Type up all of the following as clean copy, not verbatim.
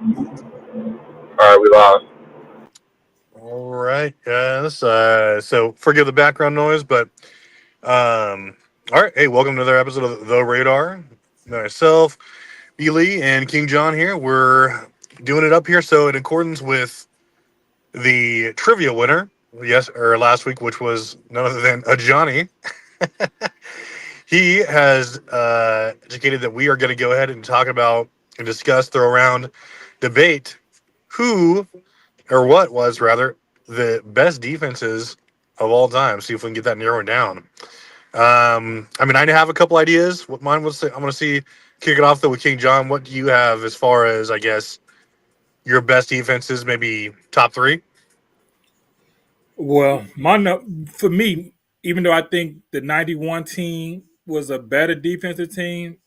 All right, we lost. All right, guys. So forgive the background noise, but all right. Hey, welcome to another episode of The Radar. Myself, B. Lee, and King John here. We're doing it up here. So in accordance with the trivia winner, yes, or last week, which was none other than a Johnny, he has indicated that we are going to go ahead and talk about and discuss, throw around, debate who or what was rather the best defenses of all time. See if we can get that narrowed down. I mean, I have a couple ideas. What mine was, I'm going to see kick it off though with King John. What do you have as far as I guess your best defenses? Maybe top three. Well, for me, even though I think the 91 team was a better defensive team,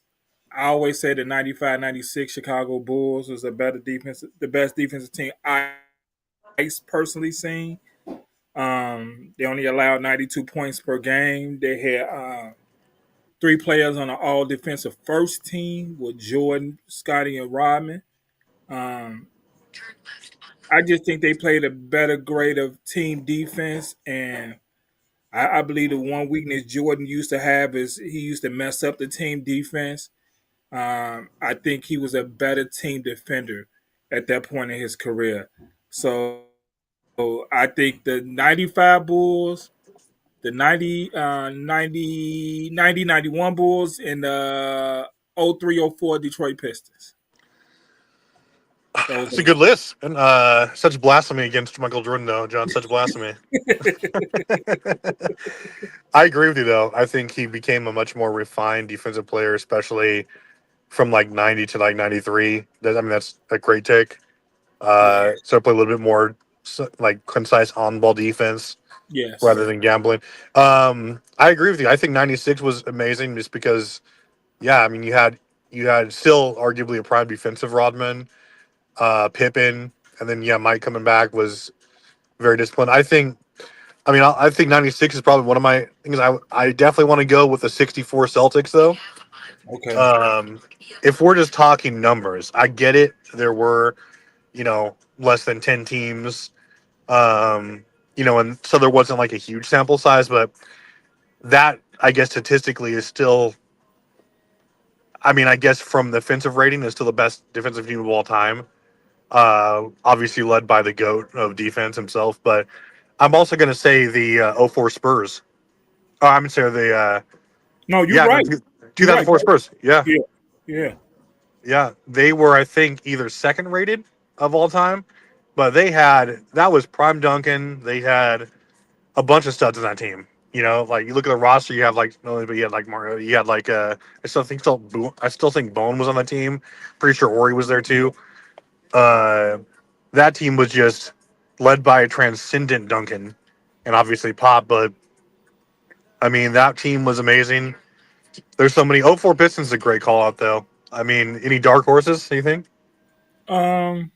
I always say the 95, 96 Chicago Bulls was a better defense, the best defensive team I personally seen. They only allowed 92 points per game. They had three players on an all defensive first team with Jordan, Scotty, and Rodman. Um, I just think they played a better grade of team defense, and I believe the one weakness Jordan used to have is he used to mess up the team defense. I think he was a better team defender at that point in his career. So I think the 95 Bulls, the 91 Bulls, and the 03-04 Detroit Pistons. Those It's a good list. And such blasphemy against Michael Jordan, though, John. Such blasphemy. I agree with you, though. I think he became a much more refined defensive player, especially from like 90 to like 93. I mean, that's a great take. yeah. So play a little bit more like concise on ball defense rather Yes. than gambling. I agree with you. I think 96 was amazing just because, yeah, I mean, you had still arguably a prime defensive Rodman, Pippen, and then, yeah, Mike coming back was very disciplined. I think 96 is probably one of my things. I definitely want to go with the 64 Celtics, though. Okay. Um, if we're just talking numbers, I get it. There were, less than 10 teams, and so there wasn't like a huge sample size, but that, I guess, statistically is still, I mean, I guess from the defensive rating, is still the best defensive team of all time. Obviously led by the GOAT of defense himself, but I'm also going to say the '04 Spurs. Oh, I'm sorry, No, you're yeah, no, right. You're right. 2004 Spurs. Yeah, Yeah. Yeah. yeah, they were, I think, either second rated of all time, but that was prime Duncan. They had a bunch of studs in that team. Like you look at the roster, you have like not only but you had like Mario, you had like I still think Bone was on the team. Pretty sure Ori was there too. Uh, that team was just led by a transcendent Duncan, and obviously Pop. But I mean, that team was amazing. There's so many. '04 Pistons is a great call out though. I mean, any dark horses? You think? Um,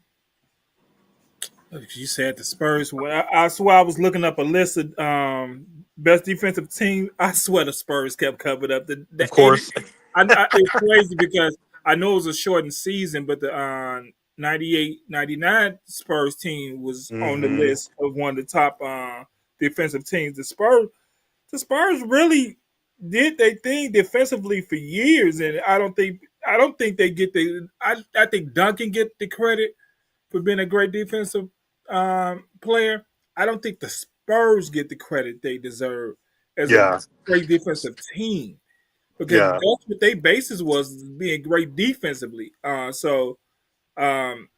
you said the Spurs. Well, I swear I was looking up a list of best defensive team. I swear the Spurs kept covered up. The Of 80, course. it's crazy because I know it was a shortened season, but the 98-99 Spurs team was on the Hmm. list of one of the top defensive teams. The Spurs really did their thing defensively for years, and I don't think they get the. I think Duncan get the credit for being a great defensive player. I don't think the Spurs get the credit they deserve as a Yeah. great defensive team because Yeah. that's what their basis was being great defensively. So um,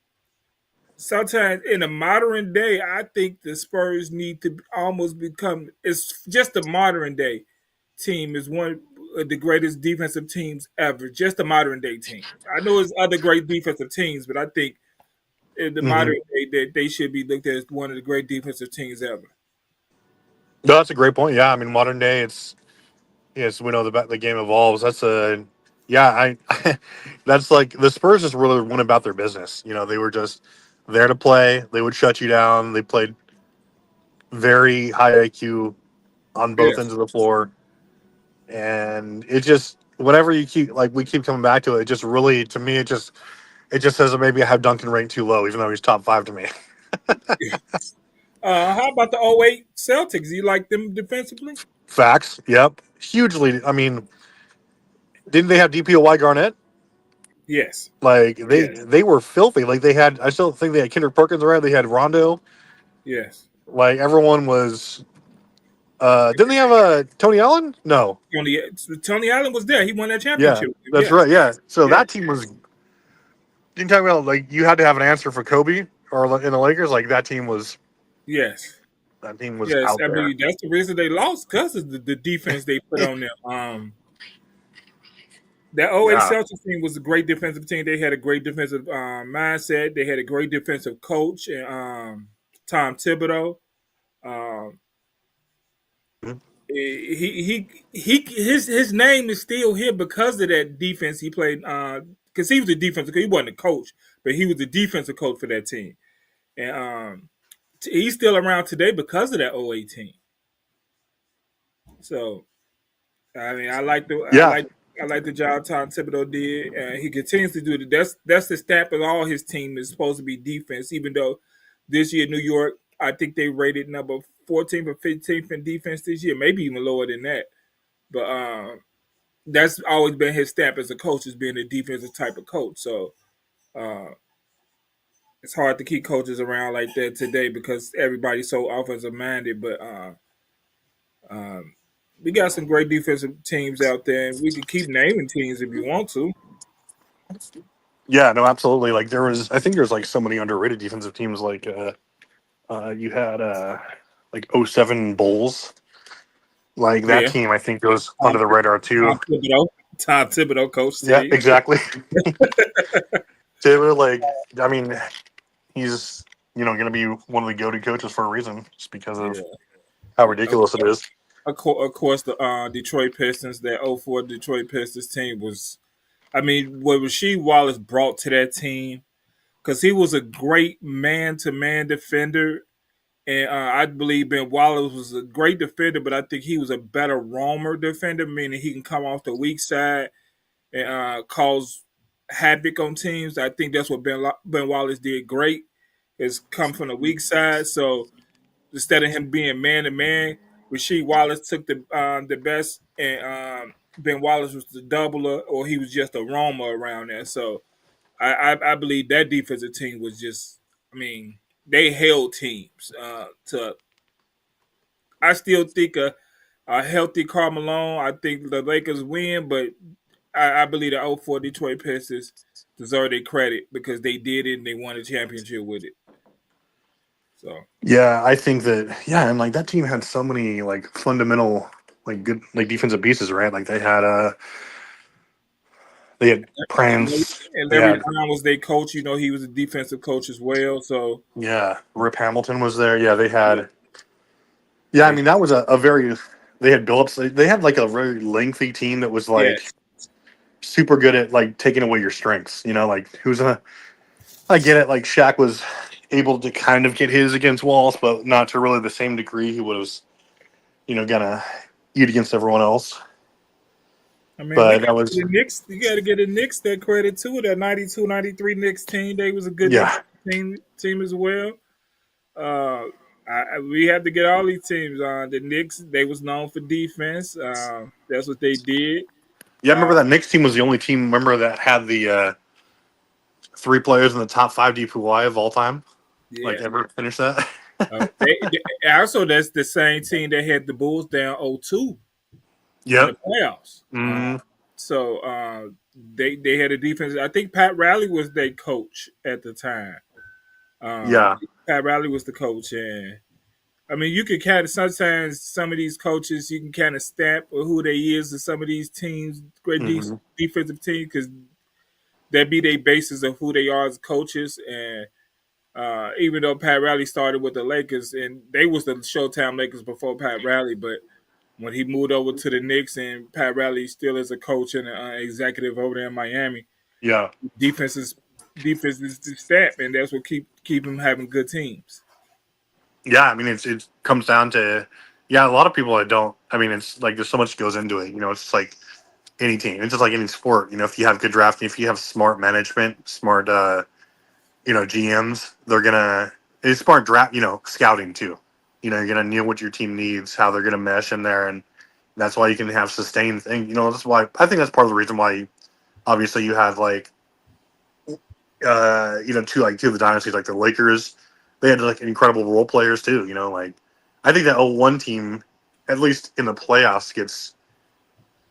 sometimes in the modern day, I think the Spurs need to almost become. It's just the modern day team is one of the greatest defensive teams ever. Just the modern day team. I know there's other great defensive teams, but I think in the Hmm. modern day that they should be looked at as one of the great defensive teams ever. No, that's a great point. Yeah, I mean, modern day, it's yes, we know the game evolves. Yeah, that's like the Spurs just really went about their business. They were just there to play. They would shut you down. They played very high IQ on both ends Yes. of the floor, and it just whenever you keep like we keep coming back to it, it just really to me it It just says that maybe I have Duncan ranked too low, even though he's top 5 to me. How about the '08 Celtics? You like them defensively? Facts. Yep. Hugely. I mean, didn't they have DPOY Garnett? Yes. Like Yes. they were filthy. Like they had. I still think they had Kendrick Perkins around. They had Rondo. Yes. Like everyone was. Didn't they have Tony Allen? No. Tony Allen was there. He won that Yeah, championship. that's Yes. right. Yeah. So Yes. that team was. You talk about like you had to have an answer for Kobe or in the Lakers. Like that team was. Yes. That team was Yes. out I there. mean, that's the reason they lost because of the defense they put on them. That '08 Yeah. Celtics team was a great defensive team. They had a great defensive mindset. They had a great defensive coach, and Tom Thibodeau. Um, his name is still here because of that defense he played. Because he was a defensive, he wasn't a coach, but he was the defensive coach for that team, and he's still around today because of that '08 team. So I mean, Yeah. I like the job Tom Thibodeau did. He continues to do it. That's the stamp of all his team is supposed to be defense. Even though this year New York, I think they rated number 14th or 15th in defense this year, maybe even lower than that. But that's always been his stamp as a coach, is being a defensive type of coach. So uh, it's hard to keep coaches around like that today because everybody's so offensive minded. But um, we got some great defensive teams out there, and we can keep naming teams if you want to. Yeah. No. Absolutely. Like there was. I think there's like so many underrated defensive teams. Like you had like '07 Bulls. Like that Yeah, team, I think goes Tom, under the radar too. Tom Thibodeau, Tom Thibodeau coach Yeah. team. Exactly. Taylor, like, I mean, he's going to be one of the go-to coaches for a reason, just because of Yeah, how ridiculous it is. of course, the Detroit Pistons, that '04 Detroit Pistons team was. I mean, what Rasheed Wallace brought to that team, because he was a great man-to-man defender. And I believe Ben Wallace was a great defender, but I think he was a better roamer defender, meaning he can come off the weak side and cause havoc on teams. I think that's what Ben Wallace did great, is come from the weak side. So instead of him being man to man, Rasheed Wallace took the best, and Ben Wallace was the doubler, or he was just a roamer around there. So I believe that defensive team was just, I mean, they held teams to. I still think a healthy Karl Malone. I think the Lakers win, but I believe the '04 Detroit Pistons deserve their credit because they did it and they won a championship with it. So Yeah, I think that, yeah, and like that team had so many like fundamental, like good, like defensive pieces, right? Like they had Prince, and they Larry had, Brown was their coach. You know, he was a defensive coach as well. So yeah, Rip Hamilton was there. Yeah, they yeah, had, yeah, I they, mean, that was a very, they had Billups, they had like a very lengthy team that was like yes. super good at like taking away your strengths, like who's gonna, I get it. Like Shaq was able to kind of get his against Walls, but not to really the same degree he was, gonna eat against everyone else. I mean, we But got that was, the Knicks. You got to get the Knicks that credit too. That '92, '93 Knicks team, they was a good yeah, defensive team as well. We have to get all these teams on. The Knicks, they was known for defense. That's what they did. yeah. I Uh, remember that Knicks team was the only team. Remember that had the three players in the top five DPY of all time. Like yeah. ever finish that? Also, that's the same team that had the Bulls down 0-2 in the Yep. playoffs. Mm, So they had a defense. I think Pat Riley was their coach at the time. yeah. Pat Riley was the coach, and I mean, you can kind of sometimes some of these coaches you can kind of stamp who they is in some of these teams, great Hmm. defensive teams, because that be their basis of who they are as coaches. And even though Pat Riley started with the Lakers, and they was the Showtime Lakers before Pat Riley, but when he moved over to the Knicks, and Pat Riley still is a coach and an executive over there in Miami, Yeah. defense is defense is the stamp, and that's what keep him having good teams. Yeah. I mean, it comes down to, yeah, a lot of people that don't. I mean, it's like there's so much goes into it. It's like any team. It's just like any sport. If you have good drafting, if you have smart management, smart GMs, they're gonna it's smart draft, scouting too. You're gonna know what your team needs, how they're gonna mesh in there, and that's why you can have sustained thing. That's why I think that's part of the reason why obviously you have like two of the dynasties like the Lakers, they had like incredible role players too. Like I think that 01 team, at least in the playoffs, gets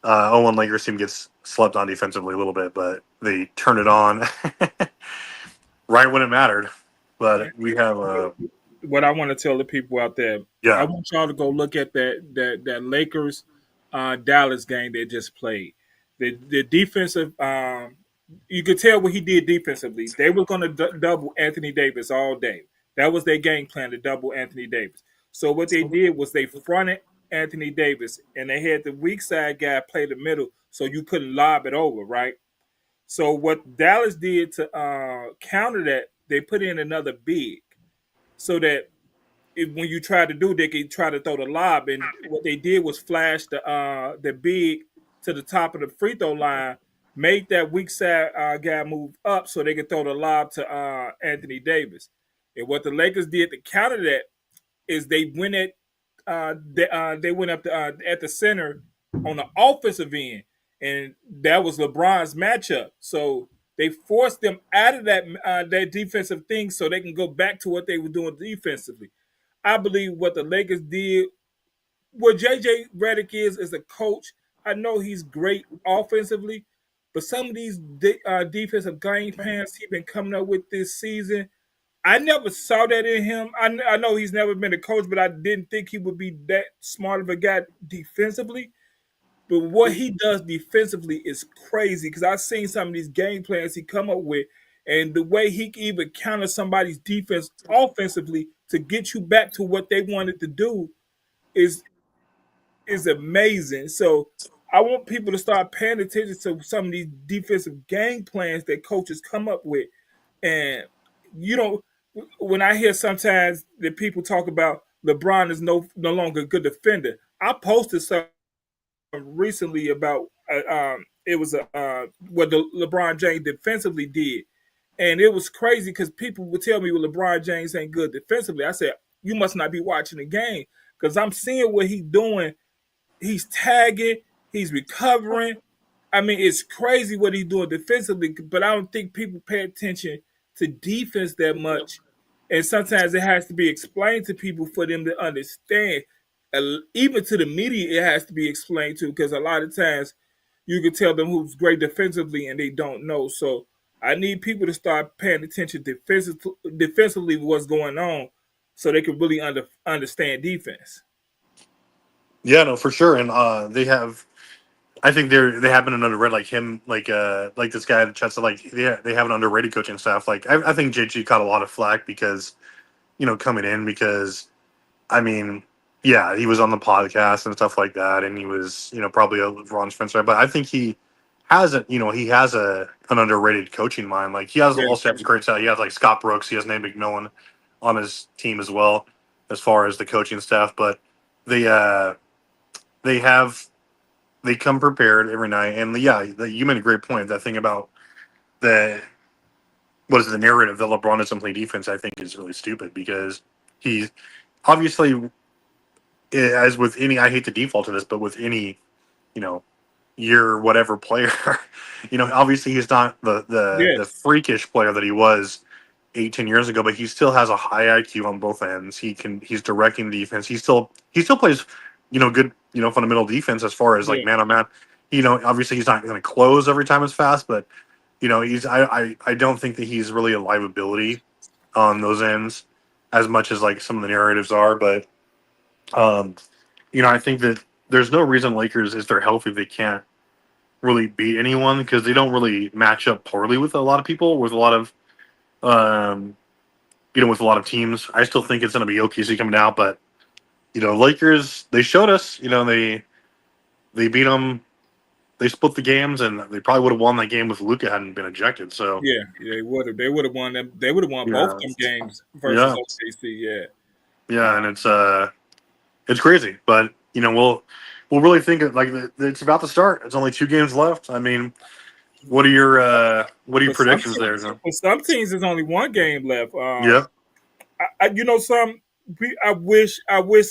01 Lakers team gets slept on defensively a little bit, but they turn it on right when it mattered. But we have What I want to tell the people out there, I yeah. want y'all to go look at that Lakers Dallas game they just played. The defensive, you could tell what he did defensively. They were going to double Anthony Davis all day. That was their game plan to double Anthony Davis. So what they did was they fronted Anthony Davis and they had the weak side guy play the middle so you couldn't lob it over, right? So what Dallas did to counter that, they put in another big so that when you try to do, they could try to throw the lob. And what they did was flash the big to the top of the free throw line, made that weak side guy move up so they could throw the lob to Anthony Davis. And what the Lakers did to counter that is they went at they went up at the center on the offensive end, and that was LeBron's matchup. So they forced them out of that defensive thing so they can go back to what they were doing defensively. I believe what the Lakers did, what JJ Redick is a coach. I know he's great offensively, but some of these defensive game plans he's been coming up with this season, I never saw that in him. I know he's never been a coach, but I didn't think he would be that smart of a guy defensively. But what he does defensively is crazy because I've seen some of these game plans he come up with, and the way he can even counter somebody's defense offensively to get you back to what they wanted to do is is amazing. So I want people to start paying attention to some of these defensive game plans that coaches come up with. And you know, when I hear sometimes that people talk about LeBron is no longer a good defender, I posted something recently about it was what the LeBron James defensively did, and it was crazy because people would tell me, "Well, LeBron James ain't good defensively." I said, "You must not be watching the game because I'm seeing what he's doing. He's tagging, he's recovering. I mean, it's crazy what he's doing defensively, but I don't think people pay attention to defense that much. And sometimes it has to be explained to people for them to understand. Even to the media, it has to be explained to because a lot of times you can tell them who's great defensively and they don't know. So I need people to start paying attention defensively what's going on so they can really understand defense. Yeah, no, for sure. And I think they have been an underrated like him, like this guy Chester, like they have an underrated coaching staff. Like I think JG caught a lot of flack because coming in because I mean, yeah, he was on the podcast and stuff like that, and he was probably a Ron Spencer, but I think he has an underrated coaching mind. Like he has Yeah, also has great style. He has like Scott Brooks, he has Nate McMillan on his team as well as far as the coaching staff, but they they have they come prepared every night. And yeah, you made a great point. That thing about the what is the narrative that LeBron doesn't play defense, I think is really stupid because he's obviously, as with any, I hate to default to this, but with any, you know, year whatever player, obviously he's not the yes, freakish player that he was 18 years ago, but he still has a high IQ on both ends. He's directing defense. He still plays, good, fundamental defense as far as like yeah. man on man. Obviously he's not going to close every time it's fast, but I don't think that he's really a liability on those ends as much as like some of the narratives are, but um, I think that there's no reason Lakers, if they're healthy, they can't really beat anyone because they don't really match up poorly with a lot of people, with a lot of um, with a lot of teams. I still think it's going to be OKC coming out, but Lakers, they showed us, they beat them. They split the games, and they probably would have won that game if Luka hadn't been ejected. So Yeah, they would have. They would have won them. They would have won both yeah, them games versus yeah, OKC. Yeah, yeah, and it's crazy, but we'll we'll really think it like it's about to start. It's only 2 games left. I mean, what are your For some predictions there? teams, John? for some teams, there's only one game left. Yeah. You know, I wish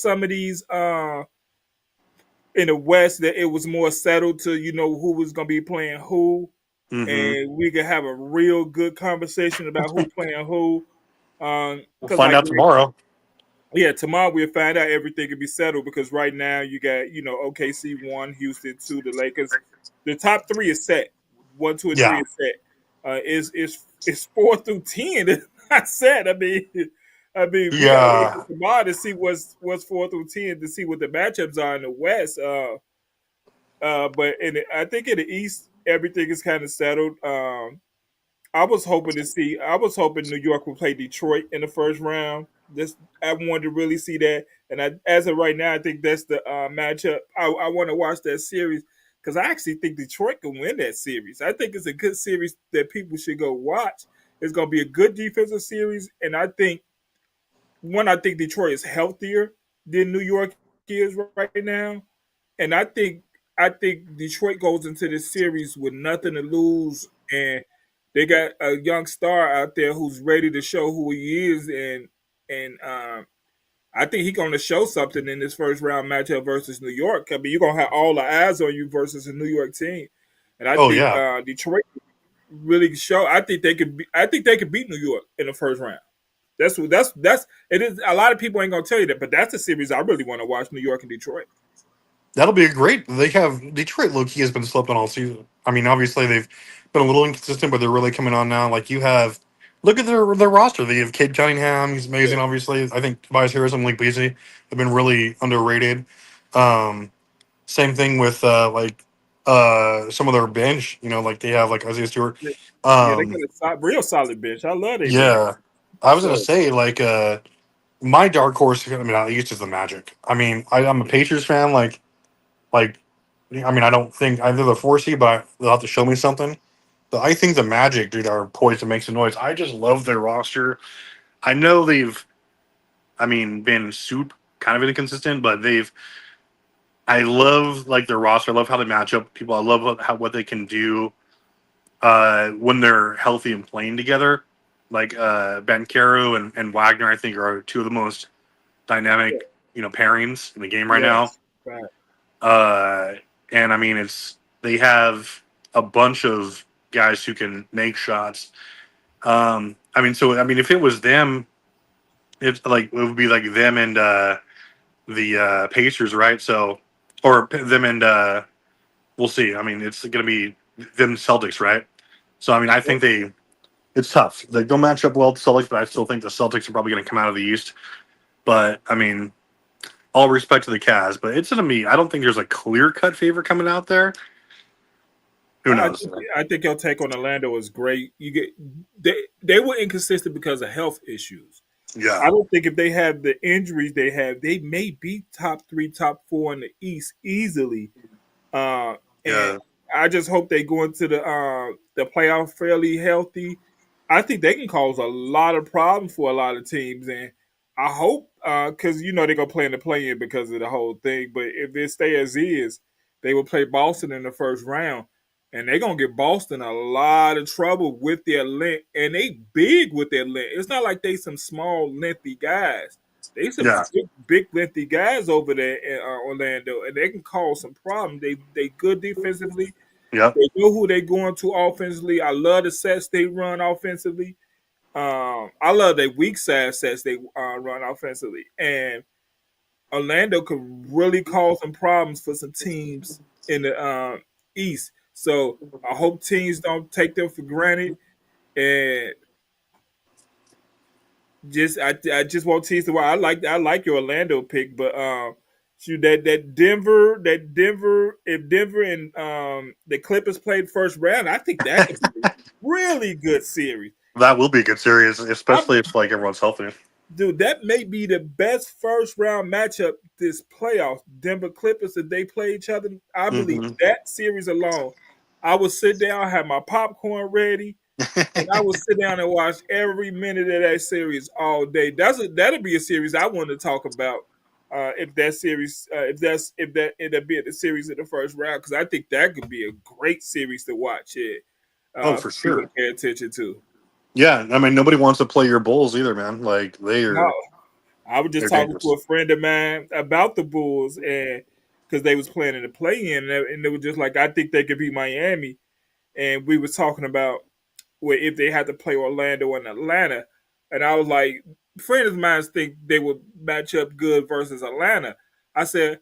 some of these in the West that it was more settled to who was going to be playing who, Mm-hmm. and we could have a real good conversation about who playing who. We'll Because find like out tomorrow. yeah, tomorrow we'll find out everything can be settled because right now you got OKC one, Houston two, the Lakers. The top three is set. One, two, and three Yeah. is set. Is 4 through 10 is not set. I mean, we gotta wait Yeah. for tomorrow to see what's 4 through 10 to see what the matchups are in the West. But I think in the East everything is kind of settled. I was hoping New York would play Detroit in the first round. This I wanted to really see that, and as of right now, I think that's the matchup. I want to watch that series because I actually think Detroit can win that series. I think it's a good series that people should go watch. It's going to be a good defensive series, and I think Detroit is healthier than New York is right now, and I think Detroit goes into this series with nothing to lose, and they got a young star out there who's ready to show who he is, and I think he's going to show something in this first round matchup versus New York. I mean, you're going to have all the eyes on you versus a New York team, and I Oh think yeah. Detroit really show. I think they could. I think they could beat New York in the first round. That's it is. A lot of people ain't gonna tell you that, but that's a series I really want to watch. New York and Detroit. That'll be a great. They have Detroit. Low key has been slept on all season. I mean, obviously they've been a little inconsistent, but they're really coming on now. Like you have, look at their roster. They have Cade Cunningham. He's amazing. Yeah. Obviously, I think Tobias Harris and Malik Beasley have been really underrated. Um, Same thing with some of their bench. You know, like they have like Isaiah Stewart. Yeah, they got Um, a real solid bench. I love their bench. yeah, I was gonna So say like my dark horse. I mean, at least is the Magic. I mean, I'm a Patriots fan. Like, I mean, I don't think either the 4 seed, but they'll have to show me something. But I think the Magic, dude, are poised to make some noise. I just love their roster. I know I mean, been soup kind of inconsistent, but I love like their roster. I love how they match up with people. I love what they can do when they're healthy and playing together. Like Ben Caro and Wagner, I think are two of the most dynamic, pairings in the game right now. yes, right. Uh, and I mean, they have a bunch of guys who can make shots. I mean, so I mean, if it was them, it's like it would be like them and the Pacers, right? So, or them and we'll see. I mean, it's going to be them Celtics, right? So, I mean, I think it's tough. They don't match up well with the Celtics, but I still think the Celtics are probably going to come out of the East. But I mean, all respect to the Cavs, but it's going to be. I don't think there's a clear cut favorite coming out there. Who I knows? think I think your take on Orlando is great. They were inconsistent because of health issues. Yeah, I don't think if they have the injuries they have, they may be top three, top four in the East easily. And yeah, I just hope they go into the playoff fairly healthy. I think they can cause a lot of problems for a lot of teams, and I hope because they're gonna play in the play-in because of the whole thing. But if it stay as is, they will play Boston in the first round, and they're gonna get Boston a lot of trouble with their length, and they big with their length. It's not like they some small lengthy guys. They some yeah, big lengthy guys over there in Orlando, and they can cause some problems. They good defensively. yep. They know who they going to offensively. I love the sets they run offensively. I love their weak side sets they run offensively, and Orlando could really cause some problems for some teams in the East. So I hope teams don't take them for granted, and I just want tease the why I like your Orlando pick, but shoot that Denver if Denver and the Clippers played first round, I think that could be a really good series. That will be a good series, I, especially if like everyone's healthy. dude, that may be the best first round matchup this playoffs. Denver Clippers if they play each other, I believe Hmm. that series alone. I would sit down, have my popcorn ready, and I would sit down and watch every minute of that series all day. That'd be a series I want to talk about if that series, if that end up being the series in the first round, because I think that could be a great series to watch. It Oh, for for people to sure. pay attention to. Yeah, I mean nobody wants to play your Bulls either, man. Like No, I was just they're talking to dangerous. a friend of mine about the Bulls, and because they was planning to play in, and they were just like, I think they could beat Miami, and we was talking about where if they had to play Orlando and Atlanta, and I was like, friends of mine think they would match up good versus Atlanta. I said,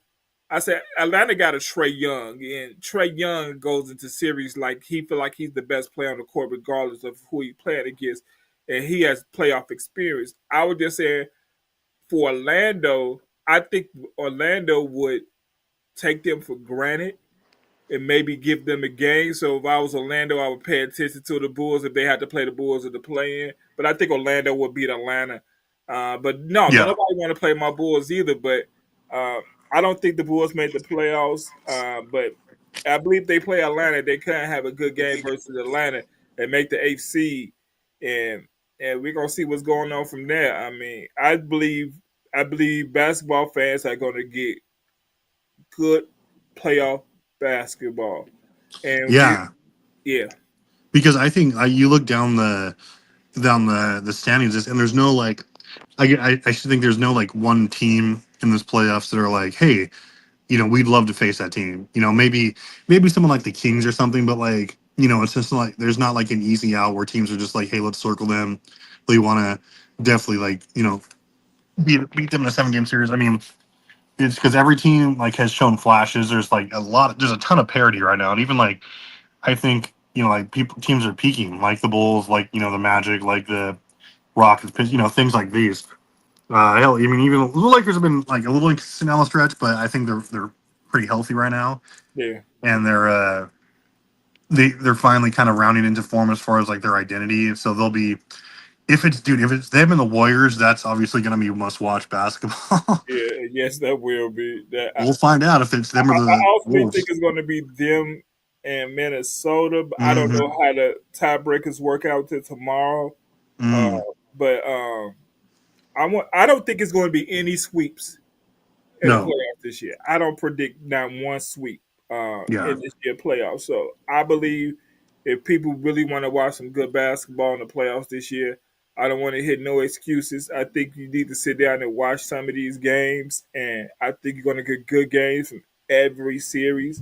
Atlanta got a Trey Young, and Trey Young goes into series like he feel like he's the best player on the court, regardless of who he playing against, and he has playoff experience. I would just say for Orlando, I think Orlando would take them for granted and maybe give them a game. So if I was Orlando, I would pay attention to the Bulls if they had to play the Bulls in the play-in. But I think Orlando would beat Atlanta. But no, don't Yeah. nobody want to play my Bulls either. But I don't think the Bulls made the playoffs. But I believe they play Atlanta, they can have a good game versus Atlanta and make the eighth seed. And we're gonna see what's going on from there. I mean, I believe basketball fans are gonna get good playoff basketball. And Yeah. yeah, Because I think you look down the standings and there's no like I should think there's no like one team in this playoffs that are like, hey, we'd love to face that team. Maybe someone like the Kings or something, but like, it's just like there's not like an easy out where teams are just like, hey, let's circle them. They want to definitely like, beat them in a 7 game series. I mean, it's because every team like has shown flashes. There's like there's a ton of parity right now, and even like I think like teams are peaking, like the Bulls, like the Magic, like the Rockets, things like these. Hell, I mean, even the Lakers have been like a little inconsistent on the stretch, but I think they're pretty healthy right now, yeah, and they're finally kind of rounding into form as far as like their identity. So they'll be if it's them and the Warriors, that's obviously going to be must watch basketball. yeah. Yes, that will be. That We'll find out if it's them or I the also think Wolves. it's going to be them and Minnesota. But I don't know Hmm. how the tiebreakers work out till tomorrow. Uh, Mm. but I don't think it's going to be any sweeps in the No. playoffs this year. I don't predict not one sweep Yeah. in this year playoffs. So I believe if people really want to watch some good basketball in the playoffs this year, I don't want to hit no excuses. I think you need to sit down and watch some of these games, and I think you're going to get good games from every series.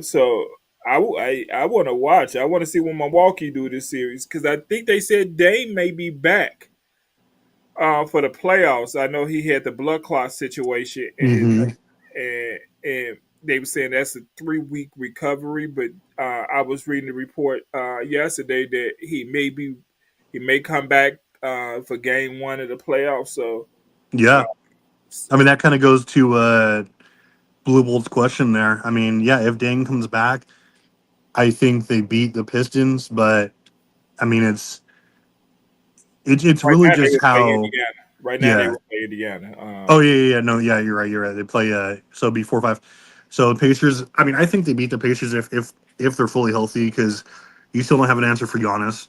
So I want to watch. I want to see what Milwaukee do this series because I think they said Dame may be back for the playoffs. I know he had the blood clot situation in his Hmm. and they were saying that's a 3 week recovery. But I was reading the report yesterday that he may come back for game one of the playoffs. So uh, Yeah. I mean, that kind of goes to Blue Bolt's question there. I mean, yeah, if Dane comes back, I think they beat the Pistons, but I mean, it's right really now they just will play how. Indiana. Right now they Yeah. will play Indiana. Oh yeah. No, yeah, you're right. You're right. They play so it'd be 4-5. So the Pacers. I mean, I think they beat the Pacers if they're fully healthy because you still don't have an answer for Giannis.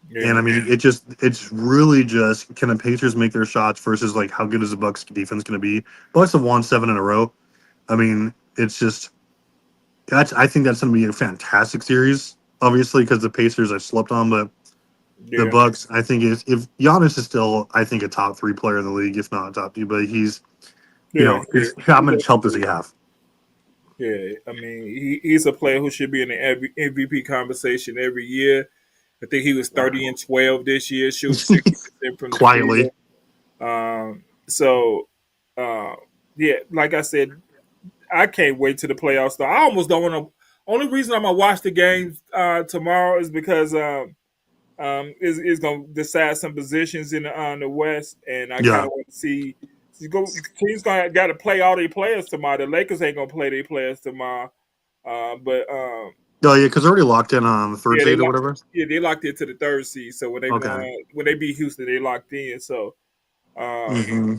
And Yeah, I mean, it's really just can the Pacers make their shots versus like how good is the Bucks defense going to be? Bucks have won 7 in a row. I mean, it's just I think that's going to be a fantastic series. Obviously, because the Pacers I slept on, but the yeah, Bucks, I think if Giannis is still, I think a top three player in the league, if not top two, but yeah. how much help does he have? Yeah, I mean, he's a player who should be in the MVP conversation every year. I think he was 30 and 12 this year, shooting 60% from the Quietly, field. So, uh, yeah, like I said, I can't wait to the playoffs. Though I almost don't want to. Only reason I'm gonna watch the games tomorrow is because is gonna decide some positions in the West, and I kind yeah. of want to see. Teams gonna got to play all their players tomorrow. The Lakers ain't gonna play their players tomorrow, but Oh yeah, because they're already locked in on the third yeah, they seed or locked. whatever. Yeah, they locked into the third seed. So when they won, Okay. when they beat Houston, they locked in. So, um, Hmm.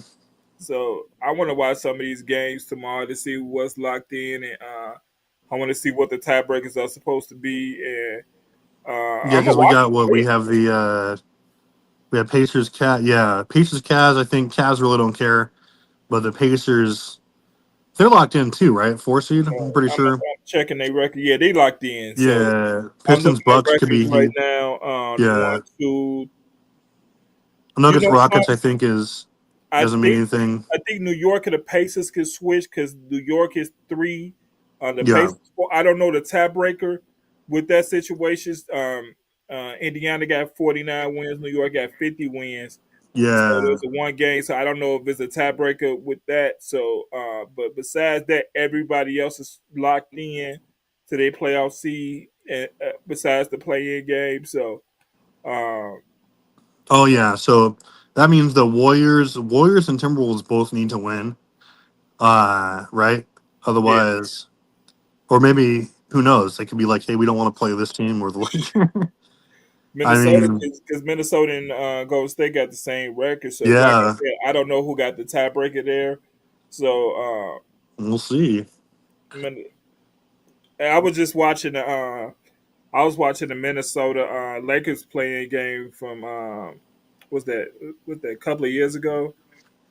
so I want to watch some of these games tomorrow to see what's locked in, and I want to see what the tiebreakers are supposed to be. And Yeah, I'm gonna because we watch got them what play we it. have we have Pacers Cat. Yeah, Pacers Cavs. I think Cavs really don't care. but the Pacers, they're locked in too, right? 4 seed, I'm pretty I'm sure. checking their record. Yeah, they locked in. So Yeah, I'm Pistons looking at Bucks could records be right huge. now. Yeah, One, two. You Nuggets know Rockets, I something? think is I doesn't mean think anything. I think New York and the Pacers could switch because New York is 3. The Yeah, Pacers 4. I don't know the tiebreaker with that situation. Indiana got 49 wins. New York got 50 wins. So yeah. there's a one game. So I don't know if it's a tiebreaker with that. So, but besides that, everybody else is locked in to their playoff seed. And besides the play-in game, so um, Oh yeah. So that means the Warriors and Timberwolves both need to win. Right? yeah. Otherwise, or maybe who knows? They could be like, hey, we don't want to play this team or the Lakers. I Minnesota, mean, because Minnesota and Golden State got the same record. So, like I yeah, said, I don't know who got the tiebreaker there. So, we'll see. Min- I was just watching the. I was watching the Minnesota Lakers playing game from was that a couple of years ago,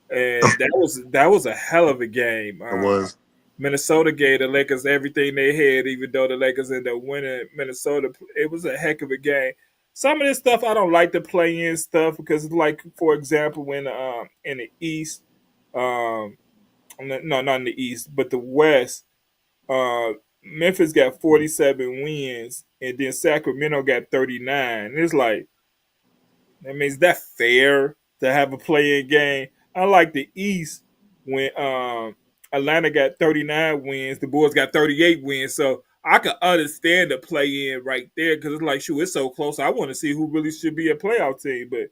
and that was a hell of a game. It was. Minnesota gave the Lakers everything they had, even though the Lakers ended up winning. Minnesota, it was a heck of a game. Some of this stuff I don't like to play in stuff because, like for example, when in the East, um, no, not in the East, but the West, uh, Memphis got 47 wins, and then Sacramento got 39. It's like, I mean, is that fair to have a play-in game? Unlike the East, when Atlanta got 39 wins, the Bulls got 38 wins. So I could understand the play-in right there because it's like, shoot, it's so close. I want to see who really should be a playoff team. But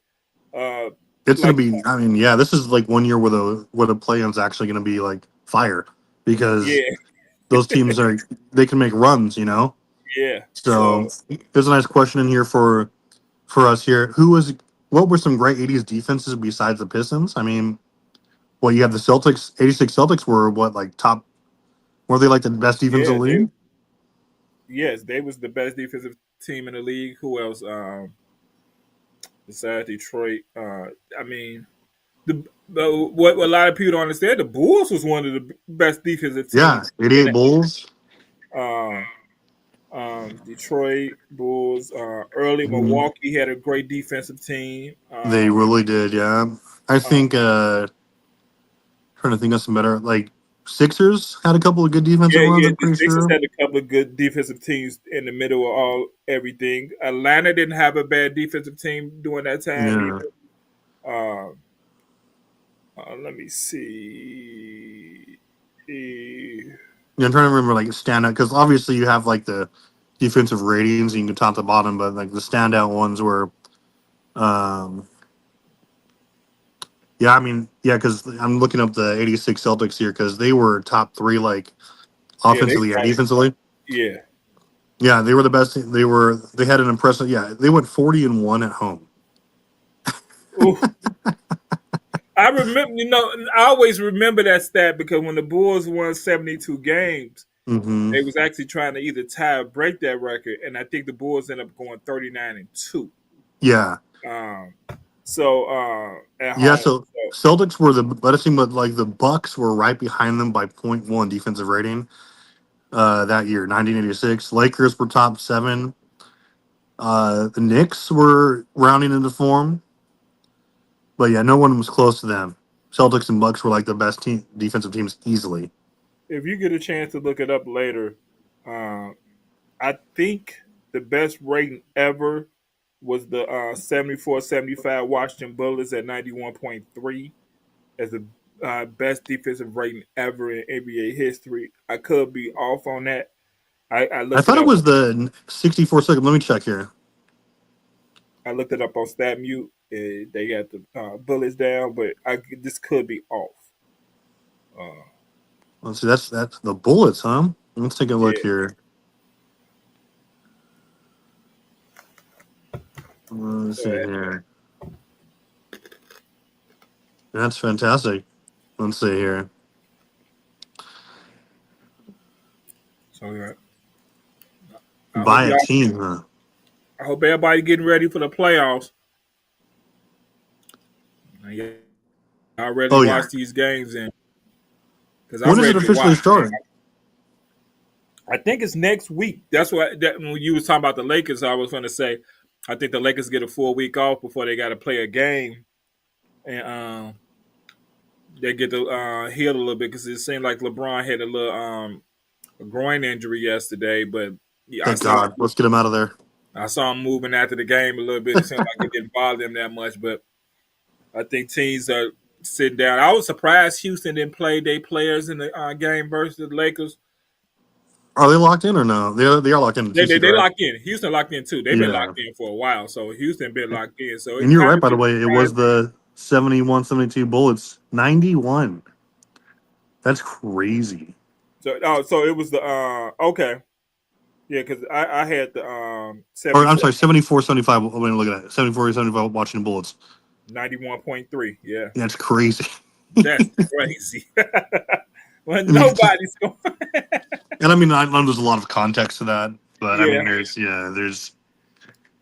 It's gonna like, be. I mean, yeah, this is like one year where the play-in's actually gonna be like fire because yeah, those teams are they can make runs, you know. yeah. So So there's a nice question in here for us here. What were some great '80s defenses besides the Pistons? I mean, well, you have the Celtics. '86 Celtics were what like top? Were they like the best defense in yeah, the league? they was the best defensive team in the league. Who else? Besides Detroit, I mean, what a lot of people don't understand, the Bulls was one of the best defensive Yeah, teams in '88 Bulls. the Detroit Bulls. Early Mhm. Milwaukee had a great defensive team. They really did. Yeah, I Uh, think. Trying to think of some better like Sixers had a couple of good defensive runs. yeah. I'm The pretty Sixers sure. had a couple of good defensive teams in the middle of all everything. Atlanta didn't have a bad defensive team during that time Yeah. either. Uh, Let me see. Yeah, I'm trying to remember like standout because obviously you have like the defensive ratings and you can top to bottom, but like the standout ones were, um, yeah, I mean, yeah, because I'm looking up the '86 Celtics here because they were top three like Yeah, they offensively and probably, defensively. yeah. Yeah, they were the best. They had an impressive. Yeah, they went 40-1 at home. Ooh. I remember, I always remember that stat because when the Bulls won 72 games, Hmm. they was actually trying to either tie or break that record, and I think the Bulls ended up going 39-2. Yeah, Um, so at yeah. home, So so Celtics were the better team, but like the Bucks were right behind them by point 0.1 defensive rating. That year, 1986. Lakers were top seven. The Knicks were rounding into form, but yeah, no one was close to them. Celtics and Bucks were like the best defensive teams easily. if you get a chance to look it up later, uh, I think the best rating ever was the 74-75 Washington Bullets at 91.3 as the best defensive rating ever in NBA history. I could be off on that. I I looked it thought it up. was the 64 second. Let me check here. I looked it up on StatMute. They got the bullets down, but this could be off. Uh, Let's see. That's the Bullets, huh? Let's take a look yeah. here. Let's see So, here. That's fantastic. Let's see here. yeah. I hope By a y'all. team, huh? I hope everybody getting ready for the playoffs. Y'all ready to Oh watch yeah. these games and because I'm When is it ready to officially watch. starting? I think it's next week. That's what when you was talking about the Lakers, I was going to say, I think the Lakers get a full week off before they got to play a game, and they get to heal a little bit because it seemed like LeBron had a little a groin injury yesterday, but yeah, Thank God. Let's get him out of there. I saw him moving after the game a little bit. It seemed like it didn't bother him that much, but I think teams are sitting down. I was surprised Houston didn't play their players in the game versus the Lakers. Are they locked in or no? They are locked in the They, two they seed, they right? locked in. Houston locked in too. They've been Yeah. locked in for a while, so Houston been locked in. So And it you're kind right, of by the didn't way. It surprise was me. the 71-72 Bullets. 91. That's crazy. So it was the okay, yeah, because I had the Or I'm 77 sorry, 74-75. Let me look at that. 74-75 watching Bullets. 91.3. Yeah, That's crazy. that's crazy. Well, I mean, nobody's going. and I mean, I know there's a lot of context to that, but I Yeah, mean,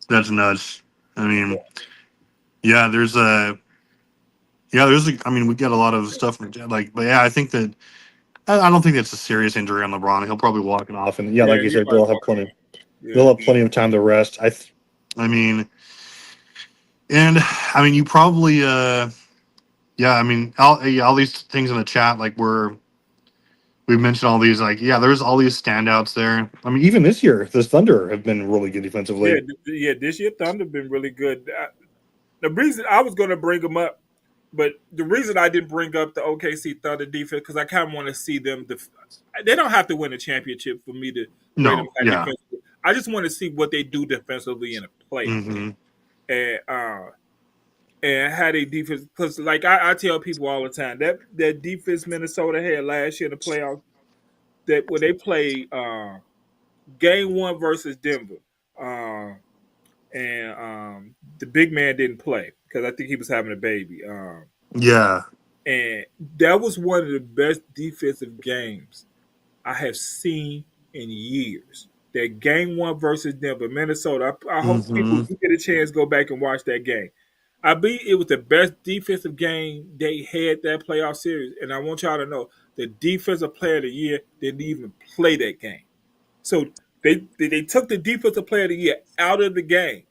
that's nuts. I mean, yeah, I mean, we got a lot of stuff like, but yeah, I think that I don't think that's a serious injury on LeBron. He'll probably walk it off, and yeah, yeah, like you he said, probably walked off. Yeah, they'll have plenty of time to rest. I mean, and I mean, you probably, yeah, I mean, all these things in the chat, like we mentioned all these, like, yeah, there's all these standouts there. I mean, even this year, the Thunder have been really good yeah, defensively. yeah. This year Thunder been really good. The reason I was going to bring them up, but the reason I didn't bring up the OKC Thunder defense because I kind of want to see them. They don't have to win a championship for me to rate them No, high yeah, defensively. I just want to see what they do defensively in a playoff, hmm and how they defense. Because like I tell people all the time that defense Minnesota had last year in the playoffs, that when they played game one versus Denver. And the big man didn't play because I think he was having a baby. yeah, And that was one of the best defensive games I have seen in years. That game one versus Denver, Minnesota. I hope people, hmm if you get a chance, go back and watch that game. I believe it was the best defensive game they had that playoff series. And I want y'all to know the defensive player of the year didn't even play that game. So they took the defensive player of the year out of the game,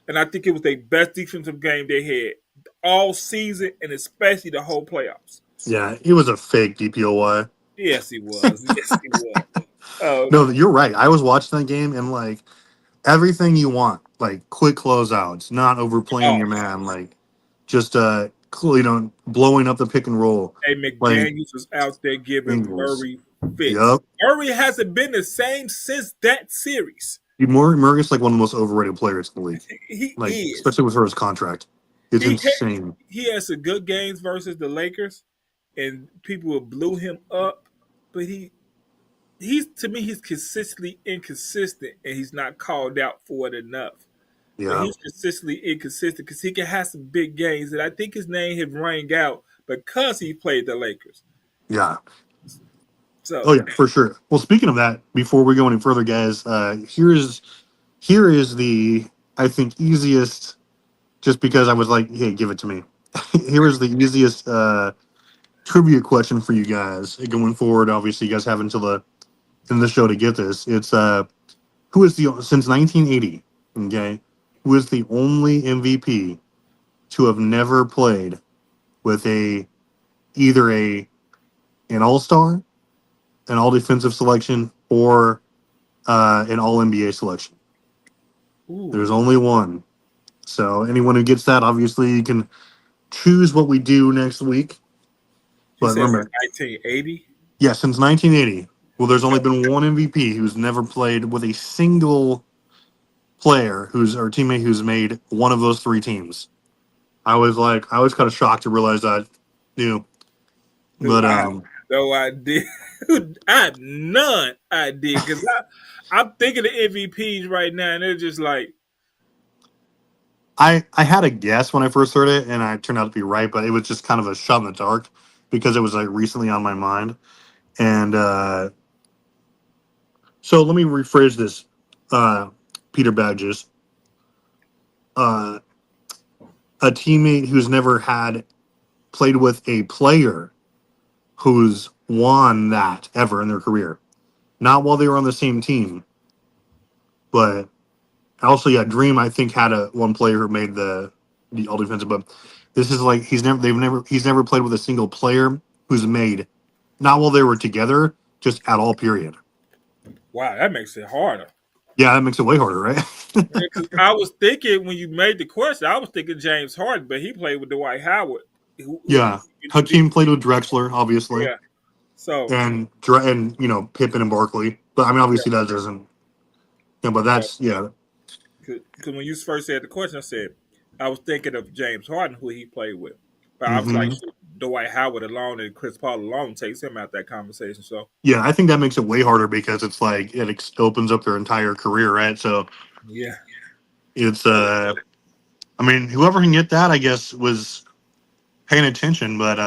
and I think it was their best defensive game they had all season and especially the whole playoffs. yeah. He was a fake DPOY. Yes, he was. Yes, he was. No, you're right. I was watching that game and like everything you want, like quick closeouts, not overplaying Oh, your man, like just blowing up the pick and roll, hey, like McDaniels was out there giving Ingles. Murray fits. Yep. Murray hasn't been the same since that series. Murray's like one of the most overrated players in the league, He like is. especially with his contract. It's He insane. he has some good games versus the Lakers, and people blew him up. But he's to me he's consistently inconsistent, and he's not called out for it enough. But Yeah, he's consistently inconsistent because he can have some big games, and I think his name has rang out because he played the Lakers. yeah. Oh So yeah, for sure. Well, speaking of that, before we go any further, guys, here is the I think easiest. Just because I was like, hey, give it to me. Here is the easiest trivia question for you guys going forward. Obviously, you guys have until the end of the show to get this. It's who is the since 1980? Okay, who is the only MVP to have never played with either an All Star, an All Defensive selection, or an All NBA selection? ooh, There's only one. So anyone who gets that, obviously, you can choose what we do next week. you But said since remember, 1980. yeah, since 1980. Well, there's only been one MVP who's never played with a single player who's or teammate who's made one of those three teams. I was kind of shocked to realize that, you know, No, but I have no idea. I have none idea because I'm thinking of MVPs right now, and they're just like, I had a guess when I first heard it, and I turned out to be right, but it was just kind of a shot in the dark because it was like recently on my mind. And so let me rephrase this, Peter Badges. Uh, a teammate who's never had played with a player who's won that ever in their career. Not while they were on the same team, but also, yeah, Dream I think had one player who made the all defensive, but this is like he's never played with a single player who's made not while they were together, just at all. Period. Wow, that makes it harder. Yeah, that makes it way harder, right? I was thinking when you made the question, I was thinking James Harden, but he played with Dwight Howard. Who Yeah, Hakeem played with Drexler, obviously, yeah. So and Pippen and Barkley. But I mean, yeah, obviously that doesn't. Yeah, but that's yeah. because when you first said the question, I was thinking of James Harden, who he played with, but I was like, hmm Dwight Howard alone and Chris Paul alone takes him out that conversation. So Yeah, I think that makes it way harder because it's like opens up their entire career, right? So yeah, it's I mean, whoever can get that, I guess, was paying attention, but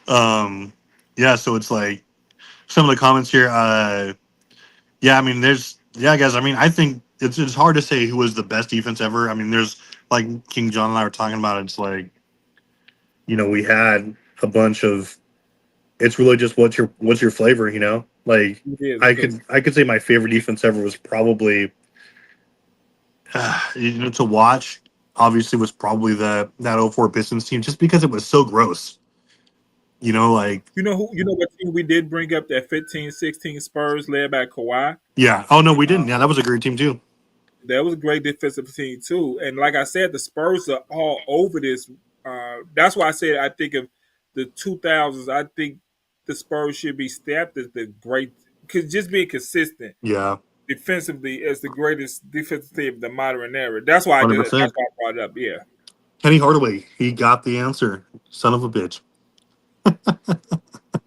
um, yeah. So it's like some of the comments here. Yeah, I mean, yeah, guys. I mean, I think it's hard to say who was the best defense ever. I mean, there's like King John and I were talking about. It's like we had a bunch of. It's really just what's your flavor, Like it is I because could say my favorite defense ever was probably to watch. Obviously, was probably that '04 Pistons team, just because it was so gross. Like what team we did bring up, that 15-16 Spurs led by Kawhi. yeah. Oh no, we Uh, didn't. Yeah, that was a great team too. that was a great defensive team too. And like I said, the Spurs are all over this. That's why I said I think of the 2000s. I think the Spurs should be stamped as the great, because just being consistent Yeah, defensively as the greatest defensive team of the modern era. That's why I did it. That's 100%. why I brought it up. Yeah. Kenny Hardaway, he got the answer. Son of a bitch.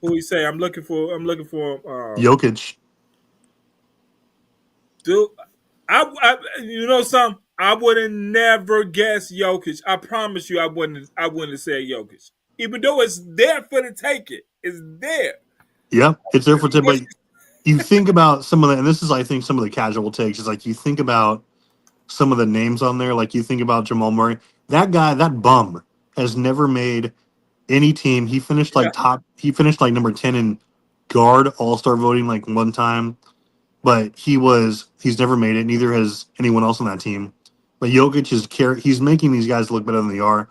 Who you say? I'm looking for. Jokic. Dude, something. I would have never guessed Jokic. I promise you, I wouldn't. I wouldn't have said Jokic, even though it's there for the taking. It's there. Yeah, it's there for 10. But you think about some of the, and this is, I think, some of the casual takes. Is like you think about some of the names on there. Like you think about Jamal Murray. That guy, that bum, has never made any team. He finished Yeah. like top. He finished like number 10 in guard All Star voting like one time. But he's never made it. Neither has anyone else on that team. But Jokic he's making these guys look better than they are.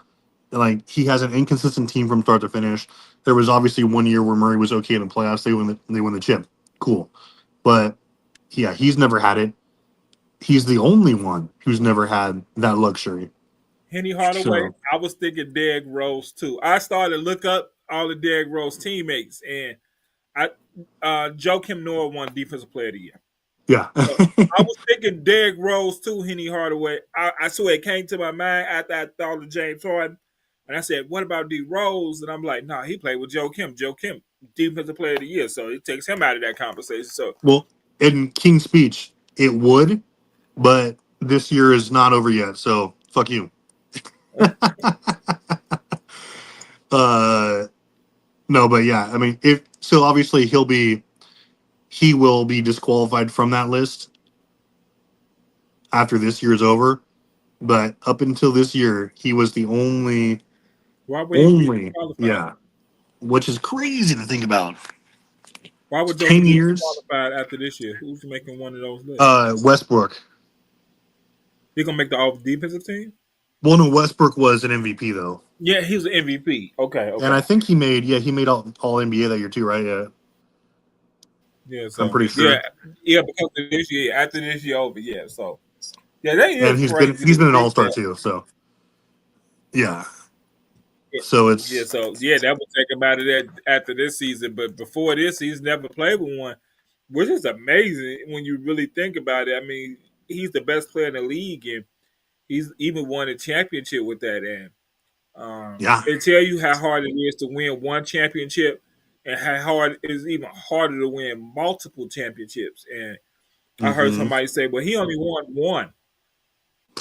And, like he has an inconsistent team from start to finish. There was obviously one year where Murray was okay in the playoffs. They win the chip. Cool. But yeah, he's never had it. He's the only one who's never had that luxury. Henny Hardaway. So I was thinking Derrick Rose too. I started to look up all the Derrick Rose teammates, and Joakim Noah won Defensive Player of the Year. yeah. So I was thinking Derrick Rose too, Henny Hardaway. I swear it came to my mind after I thought of James Harden. And I said, what about D Rose? And I'm like, nah, he played with Joe Kim. Joe Kim, Defensive Player of the Year. So it takes him out of that conversation. So Well, in King's speech, it would, but this year is not over yet. So fuck you. No, but yeah, I mean, if so, obviously he will be disqualified from that list after this year is over. But up until this year, he was the only, why would he be disqualified? yeah, which is crazy to think about. Why would those 10 be years, disqualified after this year? Who's making one of those lists? Westbrook. He gonna make the all defensive team? Well, no, Westbrook was an MVP though, Yeah, he was an MVP. Okay. and I think he made all NBA that year too, right? Yeah, Yeah, I'm so pretty sure. because of this year, after this year over, yeah. So yeah, that And is crazy. he's been an All-Star too, so yeah. So it's That would take him out of that after this season. But before this, he's never played with one, which is amazing when you really think about it. I mean, he's the best player in the league, and he's even won a championship with that. And yeah. it tell you how hard it is to win one championship, and how hard it is even harder to win multiple championships. And I heard Mhm. somebody say, "Well, he only won one."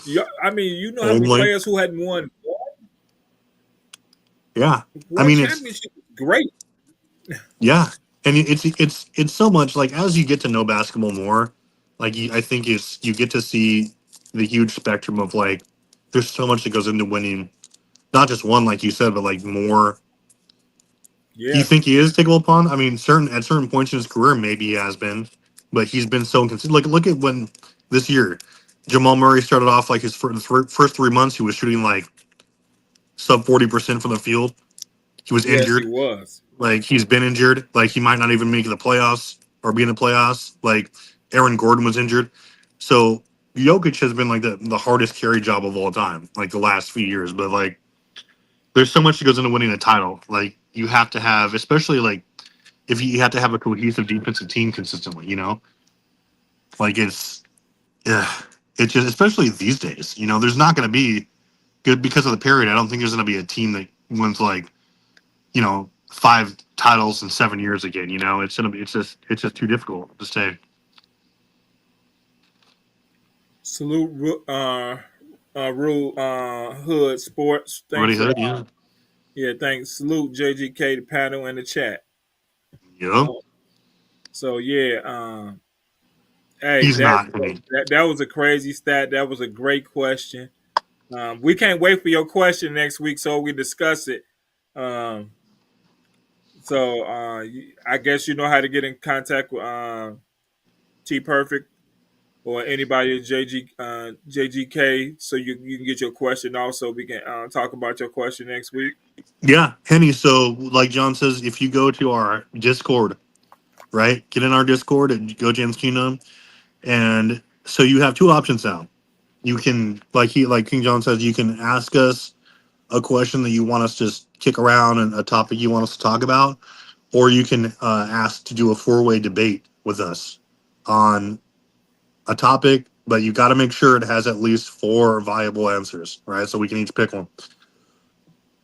Yeah, I mean, you know how many Only. players who hadn't won Yeah, I one mean championship? Great. yeah, and it's so much like as you get to know basketball more, like I think you get to see the huge spectrum of like there's so much that goes into winning, not just one like you said, but like more Do you Yeah, think he is takeable upon? I mean, at certain points in his career, maybe he has been, but he's been so inconsistent. Like, look at when this year, Jamal Murray started off like his first 3 months, he was shooting like sub 40% from the field. He was yes, he injured. was. Like, he's been injured. Like, he might not even make the playoffs or be in the playoffs. Like, Aaron Gordon was injured. So, Jokic has been like the hardest carry job of all time, like the last few years. But, like, there's so much that goes into winning a title. Like, you have to have, especially like, if you have to have a cohesive defensive team consistently, like yeah, it's just, especially these days, there's not going to be good because of the period. I don't think there's going to be a team that wins like, 5 titles in 7 years again. It's just too difficult to say. Salute, Rule Hood Sports. Roddy Thanks for Hood, yeah, yeah. Thanks. Salute JGK, the panel in the chat. yep. So yeah, hey, He's not. I mean, that was a crazy stat. That was a great question. We can't wait for your question next week so we discuss it. Um, I guess you know how to get in contact with T Perfect or anybody at JGK, so you can get your question. Also, we can talk about your question next week. yeah, Henny. So, like John says, if you go to our Discord, right, get in our Discord and go James Keenum, and so you have two options now. You can like King John says, you can ask us a question that you want us to just kick around and a topic you want us to talk about, or you can ask to do a four-way debate with us on a topic, but you got to make sure it has at least four viable answers, right? So we can each pick one.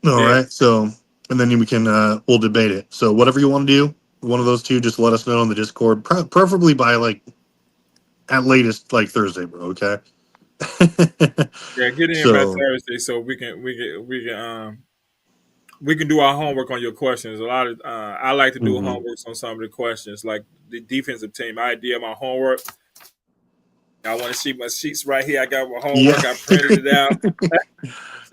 All Yeah, right. So, and then we can we'll debate it. So whatever you want to do, one of those two, just let us know on the Discord, preferably by like at latest like Thursday, bro. Okay. yeah. Get in by So Thursday so we can do our homework on your questions. A lot of I like to do mhm. homework on some of the questions, like the defensive team. I did my homework. I want to see my sheets right here. I got my Yeah. homework. I printed it out.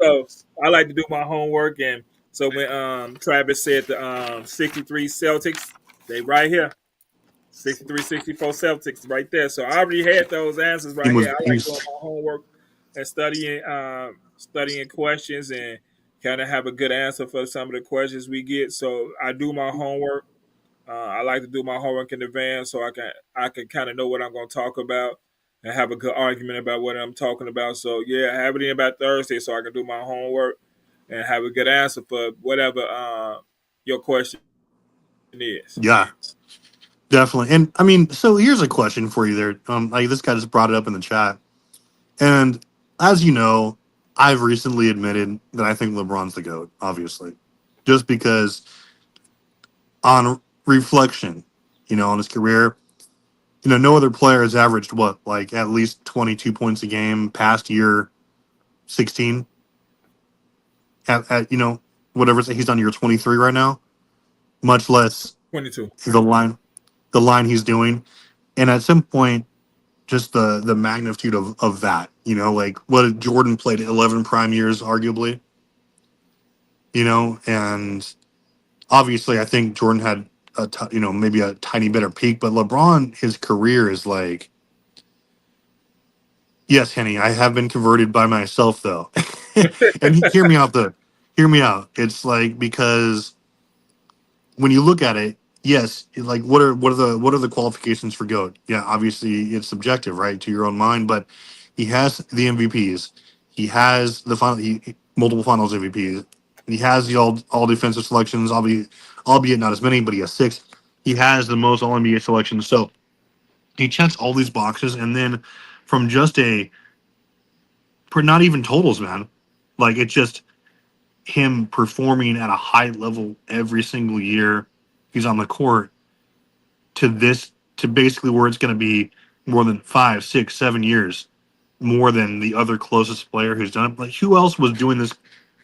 So I like to do my homework, and so when Travis said the 63 Celtics, they right here. 63, 64 Celtics right there. So I already had those answers he right was here. I like doing he's my homework and studying questions and kind of have a good answer for some of the questions we get. So I do my homework. I like to do my homework in advance so I can kind of know what I'm going to talk about and have a good argument about what I'm talking about. So yeah, have it in by Thursday so I can do my homework and have a good answer for whatever your question is. yeah, definitely. And I mean, so here's a question for you there. Like this guy just brought it up in the chat. And as you know, I've recently admitted that I think LeBron's the GOAT, obviously. Just because on reflection, on his career, no other player has averaged what, like at least 22 points a game past year 16 at whatever he's on year 23 right now, much less 22. the line he's doing. And at some point, just the magnitude of that, like what Jordan played 11 prime years, arguably, and obviously I think Jordan had maybe a tiny better peak, but LeBron, his career is like, yes, Henny, I have been converted by myself though. And hear me out though. Hear me out. It's like, because when you look at it, yes, like what are the qualifications for GOAT? Yeah, obviously it's subjective, right, to your own mind, but he has the MVPs, he has the multiple Finals MVPs, he has the all defensive selections, albeit not as many, but he has six. He has the most All NBA selections, so he checks all these boxes, and then from just for not even totals, man, like it's just him performing at a high level every single year he's on the court to basically where it's going to be more than 5, 6, 7 years more than the other closest player who's done it. Like, who else was doing this?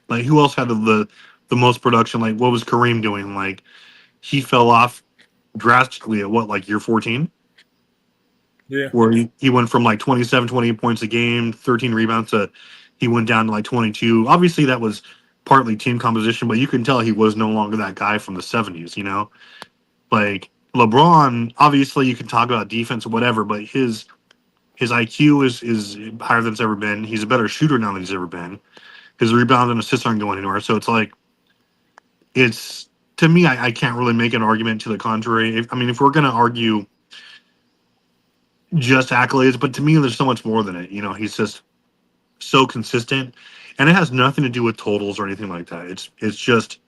Like, who else had the most production? Like, what was Kareem doing? Like, he fell off drastically at what, like year 14, Yeah. where he went from like 27, 28 points a game, 13 rebounds, to he went down to like 22. Obviously that was partly team composition, but you can tell he was no longer that guy from the '70s. Like LeBron, obviously you can talk about defense or whatever, but his IQ is higher than it's ever been. He's a better shooter now than he's ever been. His rebounds and assists aren't going anywhere. So it's like it's to me, I can't really make an argument to the contrary. If we're gonna argue just accolades, but to me, there's so much more than it. He's just so consistent, and it has nothing to do with totals or anything like that. It's just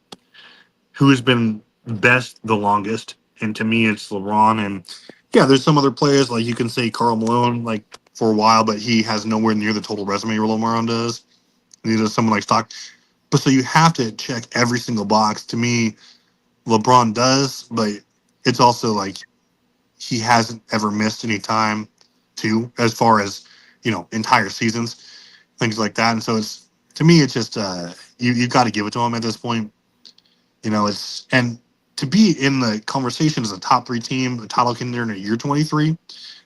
who has been best the longest, and to me, it's LeBron. And yeah, there's some other players like you can say Karl Malone, like for a while, but he has nowhere near the total resume LeBron does. Neither does someone like Stock. But so you have to check every single box. To me, LeBron does, but it's also like he hasn't ever missed any time too, as far as entire seasons, things like that. And so it's to me, it's just you got to give it to him at this point. It's and to be in the conversation as a top three team, a title contender in year 23, and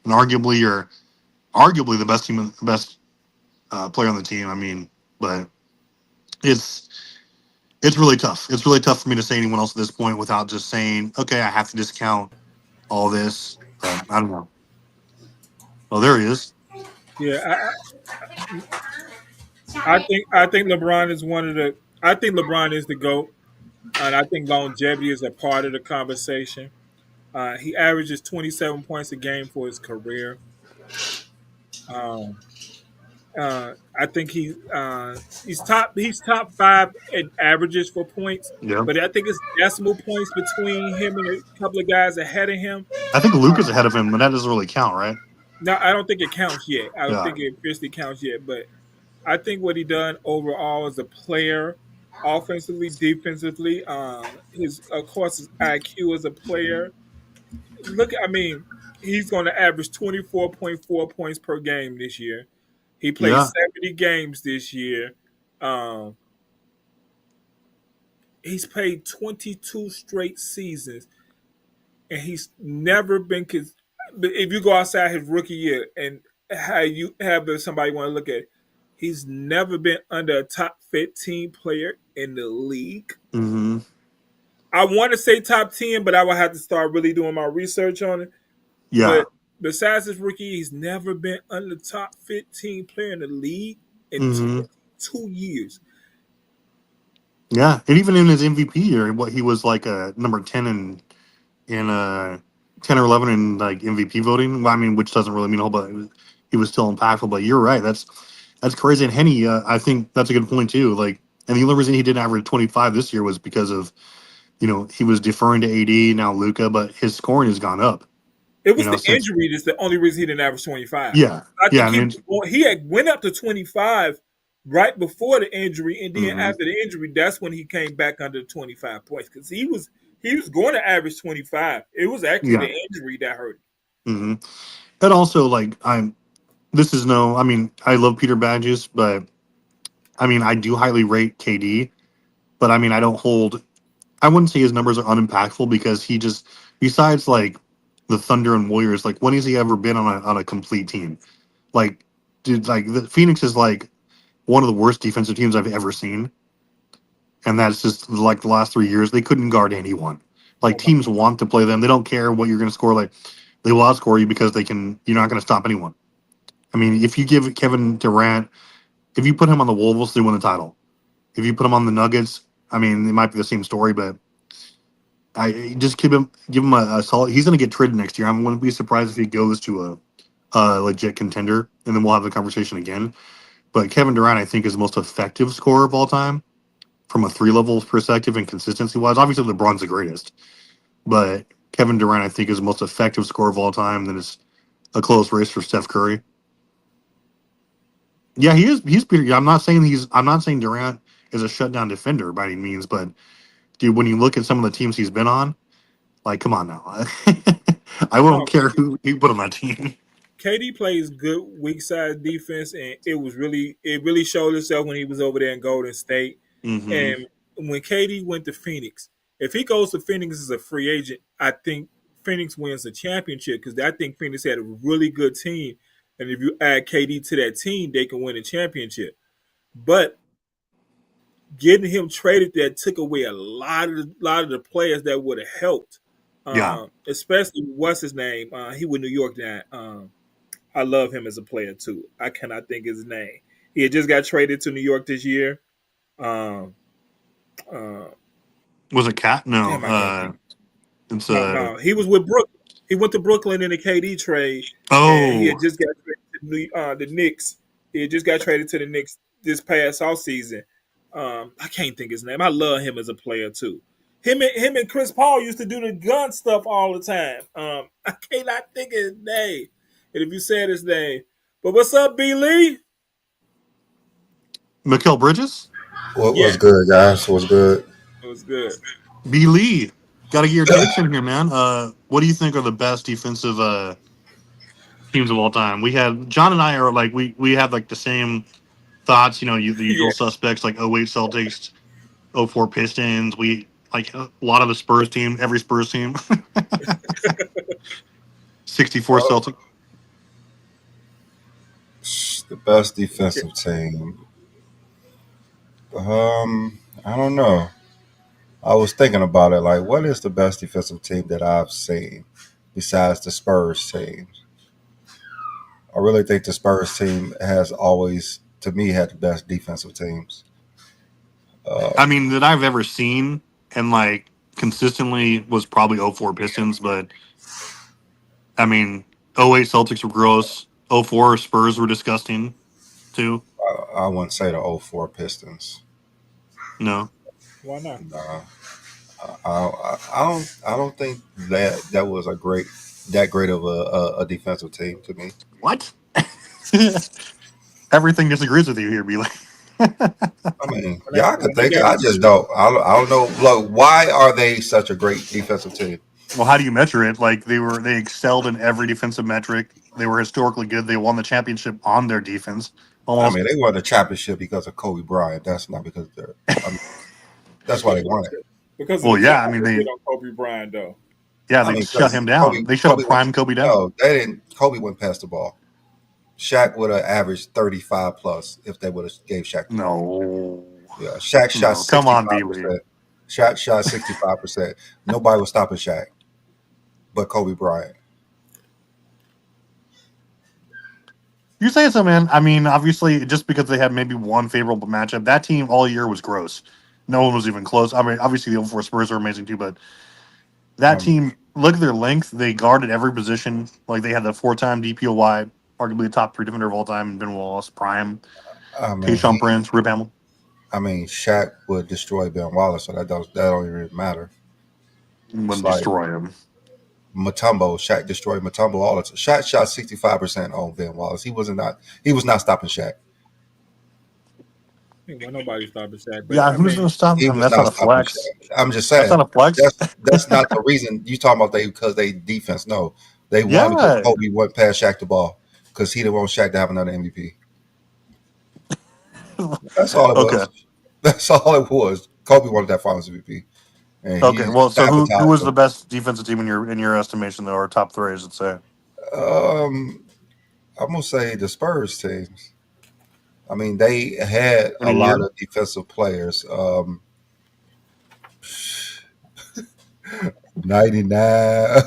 arguably the best team, the best player on the team. But it's it's really tough. It's really tough for me to say anyone else at this point without just saying, okay, I have to discount all this. But I don't know. Oh, there he is. Yeah, I think LeBron is one of the. I think LeBron is the GOAT, and I think longevity is a part of the conversation. He averages 27 points a game for his career. Um, I think he's top five in averages for points, Yeah. but I think it's decimal points between him and a couple of guys ahead of him. I think Luca's ahead of him, but that doesn't really count, right? No, I don't think it counts yet. I don't Yeah. think it officially counts yet, but I think what he done overall as a player, offensively, defensively, his of course his IQ as a player. He's going to average 24.4 points per game this year. He played Yeah. 70 games this year. Um, he's played 22 straight seasons, and he's never been. But if you go outside his rookie year and how you have somebody want to look at it, he's never been under a top 15 player in the league. Hmm. I want to say top 10, but I would have to start really doing my research on it. Yeah. But besides his rookie, he's never been under the top 15 player in the league in Hmm. 2 years. Yeah. And even in his MVP year, what he was like a number 10 in 10 or 11 in like MVP voting. Well, which doesn't really mean a whole lot. He was still impactful. But you're right. That's crazy. And Henny, I think that's a good point too. Like, and the only reason he didn't average 25 this year was because of he was deferring to AD now Luca, but his scoring has gone up. It was the Since injury that's the only reason he didn't average 25. yeah, I yeah. think he had went up to 25 right before the injury, and then Hmm. after the injury, that's when he came back under 25 points because he was going to average 25. It was actually Yeah. the injury that hurt him. Hmm. And also, like, this is no. I love Peter Badges, but I do highly rate KD, but I don't hold. I wouldn't say his numbers are unimpactful because he just, besides like the Thunder and Warriors, like when has he ever been on a complete team? Like, dude, like the Phoenix is like one of the worst defensive teams I've ever seen, and that's just like the last 3 years they couldn't guard anyone. Like Oh my! teams want to play them; they don't care what you're going to score. Like they will outscore you because they can. You're not going to stop anyone. If you give Kevin Durant, if you put him on the Wolves, they win the title. If you put him on the Nuggets, it might be the same story, but I just give him a solid. He's going to get traded next year. I wouldn't be surprised if he goes to a legit contender, and then we'll have the conversation again. But Kevin Durant, I think, is the most effective scorer of all time from a three level perspective and consistency wise. Obviously, LeBron's the greatest, but Kevin Durant, I think, is the most effective scorer of all time. Then it's a close race for Steph Curry. Yeah, he is. He's pretty. I'm not saying he's. I'm not saying Durant is a shutdown defender by any means, but dude, when you look at some of the teams he's been on, like, come on now. I won't No, care who you put on that team. KD plays good weak side defense, and it really showed itself when he was over there in Golden State. Hmm. And when KD went to Phoenix, if he goes to Phoenix as a free agent, I think Phoenix wins the championship because I think Phoenix had a really good team, and if you add KD to that team, they can win a championship. But getting him traded there took away a lot of the players that would have helped. Yeah. Especially what's his name? He with New York now. I love him as a player too. I cannot think his name. He had just got traded to New York this year. Um, uh, Was it Cat? No. Damn, I can't think. It's No. He was with Brooklyn. He went to Brooklyn in the KD trade, and he oh, had just got traded to the Knicks. He had just got traded to the Knicks this past offseason. I can't think his name. I love him as a player too. Him and Chris Paul used to do the gun stuff all the time. I cannot think of his name. And if you said his name, but what's up, B Lee? Mikal Bridges. What was Yes, good, guys? What's good? it was good. B Lee. Got to get your takes in here, man. What do you think are the best defensive teams of all time? We had John and I are like we have like the same thoughts. You know, the usual Yeah. suspects like '08 Celtics, '04 Pistons. We like a lot of the Spurs team, every Spurs team. '64 Uh, Celtic. the best defensive team. I don't know. I was thinking about it. Like, what is the best defensive team that I've seen besides the Spurs team? I really think the Spurs team has always, to me, had the best defensive teams. I Um, mean, that I've ever seen and like consistently was probably '04 Pistons, but I mean, '08 Celtics were gross. '04 Spurs were disgusting too. I wouldn't say the '04 Pistons. No. Why not? No, I don't think that was that great of a defensive team to me. What? Everything disagrees with you here, Be like. I mean, When they, yeah, I could when they think it. got I just don't. I don't know. Look, why are they such a great defensive team? Well, how do you measure it? Like they excelled in every defensive metric. They were historically good. They won the championship on their defense. I Almost. mean, they won the championship because of Kobe Bryant. That's not because they're. I mean, that's why they won it. because of Well, the job yeah. I mean, they did on Kobe Bryant though. I they mean, shut because him down. They shut up prime Kobe down. no, they didn't. Kobe wouldn't pass the ball. Shaq would have averaged 35 plus if they would have gave Shaq the ball. No, Yeah, Shaq shot no. Come on, 65%. B. Shaq shot 65%. Nobody was stopping Shaq but Kobe Bryant. You say so, man. I mean, obviously, just because they had maybe one favorable matchup, that team all year was gross. No one was even close. I mean, obviously, the '04 Spurs are amazing too, but that Um, team, look at their length. They guarded every position. Like they had the four-time DPOY, arguably the top three defender of all time, Ben Wallace, Prime, I mean, Tayshaun Prince, Rip Hamilton. Shaq would destroy Ben Wallace, so that don't even matter. It's Wouldn't like destroy him. Matumbo, Shaq destroyed Matumbo all the time. Shaq shot 65% on Ben Wallace. He was not stopping Shaq. I think nobody stopping Shaq, but Yeah, I who's mean, going to stop? He I mean, was that's not not a stopping flex. Shaq. I'm just That's saying not a flex. that's not the reason you talking about they because they defense. No, they won because Yeah. Kobe went past Shaq the ball because he didn't want Shaq to have another MVP. That's all it Okay. was. That's all it was. Kobe wanted that Finals MVP, and Okay. he Well, so who sabotaged was the him. best defensive team in your estimation, though, or top three, I should say? Um, I'm gonna say the Spurs teams. I mean, they had a Any lot year? of defensive players. 99,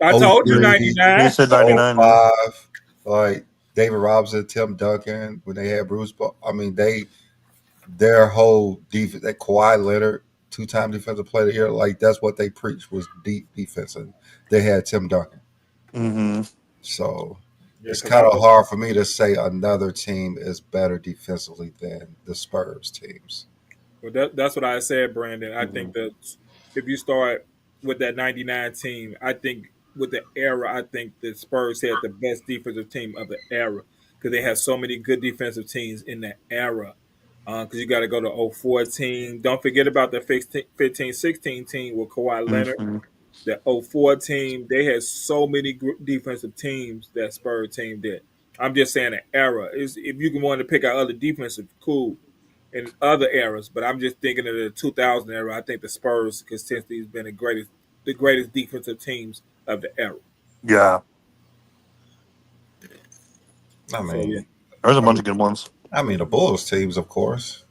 I oh told you 03, He 99. said oh 99. Yeah. 05, like David Robinson, Tim Duncan, when they had Bruce. I mean, their whole defense, that Kawhi Leonard, 2-time defensive player of the year, like that's what they preached was deep defense, and they had Tim Duncan. Mm-hmm. So Yeah, it's because I kind of was. hard for me to say another team is better defensively than the Spurs teams. Well, that's what I said, Brandon. I Mm-hmm. think that if you start with that 99 team, I think with the era, I think the Spurs had the best defensive team of the era because they had so many good defensive teams in that era. Because you got to go to 04 team. Don't forget about the 15-16 team with Kawhi Leonard. Mm-hmm. The 04 team, they had so many defensive teams that Spurs team did. I'm just saying the era. If you can want to pick out other defensive, cool in other eras, but I'm just thinking of the 2000 era. I think the Spurs consistently has been the greatest defensive teams of the era. Yeah. I So yeah, mean, There's a I bunch mean, of good ones. the Bulls teams, of course.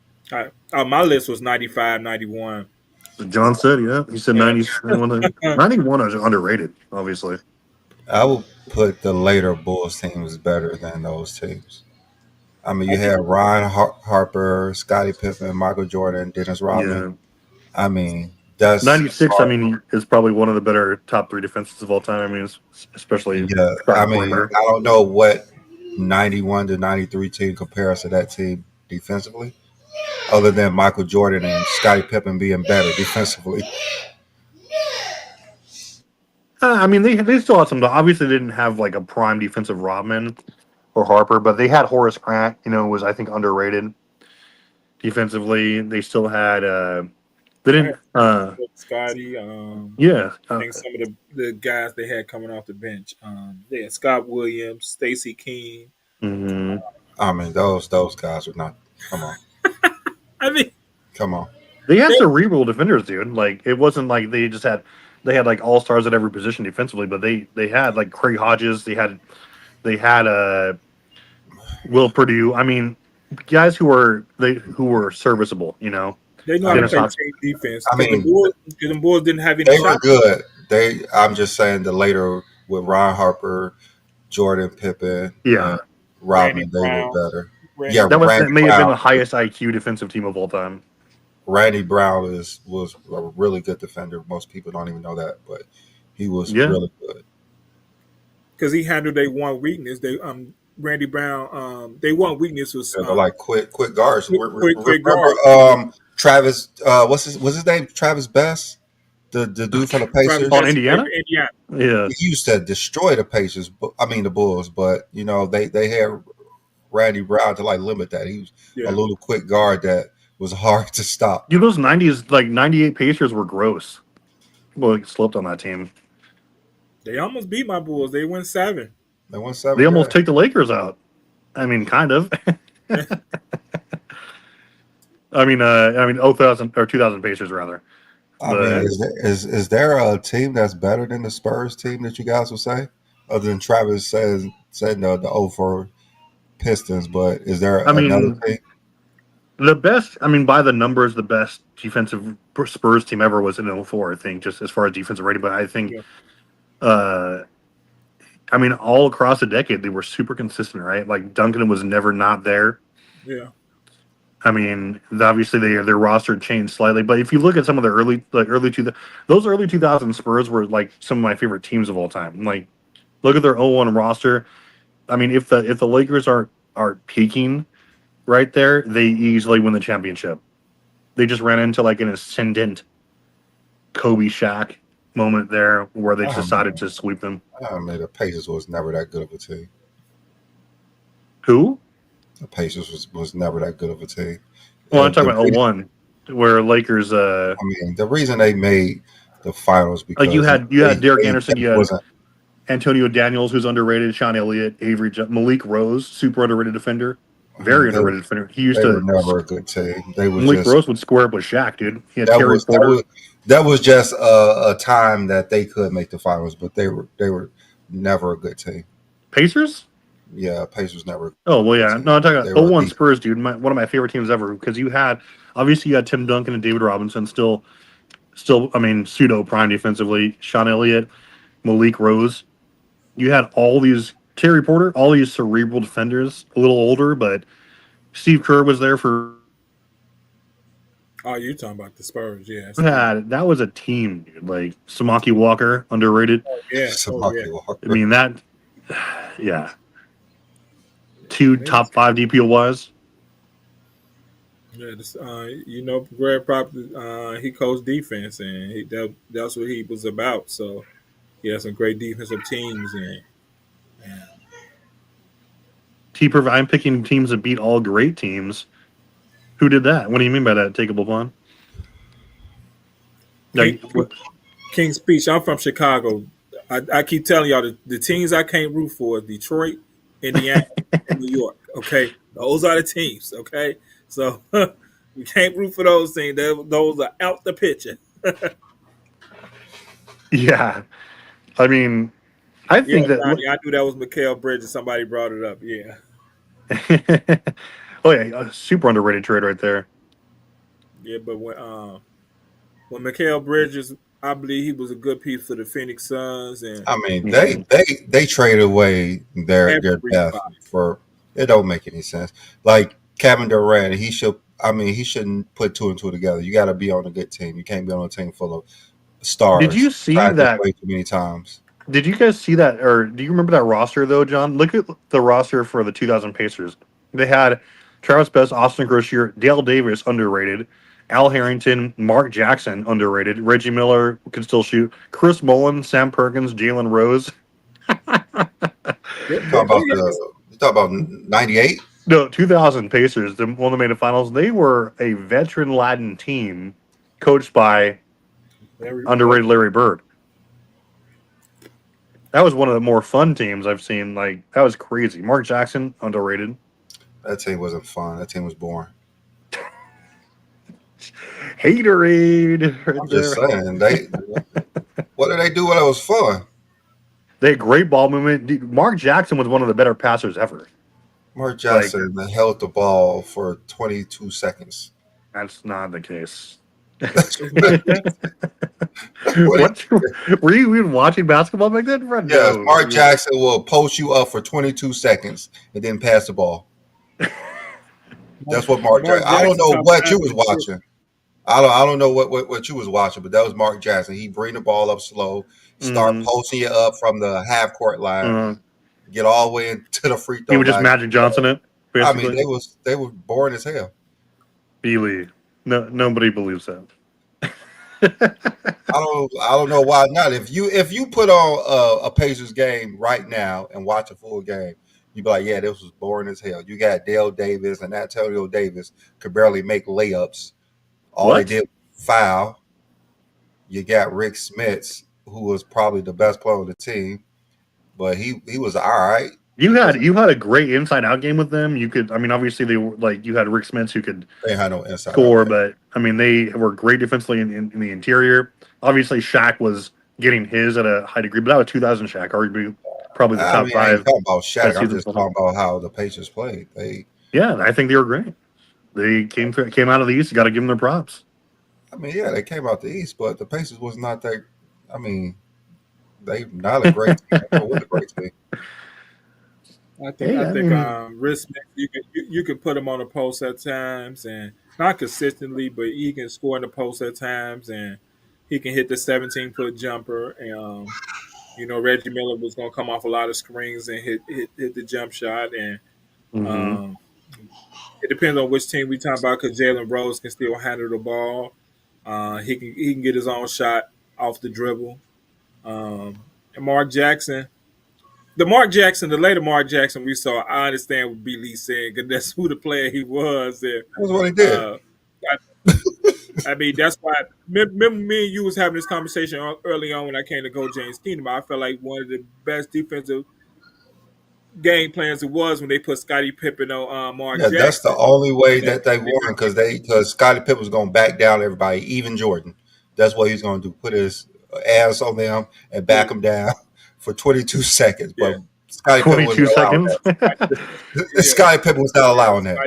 My list was 95, 91. John said, yeah. He said Yeah. 90. 91 is underrated, obviously. I would put the later Bulls teams better than those teams. I mean, you had Ron Harper, Scottie Pippen, Michael Jordan, Dennis Rodman. Yeah. I mean, that's 96, I hard. mean, is probably one of the better top 3 defenses of all time. I mean, especially Yeah, I Scottie mean, Pippen. I don't know what 91 to 93 team compares to that team defensively, other than Michael Jordan and Scottie Pippen being better defensively. I mean, they still had some. Obviously, they didn't have like a prime defensive Rodman or Harper, but they had Horace Grant. Was I think underrated defensively. They still had. They didn't. Scotty. Yeah. I think some of the guys they had coming off the bench. They had Scott Williams, Stacey King. Mhm. I mean, those guys are not. Come on, I mean, come on. They had cerebral defenders, dude. Like it wasn't like they just had. They had like all stars at every position defensively, but they had like Craig Hodges. They had Will Purdue. I mean, guys who were serviceable. they know I how to Dennis play Hodges. team defense. I mean, the Bulls didn't have any They were shots. good. I'm just saying the later with Ron Harper, Jordan Pippen, Yeah. Rodman, Randy they Brown. were better. Randy- Yeah, That Randy may have been Brown. the highest IQ defensive team of all time. Randy Brown was a really good defender. Most people don't even know that, but he was Yeah. really good. because he handled their one weakness. Randy Brown. They one weakness was They're like quick guards. quick Remember, guards. Travis. What's his name? Travis Best, the dude from the Pacers. On Indiana? Indiana. Yeah. He used to destroy the Pacers. I mean the Bulls, but they had Randy Brown to like limit that. He was Yeah. a little quick guard that was hard to stop. Those 90s, like 98 Pacers were gross. Well, slept on that team. They almost beat my Bulls. They won 7. They won 7. They almost take the Lakers out. I mean, kind of. I mean, 2000 or 2000 Pacers rather. I mean, is there a team that's better than the Spurs team that you guys would say, other than Travis said the 04 Pistons? But is there another team? The best, I mean, by the numbers, the best defensive Spurs team ever was in 04, I think, just as far as defensive rating. But I think, I mean, all across the decade, they were super consistent, right? Like Duncan was never not there. Yeah. I mean, obviously their roster changed slightly, but if you look at some of the those early 2000 Spurs were like some of my favorite teams of all time. Like, look at their 01 roster. I mean, if the Lakers are peaking right there, they easily win the championship. They just ran into like an ascendant Kobe Shaq moment there where they decided to sweep them. I mean, the Pacers was never that good of a team. Who? The Pacers was never that good of a team. Well, I'm talking about 01, where Lakers. I mean, the reason they made the finals because you had Derek Anderson, you had wasn't. Antonio Daniels, who's underrated, Sean Elliott, Malik Rose, super underrated defender, very underrated defender. He used They to. were never a good team. They were Malik just Rose would square up with Shaq, dude. He had that Terry was, Porter. that was just a time that they could make the finals, but they were never a good team. Pacers? Yeah, Pacers never. Oh well, yeah. No, I'm talking They about were 01 deep. Spurs, dude. One of my favorite teams ever because you had Tim Duncan and David Robinson, still. I mean, pseudo prime defensively. Sean Elliott, Malik Rose. You had all these Terry Porter, all these cerebral defenders, a little older, but Steve Kerr was there for. Oh, you're talking about the Spurs, yeah. That was a team, dude. Like Samaki Walker, underrated. Yeah. Samaki Walker. I mean that, yeah. 2 top 5 DPOYs. Yeah, Greg Pop, he coached defense, and that's what he was about. So he had some great defensive teams, and I'm picking teams that beat all great teams. Who did that? What do you mean by that? Takeable pun? King's Speech. I'm from Chicago. I keep telling y'all the teams I can't root for: Detroit, Indiana, and New York. Okay, those are the teams. Okay, so we can't root for those teams. Those are out the picture. Yeah, I mean, I think that. I knew that was Mikal Bridges. Somebody brought it up. Yeah. Oh yeah, a super underrated trade right there. Yeah, but when Mikael Bridges, I believe he was a good piece for the Phoenix Suns and I mean, Mhm. they traded away their depth everybody. for it. Don't make any sense. Like Kevin Durant, he should. I mean, he shouldn't put two and two together. You got to be on a good team. You can't be on a team full of Did stars. you see Tried this that? way too many times. Did you guys see that, or do you remember that roster though, John? Look at the roster for the 2000 Pacers. They had Travis Best, Austin Grozier, Dale Davis, underrated. Al Harrington, Mark Jackson, underrated. Reggie Miller could still shoot. Chris Mullin, Sam Perkins, Jalen Rose. They, You they, talk about they had the you talk about '98. No, 2000 Pacers, the one that made the finals. They were a veteran-laden team, coached by underrated Larry Bird. That was one of the more fun teams I've seen. Like that was crazy. Mark Jackson, underrated. That team wasn't fun. That team was boring. Haterade right I'm just there. saying they. What did they do when it was fun? They had great ball movement. Mark Jackson was one of the better passers ever. Mark Like Jackson held the ball for 22 seconds. that's not the case. it's not What do What were you even watching basketball back then? Fred? Yes, No. Mark Jackson will post you up for 22 seconds and then pass the ball. That's what Mark Mark Jackson. I don't Jackson know top what five you was for sure. watching. I don't know what you was watching, but that was Mark Jackson. He bring the ball up slow, start Mhm. posting you up from the half court line, Uh, get all the way into the free he throw would just line. Magic Johnson it, I mean, basically. they were boring as hell. Beely. No, nobody believes that. I don't know why not. If you put on a Pacers game right now and watch a full game, you'd be like, yeah, this was boring as hell. You got Dale Davis and Antonio Davis could barely make layups. All they What? did was foul. You got Rick Smits, who was probably the best player on the team, but he was all right. You He had wasn't. you had a great inside out game with them. You could, I mean, obviously they were like you had Rick Smith who could They had no inside out score, game. but I mean they were great defensively in the interior. Obviously, Shaq was getting his at a high degree, but that was 2000 Shaq, arguably probably the I top mean, I ain't five talking about Shaq. best I'm seasons just of all talking time. about how the Pacers played. Yeah, I think they were great. They came out of the East. You got to give them their props. I mean, yeah, they came out the East, but the Pacers was not that. I mean, they not a great team. They never was a great team. Hey, I I think mean, risk you can put him on the post at times and not consistently, but he can score in the post at times and he can hit the 17-foot jumper. And Reggie Miller was gonna come off a lot of screens and hit the jump shot. And mhm. um, it depends on which team we talk about because Jalen Rose can still handle the ball. He can get his own shot off the dribble. And Mark Jackson. The later Mark Jackson we saw, I understand what B. Lee said because that's who the player he was. And, That's what he did. uh, I mean, that's why. Remember, me and you was having this conversation early on when I came to Go James Kingdom. I felt like one of the best defensive game plans it was when they put Scottie Pippen on Mark Yeah, that's the Jackson. only way And that they won because Scottie Pippen was going to back down everybody, even Jordan. That's what he's going to do: put his ass on them and back them down for 22 seconds. yeah, But Scottie Pippen was 22 not allowing seconds. that. yeah, Scottie Pippen was not yeah. allowing that.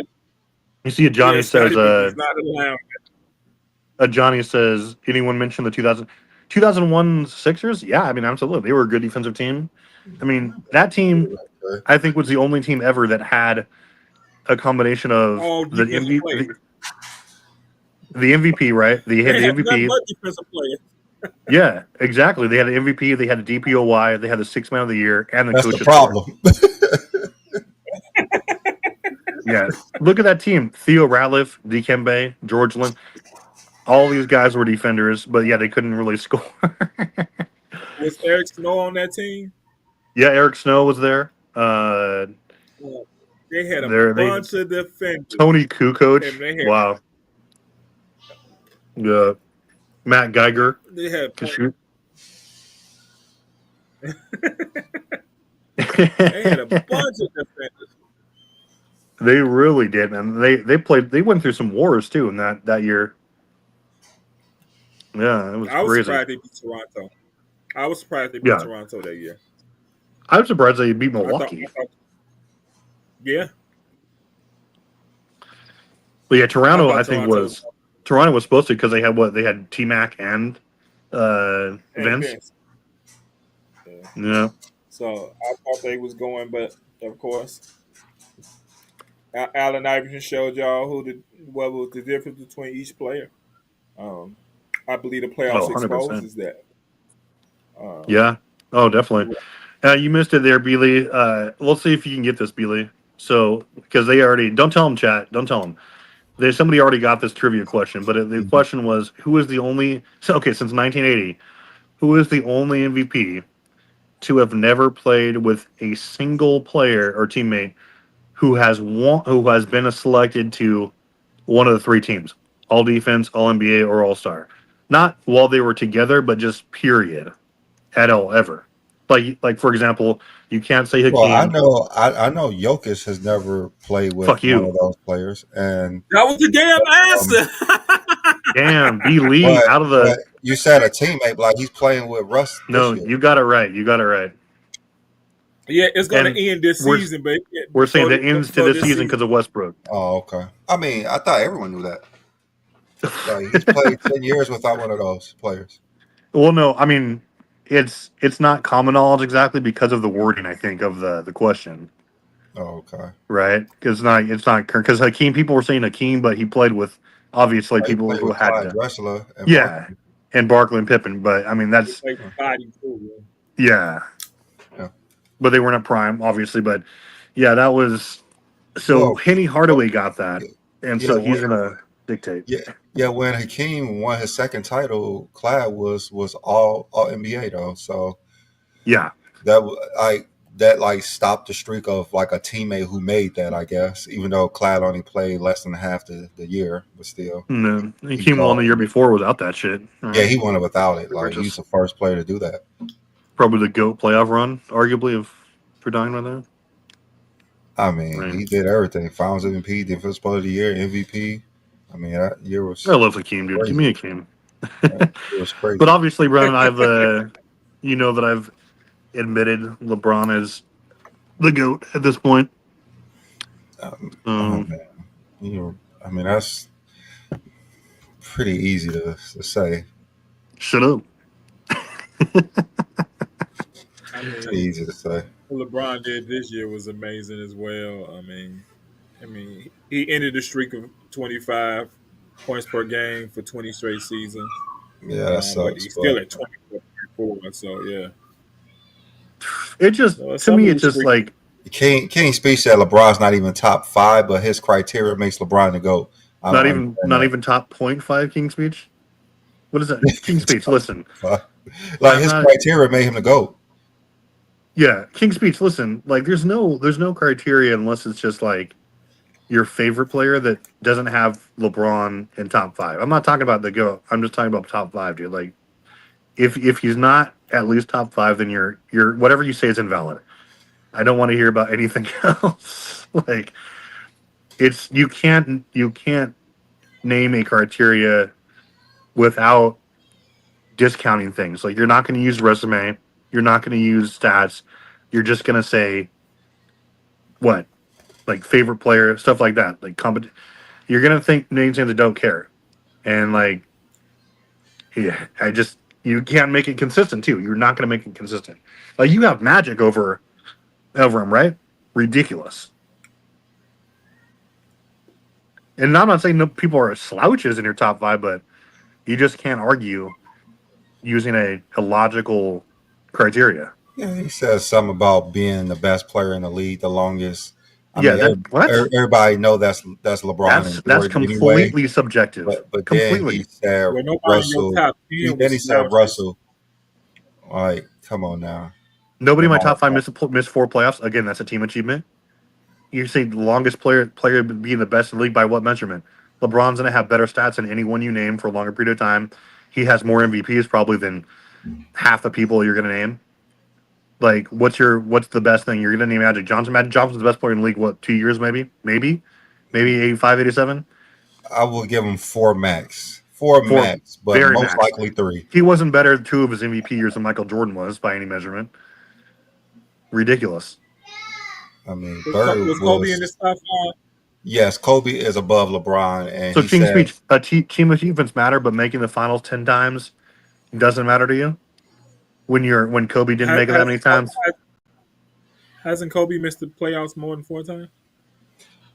You see, Yeah, Johnny says, Scottie Pippen was not allowed. Johnny says, anyone mention the 2001 Sixers? Yeah, I mean, absolutely. They were a good defensive team. I mean, that team, I think, was the only team ever that had a combination of All defensive players. the MVP, right? They had They the have nothing MVP. but defensive players. Yeah, exactly. They had the MVP, they had the DPOY, they had the Sixth Man of the Year, and the That's the Coach of the Year. problem. Yeah, look at that team: Theo Ratliff, Dikembe, George Lynn. All these guys were defenders, but yeah, they couldn't really score. Was Eric Snow on that team? Yeah, Eric Snow was there. They had a They bunch of defenders, Tony Kukoc. and Wow. Yeah, Matt Geiger they had could shoot. they had a bunch of defenders. They really did, man. They played. They went through some wars too in that year. Yeah, it was I was crazy. surprised they beat Toronto. I was surprised they beat Yeah, Toronto that year. I'm surprised they beat I Milwaukee. thought yeah, But yeah, I Toronto, thought I think Toronto was Toronto was supposed to because they had what they had T Mac and And Vince. Vince. Yeah. Yeah, So I thought they was going, but of course, Allen Iverson showed y'all what was the difference between each player. I believe the playoffs 100%. exposes that. Yeah. Oh, definitely. You missed it there, Beely. Let's see if you can get this, Beely. So, because they already don't tell them, chat. Don't tell them. Somebody already got this trivia question, but the question was, who is the only? So, okay, since 1980, who is the only MVP to have never played with a single player or teammate who has been selected to one of the three teams, All Defense, All NBA, or All Star? Not while they were together, but just period at all ever. Like for example, you can't say Well, Hakeem. I know Jokic has never played with Fuck one you. of those players, and That was the damn answer. Damn, B. Lee but out of but the. you said a teammate like he's playing with Russ this No, year. you got it right. You got it right. Yeah, it's going And to end this we're- season, but We're saying before- that ends to before this season because of Westbrook. Oh, okay. I mean, I thought everyone knew that. Like he's played 10 years without one of those players. Well, no, I mean, it's not common knowledge exactly because of the wording. I think of the question, Oh, okay. right? Because it's not because Hakeem. People were saying Hakeem, but he played with obviously He people played who with had Clyde Drexler and yeah, Barkley. and Barkley and Pippen. But I mean, that's Like body too, yeah. Yeah. But they weren't at prime, obviously. But yeah, that was so. Well, Henny Hardaway got that, and yeah, so he's gonna dictate. Yeah, when Hakeem won his second title, Clyde was all NBA though. So Yeah, that stopped the streak of like a teammate who made that, I guess. Even though Clyde only played less than half the year, but still. and then Hakeem won the year before without that shit. Yeah, he won it without it. They were Like he's just- the first player to do that. Probably the GOAT playoff run, arguably, if we're talking about that. I mean, Right. he did everything. Finals MVP, Defensive Player of the Year, MVP. I mean, that year was I love Hakeem, dude. Crazy. Give me Hakeem. it was crazy. But obviously, Brandon, that I've admitted LeBron is the GOAT at this point. Oh, man. I mean, that's pretty easy to say. Shut up. I mean, Pretty easy to say. what LeBron did this year was amazing as well. I mean, he ended the streak of 25 points per game for 20 straight seasons. Yeah, that But sucks. he's still at 24. So yeah, It just No, to me, some it's just streak- like King Speech said LeBron's not even top 5, but his criteria makes LeBron the GOAT. I not don't even understand not that. even top 0.5 King Speech. What is that? King Speech. Listen, Like his criteria made him the GOAT. yeah, King Speech. Listen, like there's no criteria unless it's just like your favorite player that doesn't have LeBron in top 5. I'm not talking about the GOAT. I'm just talking about top 5, dude. Like if he's not at least top 5, then you're whatever you say is invalid. I don't want to hear about anything else. Like it's you can't name a criteria without discounting things. Like you're not going to use resume, you're not going to use stats. You're just going to say what? Like favorite player, stuff like that. Like you're going to think names that don't care. And like yeah, you can't make it consistent too. You're not going to make it consistent. Like you have Magic over him, right? Ridiculous. And I'm not saying no people are slouches in your top 5, but you just can't argue using a logical criteria. Yeah, he says something about being the best player in the league, the longest. Everybody know that's LeBron. That's completely subjective. But completely. then he said Well, nobody Russell. in your top 10 Then he was said slouches. Russell. Like, come on now. Nobody in my top 5 missed 4 playoffs. Again, that's a team achievement. You say the longest player being the best in the league by what measurement? LeBron's gonna have better stats than anyone you name for a longer period of time. He has more MVPs probably than half the people you're gonna name. Like, what's the best thing you're gonna name? Magic Johnson. Magic Johnson's the best player in the league. What, 2 years maybe 85, 87. I will give him 4 max. 4 max, but very most max. likely 3. He wasn't better 2 of his MVP years than Michael Jordan was by any measurement. Ridiculous. I mean, Was Bird Kobe in was. this top 5? Yes, Kobe is above LeBron, and So he King's said, Speech, team achievements matter, but making the finals 10 times doesn't matter to you when Kobe didn't Has, make it that many times. hasn't Kobe missed the playoffs more than 4 times?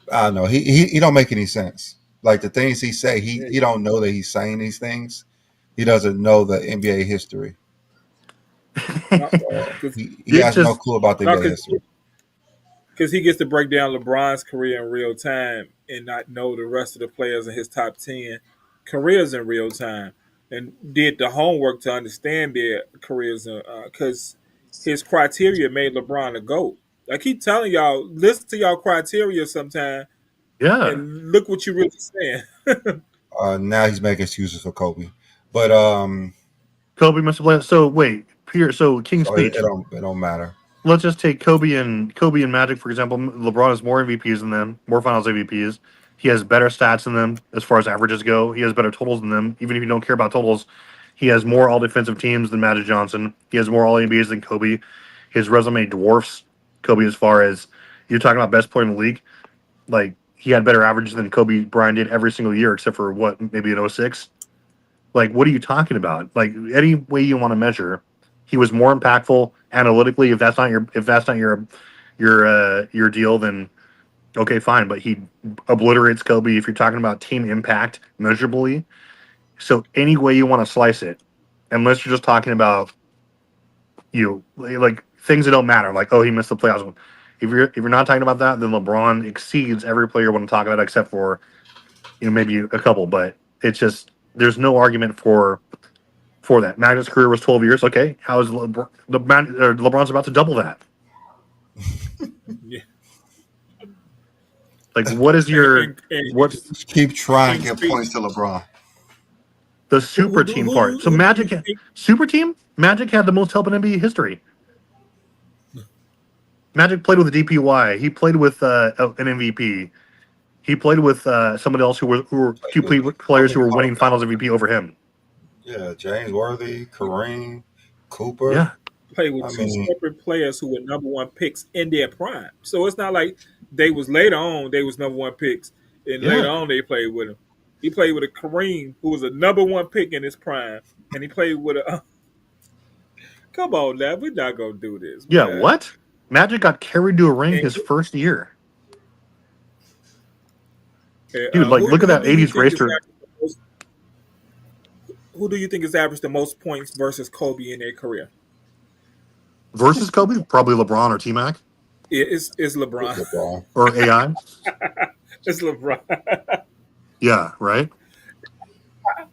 I don't know, he don't make any sense. Like the things he say, he don't know that he's saying these things. He doesn't know the NBA history. Because He It has no just clue about the no, NBA history. because he gets to break down LeBron's career in real time and not know the rest of the players in his top 10 careers in real time, and did the homework to understand their careers because his criteria made LeBron a GOAT. I keep telling y'all, listen to y'all criteria sometime yeah. and look what you're really saying. Now he's making excuses for Kobe, but Kobe must have played. So wait, Pierre. So King's so Speech. it don't matter. Let's just take Kobe and Magic for example. LeBron has more MVPs than them, more Finals MVPs. He has better stats than them as far as averages go. He has better totals than them. Even if you don't care about totals, he has more All Defensive teams than Magic Johnson. He has more All NBAs than Kobe. His resume dwarfs Kobe as far as you're talking about best player in the league. Like he had better averages than Kobe Bryant did every single year, except for what maybe in '06. Like, what are you talking about? Like, any way you want to measure, he was more impactful analytically. If that's not your deal, then okay, fine. But he obliterates Kobe. If you're talking about team impact measurably, so any way you want to slice it, unless you're just talking about like things that don't matter, like oh he missed the playoffs. If you're not talking about that, then LeBron exceeds every player you want to talk about except for maybe a couple. But it's just there's no argument for that. Magic's career was 12 years. Okay, how is LeBron's about to double that? Yeah. Like, what is your what's Just keep trying to King's give Speech. points to LeBron. the super team part? So Who do you Magic think? super team. Magic had the most help in NBA history. Magic played with a DPY. He played with an MVP. He played with somebody else who were two How players many who were Hall winning of Famers? Finals MVP over him. Yeah, James Worthy, Kareem, Cooper. Yeah, Played with I two mean, separate players who were number one picks in their prime. So it's not like they was later on they was number one picks and later yeah. on they played with him. He played with a Kareem who was a number one pick in his prime, and he played with a. Come on, now we're not gonna do this, yeah. man. What? Magic got carried to a ring And, his first year, dude. uh, Like, who look at who that do you '80s think is racer. averaged the most, who do you think is averaged the most points versus Kobe in their career? Versus Kobe, probably LeBron or T Mac It's It's LeBron. LeBron. or AI. It's LeBron. Yeah, right.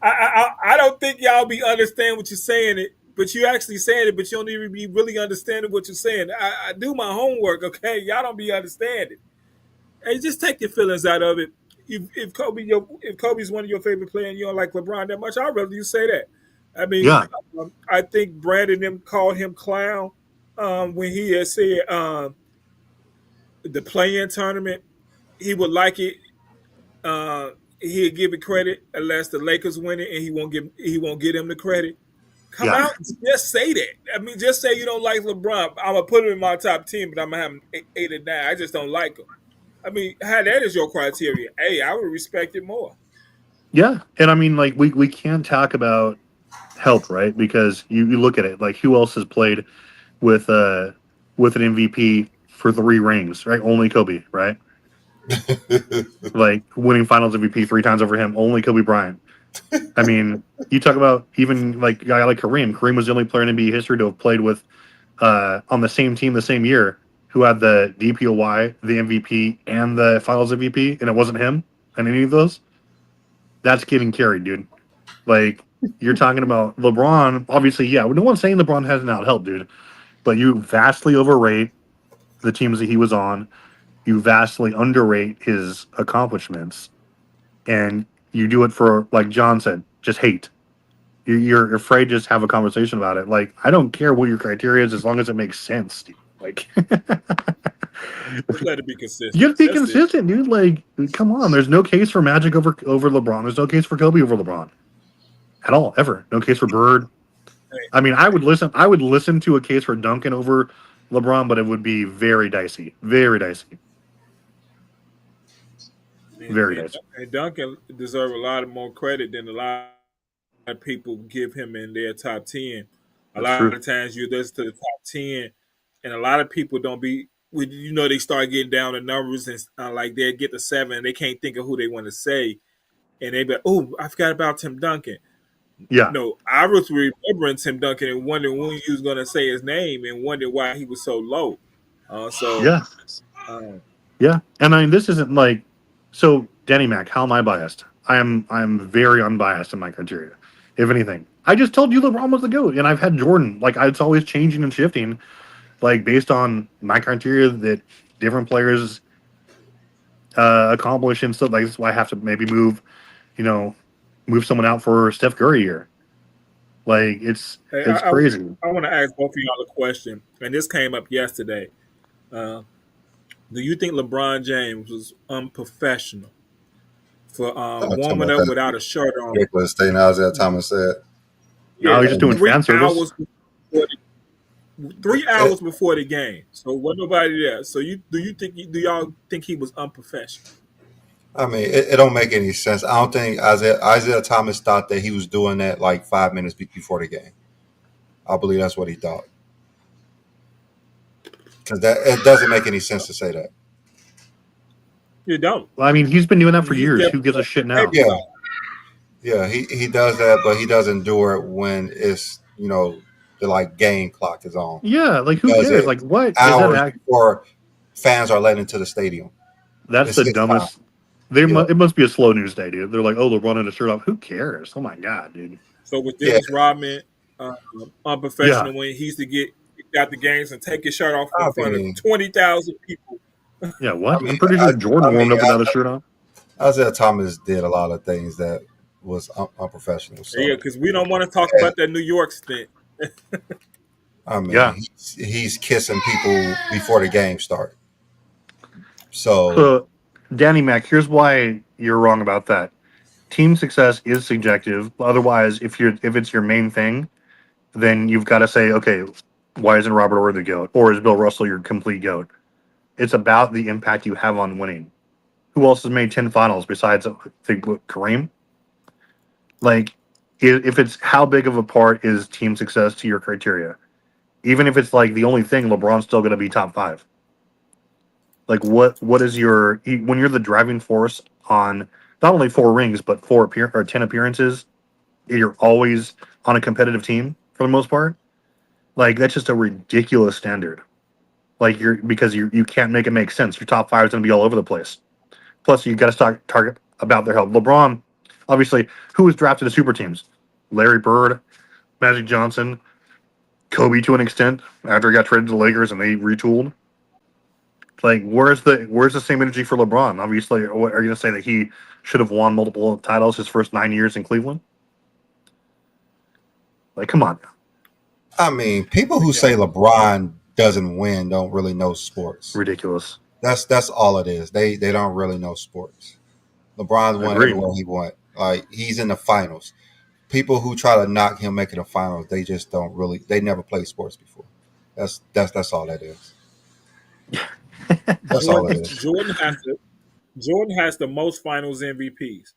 I don't think y'all be understand what you're saying it, but you actually saying it, but you don't even be really understanding what you're saying. I do my homework, okay? Y'all don't be understanding. Hey, just take your feelings out of it. If Kobe's one of your favorite players and you don't like LeBron that much, I'd rather you say that. I mean, Yeah, I think Brandon them called him clown when he had said the play-in tournament he would like it. He'd give it credit unless the Lakers win it, and he won't give them the credit. Come yeah, out, just say that. I mean, just say you don't like LeBron. I'm gonna put him in my top 10, but I'm gonna have him 8 or 9. I just don't like him. I mean, how that is your criteria? Hey, I would respect it more. yeah. And I mean, like, we can't talk about help, right? Because you look at it, like, who else has played with with an MVP for 3 rings, right? Only Kobe, right? Like winning Finals MVP 3 times over him, only Kobe Bryant. I mean, you talk about even like a guy like Kareem. Kareem was the only player in NBA history to have played with on the same team the same year who had the DPOY, the MVP, and the Finals MVP, and it wasn't him in any of those. That's getting carried, dude. Like you're talking about LeBron. Obviously, yeah. No one's saying LeBron hasn't out helped, dude. But you vastly overrate the teams that he was on. You vastly underrate his accomplishments, and you do it for, like John said, just hate. You're afraid to just have a conversation about it. Like, I don't care what your criteria is as long as it makes sense, dude. Like, Just let it be you consistent. gotta be That's it. consistent, dude. Like, come on. There's no case for Magic over LeBron. There's no case for Kobe over LeBron at all, ever. No case for Bird. Hey, I mean, I would listen to a case for Duncan over LeBron, but it would be very dicey, very dicey. And, Very and, nice. and Duncan deserves a lot of more credit than a lot of people give him in their top 10. A That's lot true. of times you listen to the top 10, and a lot of people don't be, they start getting down the numbers and like they get to 7, and they can't think of who they want to say. And they be like, oh, I forgot about Tim Duncan. Yeah. No, I was remembering Tim Duncan and wondering when you was going to say his name and wondering why he was so low. So, Yeah. um, Yeah. And I mean, this isn't like, so Danny Mac, how am I biased? I'm very unbiased in my criteria. If anything, I just told you LeBron was the GOAT, and I've had Jordan. Like, it's always changing and shifting, like based on my criteria that different players accomplish and stuff. Like, that's why I have to maybe you know, move someone out for Steph Curry here. Like, hey, it's crazy. I want to ask both of y'all a question, and this came up yesterday. Uh, do you think LeBron James was unprofessional for Don't tell me warming about up that without a shirt on? ridiculous thing Isaiah Thomas said. Now Yeah, he's just doing fan service. 3 hours before the game. So what nobody there. So do y'all think he was unprofessional? I mean, it don't make any sense. I don't think Isaiah Thomas thought that he was doing that like 5 minutes before the game. I believe that's what he thought. Because that it doesn't make any sense to say that. You don't. I mean, he's been doing that for He's years. there Who gives a shit now? Yeah, yeah, he does that, but he doesn't do it when it's the like game clock is on. Yeah, like who Does cares? it Like what is that? hours before fans are let into the stadium. That's It's the his time. dumbest. Yeah, It must be a slow news day, dude. They're like, oh, LeBron had a shirt off. Who cares? Oh my god, dude. So was yeah. Dennis Rodman uh, Yeah, unprofessional when he used to got the games and take his shirt off in I front of mean, 20,000 people? yeah. I What? I'm mean, pretty sure I Jordan mean, warmed up without a shirt on. Isaiah Thomas did a lot of things that was unprofessional. Yeah, So, because we don't want to talk yeah, about that New York stint. I mean, Yeah. he's kissing people before the game start. So, So, Danny Mac, here's why you're wrong about that. Team success is subjective. Otherwise, if it's your main thing, then you've got to say, okay, why isn't Robert Orr the GOAT? Or is Bill Russell your complete GOAT? It's about the impact you have on winning. Who else has made 10 finals besides, I think, Kareem? Like, if it's how big of a part is team success to your criteria? Even if it's like the only thing, LeBron's still going to be top 5. Like, what is when you're the driving force on not only 4 rings, but 10 appearances, you're always on a competitive team for the most part. Like, that's just a ridiculous standard. Like, because you can't make it make sense. Your top 5 is going to be all over the place. Plus, you got to start target about their health. LeBron, obviously, who was drafted to super teams? Larry Bird, Magic Johnson, Kobe to an extent after he got traded to the Lakers and they retooled. Like, where's the same energy for LeBron? Obviously, what, are you going to say that he should have won multiple titles his first 9 years in Cleveland? Like, come on. I mean, people who say LeBron doesn't win don't really know sports. Ridiculous. That's all it is. They don't really know sports. LeBron's won Agreed. everywhere he went. Like he's in the finals. People who try to knock him making the finals, they just don't really. They never played sports before. That's all that is. That's all it is. Jordan has the most Finals MVPs.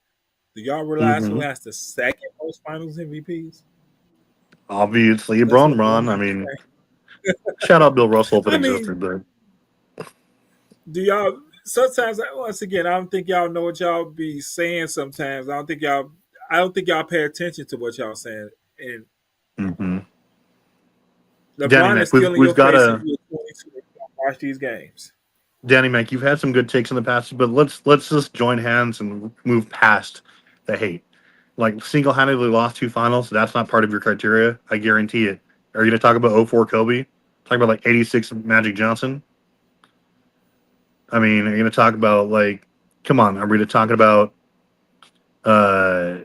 Do y'all realize who Mm-hmm. has the second most Finals MVPs? Obviously, That's Bron. I mean, shout out Bill Russell if it I existed, mean, but do y'all? Sometimes, once again, I don't think y'all know what y'all be saying. Sometimes I don't think y'all pay attention to what y'all saying. And mm-hmm. Danny LeBron Mac, is still in we've your got face to. if you're 22 and you watch these games. Danny Mac, you've had some good takes in the past, but let's just join hands and move past the hate. Like single-handedly lost 2 finals, that's not part of your criteria. I guarantee it. Are you going to talk about 04 Kobe? Talk about like 86 Magic Johnson? I mean, are you going to talk about like, come on, are we going to talk about uh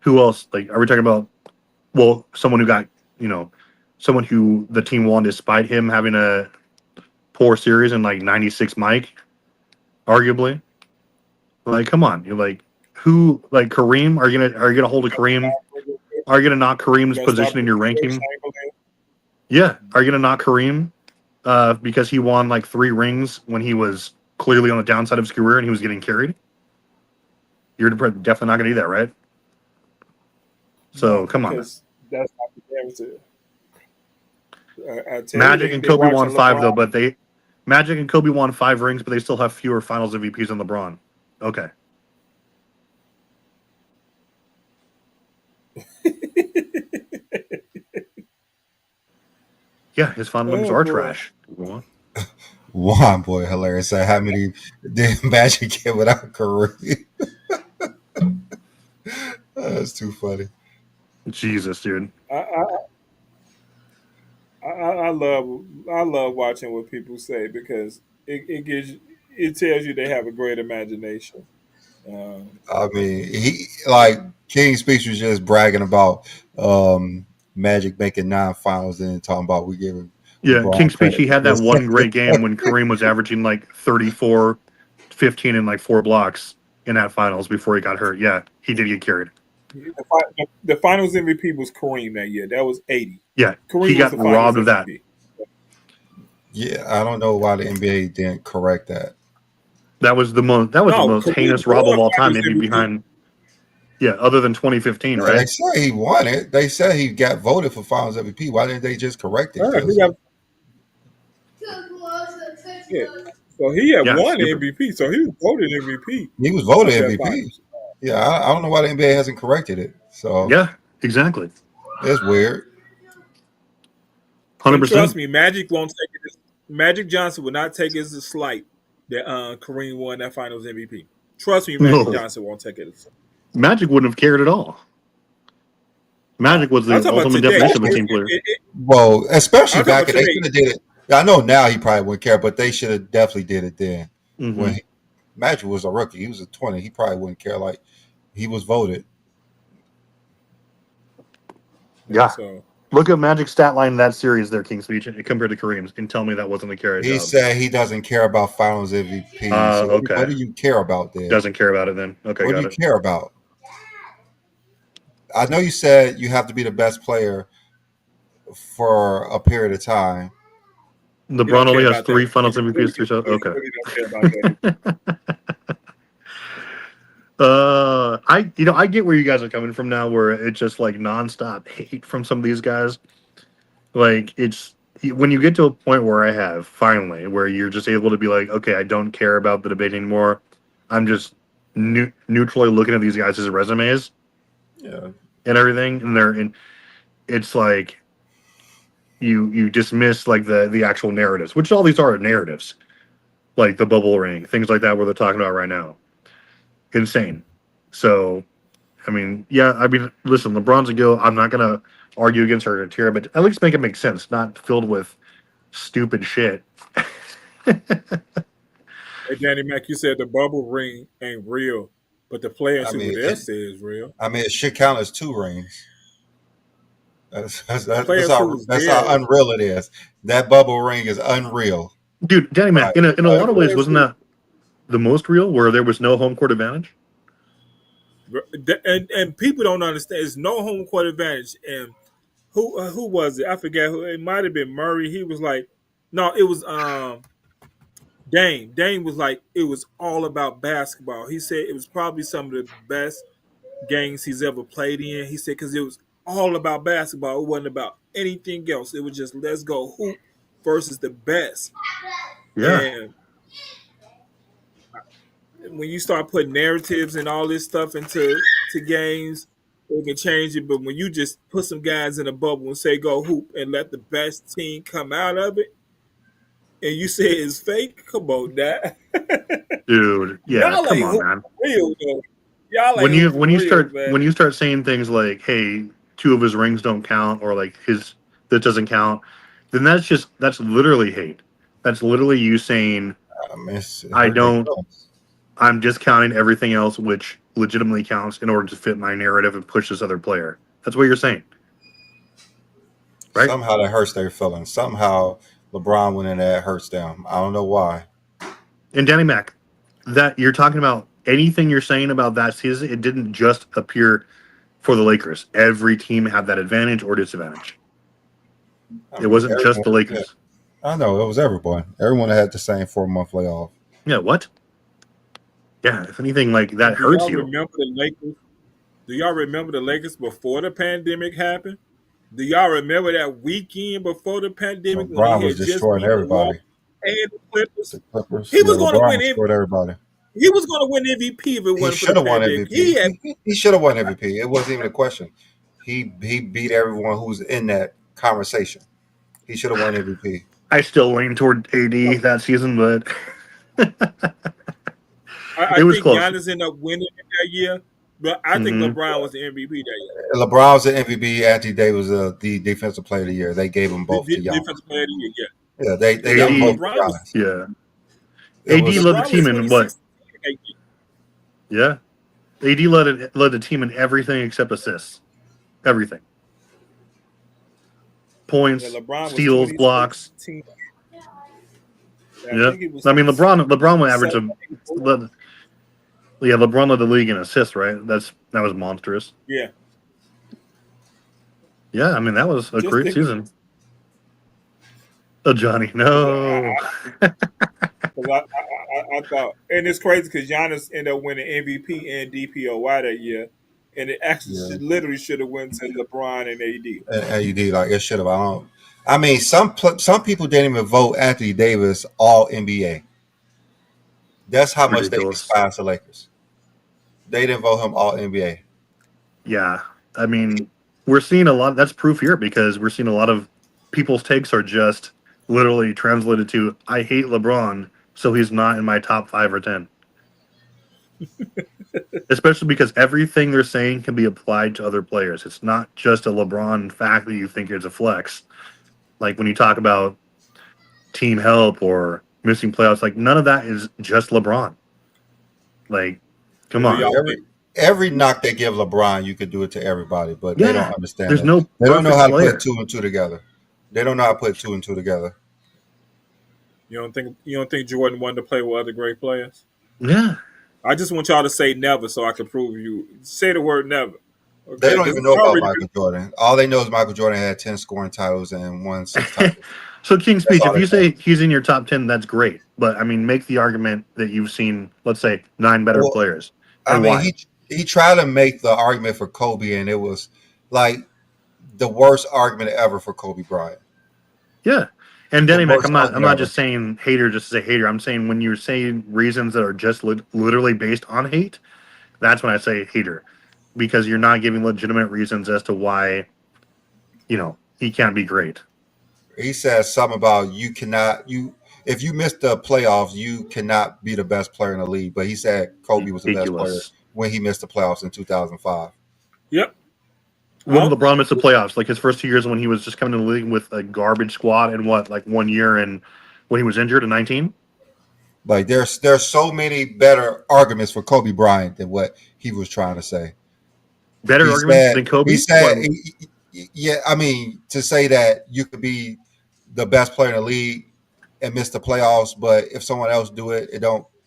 who else? Like, are we talking about someone who got someone who the team won despite him having a poor series in like 96 Mike, arguably? Like, come on, you're like who? Like Kareem? Are you gonna hold a Kareem? Are you gonna knock Kareem's You gonna stop position in your ranking? Chamberlain? Yeah. Are you gonna knock Kareem because he won like 3 rings when he was clearly on the downside of his career and he was getting carried? You're definitely not going to do that, right? So No, come on. because that's not the narrative. I tell Magic you, and they Kobe won watching 5 though, LeBron. but Magic and Kobe won 5 rings, but they still have fewer Finals MVPs than LeBron. Okay. Yeah, his final numbers Oh are boy. trash. One boy, hilarious. So how many did Magic get without Kareem? That's too funny. Jesus, dude. I love watching what people say because it tells you they have a great imagination. Um, I mean, he like King Speech was just bragging about Magic making 9 finals and then talking about we giving Yeah, King LeBron Speech, credit he for had that this. one great game when Kareem was averaging like 34, 15, and like 4 blocks in that finals before he got hurt. Yeah, he did get carried. the Finals MVP was Kareem that year. That was 80. Yeah, he Kareem was got the Finals robbed of that. MVP. Yeah, I don't know why the NBA didn't correct that. That was the No, most Kareem heinous rob of won all time, Finals maybe MVP. behind other than 2015, Yeah, they right? say he won it. They said he got voted for Finals MVP. Why didn't they just correct it? Yeah, he Because got, yeah. So he had Yeah, won stupid. MVP. So he was voted MVP he was voted of that MVP. Finals. Yeah, I don't know why the NBA hasn't corrected it. So Yeah, exactly. it's weird. Hundred And trust percent. me, Magic won't take it. Magic Johnson will not take it as a slight that Kareem won that Finals MVP. Trust me, Magic No, Johnson won't take it as a slight. Magic wouldn't have cared at all. Magic was I'm the talking about ultimate today. definition of a team player. Well, especially I'm talking back about in, they today. should have did it. I know now he probably wouldn't care, but they should have definitely did it then. Hmm. When Magic was a rookie, he was a 20. He probably wouldn't care. Like he was voted. Yeah. So Look at Magic's stat line in that series there, King Speech, compared to Kareem's, and tell me that wasn't a carry He job. said he doesn't care about Finals MVP. So what Okay. do you care about then? Doesn't care about it then. Okay, What do got you it. care about? I know you said you have to be the best player for a period of time. he LeBron don't care only has about 3 that. Finals MVPs, 3 shots. He Okay. really don't care about that. I get where you guys are coming from now, where it's just like nonstop hate from some of these guys. Like it's when you get to a point where I have finally, where you're just able to be like, okay, I don't care about the debate anymore. I'm just neutrally looking at these guys' resumes Yeah. and everything, and it's like you dismiss like the actual narratives, which all these are narratives, like the bubble ring, things like that, where they're talking about right now. Insane. So, I mean, yeah, I mean, listen, LeBron's a go. I'm not gonna argue against her criteria, but at least make it make sense, not filled with stupid shit. Hey, Danny Mac, you said the bubble ring ain't real, but the players I who were mean, there say is real. it should count as 2 rings. The players who was That's there, how unreal it is. That bubble ring is unreal. Dude, Danny Mac, Like, in a the lot of ways, players wasn't who, that the most real, where there was no home court advantage? and people don't understand. There's no home court advantage. And who was it? I forget who. It might have been Murray. He was like, no, it was Dame. Dame was like, it was all about basketball. He said it was probably some of the best games he's ever played in. He said because it was all about basketball. It wasn't about anything else. It was just let's go hoop versus the best. Yeah, And when you start putting narratives and all this stuff into games, it can change it. But when you just put some guys in a bubble and say go hoop and let the best team come out of it, and you say it's fake, come on, that dude. Yeah, y'all come ain't on, hoop man. for real though. Y'all When ain't you hoop for real, when man. you start saying things like, "Hey, 2 of his rings don't count," or like that doesn't count, then that's literally hate. That's literally you saying, It "I hurt their don't." feelings. I'm discounting everything else which legitimately counts in order to fit my narrative and push this other player. That's what you're saying, right? Somehow that hurts their feelings. Somehow LeBron winning that hurts them. I don't know why. And Danny Mac, that you're talking about anything you're saying about that season, it didn't just appear for the Lakers. Every team had that advantage or disadvantage. I It mean, wasn't just everyone. the Yeah, Lakers. I know it was everyone. Everyone had the same 4 month layoff. Yeah, what? Yeah, if anything, like that Do hurts y'all you. remember the Lakers? Do y'all remember the Lakers before the pandemic happened? Do y'all remember that weekend before the pandemic when they LeBron was had just destroying beat Milwaukee everybody. and the Clippers? The Clippers. He Yeah, was going to LeBron win. destroyed everybody. He was going to win MVP if it He wasn't for the should have won pandemic. MVP. He should have won MVP. It wasn't even a question. He beat everyone who's in that conversation. He should have won MVP. I still lean toward AD that season, but I it was think close. Giannis ended up winning it that year, but I think Mhm. LeBron was the MVP that year. LeBron was the MVP. Anthony Davis was the defensive player of the year. They gave them both to Giannis. Defensive player of the year, yeah. Yeah, they AD, gave them both to LeBron was Giannis. yeah. It AD was led the LeBron team was in what? 26 that year. Yeah. AD led the team in everything except assists. Everything. Points, Yeah, LeBron was steals, blocks. 2016. Yeah. think it was I mean, LeBron would average seven, LeBron led the league in assists, right? That was monstrous. Yeah. Yeah, I mean that was a Just great think- season. Oh, Johnny, no. I thought, and it's crazy because Giannis ended up winning MVP and DPOY that year, and it actually literally should have went to LeBron and AD. And AD, like it should have. I mean, some people didn't even vote Anthony Davis All NBA. That's how much they Ridiculous. despise the Lakers. They didn't vote him All NBA. Yeah, I mean, we're seeing a lot. That's proof here because we're seeing a lot of people's takes are just literally translated to "I hate LeBron, so he's not in my top 5 or 10." Especially because everything they're saying can be applied to other players. It's not just a LeBron fact that you think is a flex. Like when you talk about team help or missing playoffs, like none of that is just LeBron. Like, come on. Every knock they give LeBron, you could do it to everybody, but they don't understand. There's no. They don't know how to player. put 2 and 2 together. They don't know how to put 2 and 2 together. You don't think Jordan wanted to play with other great players? Yeah. I just want y'all to say never so I can prove you. Say the word never. Okay? They don't even know about Michael Jordan. All they know is Michael Jordan had 10 scoring titles and won 6 titles. So, King's Speech, if you say know. he's in your top 10, that's great. But, I mean, make the argument that you've seen, let's say, 9 better players. I mean, why? he tried to make the argument for Kobe, and it was like the worst argument ever for Kobe Bryant. Yeah. And Denny Mac, I'm not ever. just saying hater just to say hater. I'm saying when you're saying reasons that are just literally based on hate, that's when I say hater. Because you're not giving legitimate reasons as to why, he can't be great. He said something about if you miss the playoffs, you cannot be the best player in the league. But he said Kobe was the best player when he missed the playoffs in 2005. Yep. When LeBron missed the playoffs, like his first 2 years when he was just coming to the league with a garbage squad and 1 year and when he was injured in 19? Like there's so many better arguments for Kobe Bryant than what he was trying to say. Better arguments than Kobe? He said, yeah, I mean, to say that you could be the best player in the league and miss the playoffs, but if someone else do it,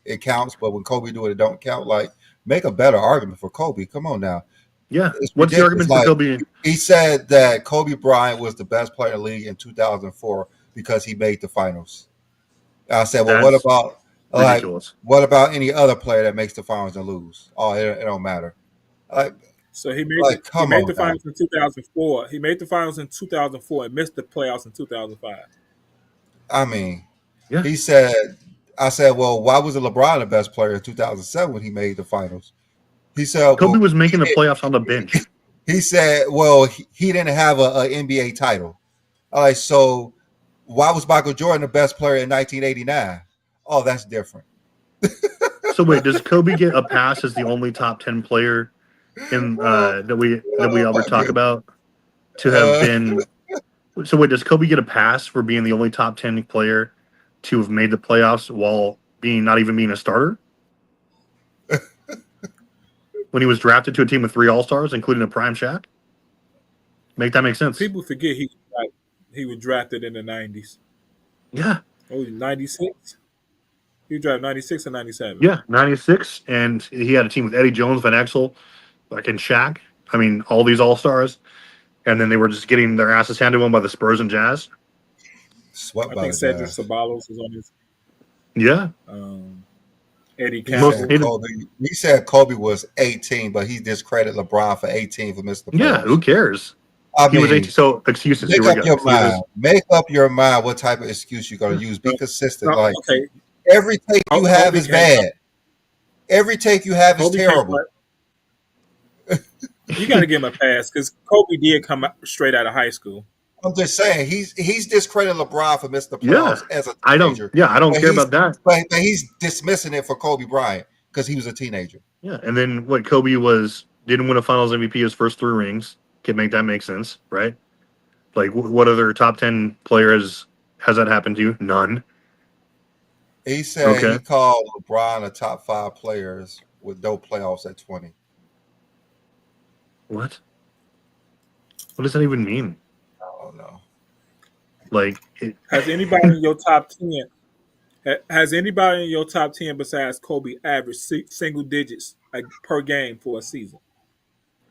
it counts. But when Kobe do it, it don't count. Like, make a better argument for Kobe. Come on now. Yeah. What's the argument for Kobe? He said that Kobe Bryant was the best player in the league in 2004 because he made the finals. I said, well, what about any other player that makes the finals and lose? Oh, it don't matter. So he made the finals in 2004. He made the finals in 2004 and missed the playoffs in 2005. I mean, he said, I said, well, why was LeBron the best player in 2007 when he made the finals? He said, Kobe was making the playoffs on the bench. He said, well, he didn't have a NBA title. All right, so why was Michael Jordan the best player in 1989? Oh, that's different. So wait, does Kobe get a pass as the only top 10 player in that we ever talk about to have been? So wait, does Kobe get a pass for being the only top 10 player to have made the playoffs while not even being a starter? When he was drafted to a team with 3 All-Stars, including a prime Shaq? Make that make sense. People forget he was drafted in the 90s. Yeah. Oh, 96? He was drafted 96 or 97? Yeah, 96. And he had a team with Eddie Jones, Van Exel, like in Shaq. I mean, all these All-Stars. And then they were just getting their asses handed to them by the Spurs and Jazz. I think Cedric Ceballos was on his. Yeah. And Eddie He Most Campbell. said hated. Kobe. He said Kobe was 18, but he discredited LeBron for 18 for missing the Yeah, who playoffs. cares? I He was 18. mean, So excuses. Here make we up go. your Excuses. mind. Make up your mind what type of excuse you're going to use. Be consistent. Like Okay, every take you have Kobe is came. bad. Every take you have is Kobe came. terrible. You got to give him a pass because Kobe did come straight out of high school. I'm just saying he's discrediting LeBron for missing the Yeah. playoffs as a I don't. teenager. Yeah, I don't But care he's about that. but he's dismissing it for Kobe Bryant because he was a teenager. Yeah, and then what? Kobe didn't win a Finals MVP his first 3 rings. Can make that make sense, right? Like, what other top 10 player has that happened to? None. He said Okay. he called LeBron a top 5 players with no playoffs at 20. What? What does that even mean? I don't know. Like, Has anybody in your top 10? Has anybody in your top 10 besides Kobe averaged single digits like per game for a season?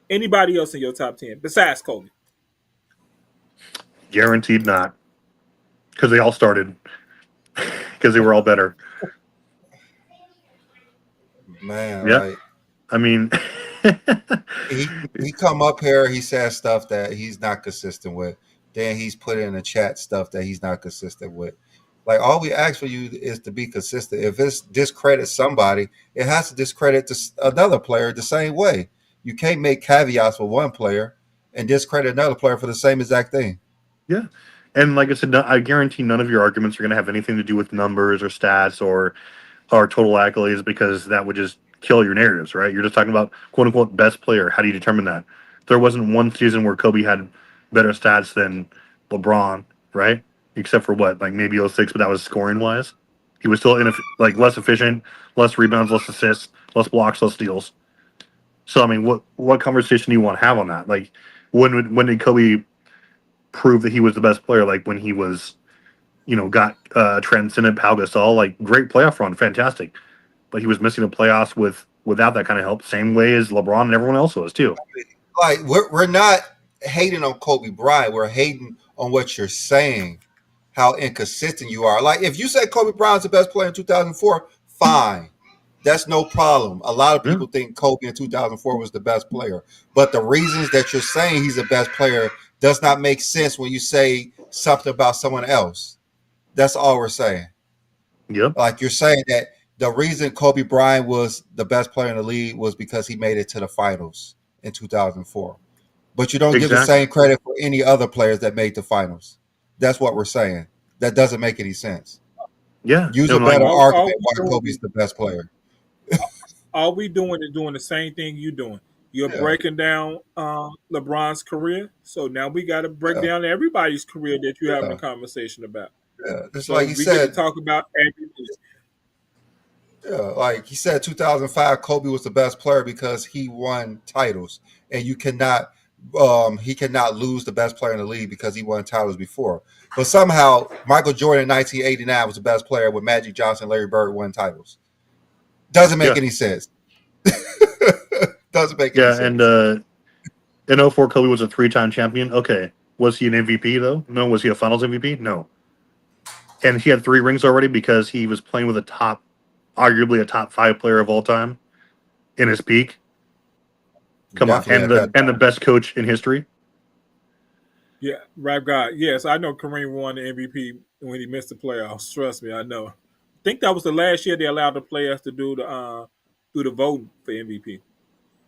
Anybody else in your top 10 besides Kobe? guaranteed not, because they all started because they were all better. Man, Yeah. like I mean, he come up here, he says stuff that he's not consistent with. Then he's put in the chat stuff that he's not consistent with. Like all we ask for you is to be consistent. If it's discredit somebody, it has to discredit another player the same way. You can't make caveats for one player and discredit another player for the same exact thing. yeah. And like I said, I guarantee none of your arguments are going to have anything to do with numbers or stats or total accolades, because that would just kill your narratives, right? You're just talking about quote unquote best player. How do you determine that? There wasn't one season where Kobe had better stats than LeBron, right? Except for what, like maybe 06, but that was scoring wise. He was still less efficient, less rebounds, less assists, less blocks, less steals. So I mean, what conversation do you want to have on that? Like, when did Kobe prove that he was the best player? Like when he was, got transcendent Pau Gasol, like great playoff run, fantastic. But he was missing the playoffs without that kind of help. Same way as LeBron and everyone else was too. Like we're not hating on Kobe Bryant. We're hating on what you're saying, how inconsistent you are. Like if you say Kobe Bryant's the best player in 2004, fine. That's no problem. A lot of people think Kobe in 2004 was the best player. But the reasons that you're saying he's the best player does not make sense when you say something about someone else. That's all we're saying. Yep. Like you're saying that the reason Kobe Bryant was the best player in the league was because he made it to the finals in 2004. But you don't give the same credit for any other players that made the finals. That's what we're saying. That doesn't make any sense. Yeah. Use a better argument why Kobe's the best player. All we doing is doing the same thing you're doing. You're breaking down LeBron's career. So now we got to break down everybody's career that you're having a conversation about. Yeah, just so like he we said. Get to talk about everything. Yeah, like he said, 2005, Kobe was the best player because he won titles, and you cannot, he cannot lose the best player in the league because he won titles before. But somehow, Michael Jordan in 1989 was the best player when Magic Johnson, Larry Bird won titles. Doesn't make any sense. Doesn't make any sense. Yeah, and in 04, Kobe was a 3-time champion. Okay, was he an MVP though? No. Was he a Finals MVP? No. And he had 3 rings already because he was playing with arguably a top 5 player of all time in his peak. Come Definitely on, and the best coach in history. Yeah, Rap God. Yes, I know Kareem won the MVP when he missed the playoffs. Trust me, I know. I think that was the last year they allowed the players to do the voting for MVP.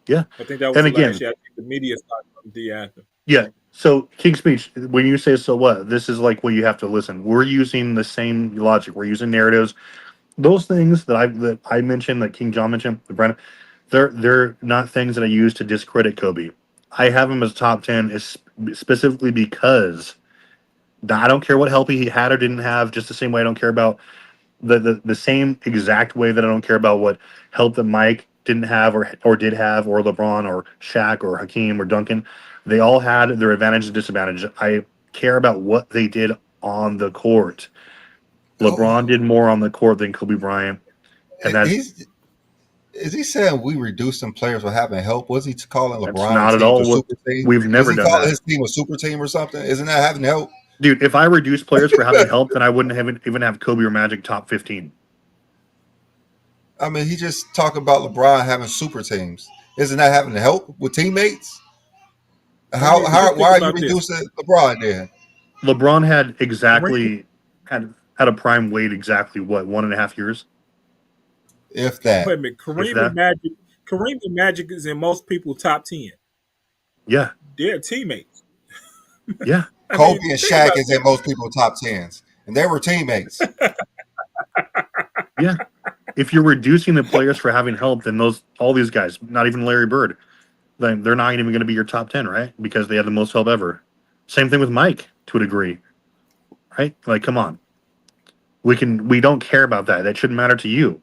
Yeah, I think that was last year. I think the media started from D after. Yeah. So King's Speech, when you say so what, this is like what you have to listen. We're using the same logic. We're using narratives. Those things that I mentioned, that King John mentioned, the Brandon, they're not things that I use to discredit Kobe. I have him as top 10 is specifically because I don't care what help he had or didn't have. Just the same way I don't care about the same exact way that I don't care about what help that Mike didn't have or did have, or LeBron or Shaq or Hakeem or Duncan. They all had their advantage and disadvantage. I care about what they did on the court. LeBron did more on the court than Kobe Bryant. And is he saying we reduced some players for having help? Was he calling LeBron not a at team all a super team? We've never was he done calling that. his team a super team or something? Isn't that having help? Dude, if I reduce players for having help, then I wouldn't even have Kobe or Magic top 15. I mean, he just talking about LeBron having super teams. Isn't that having to help with teammates? I mean, but just Why think are you about this. reducing LeBron then? LeBron had Kareem, exactly had a prime Wade exactly what 1.5 years, If that. wait a minute. if that. Kareem and Magic is in most people's top 10. Yeah, They're teammates. yeah, I Kobe mean, and think Shaq about is in most people's top tens. And they were teammates. yeah. If you're reducing the players for having help, then all these guys, not even Larry Bird, then they're not even going to be your top 10, right? Because they had the most help ever. Same thing with Mike to a degree, right? Like, come on, we don't care about that. That shouldn't matter to you.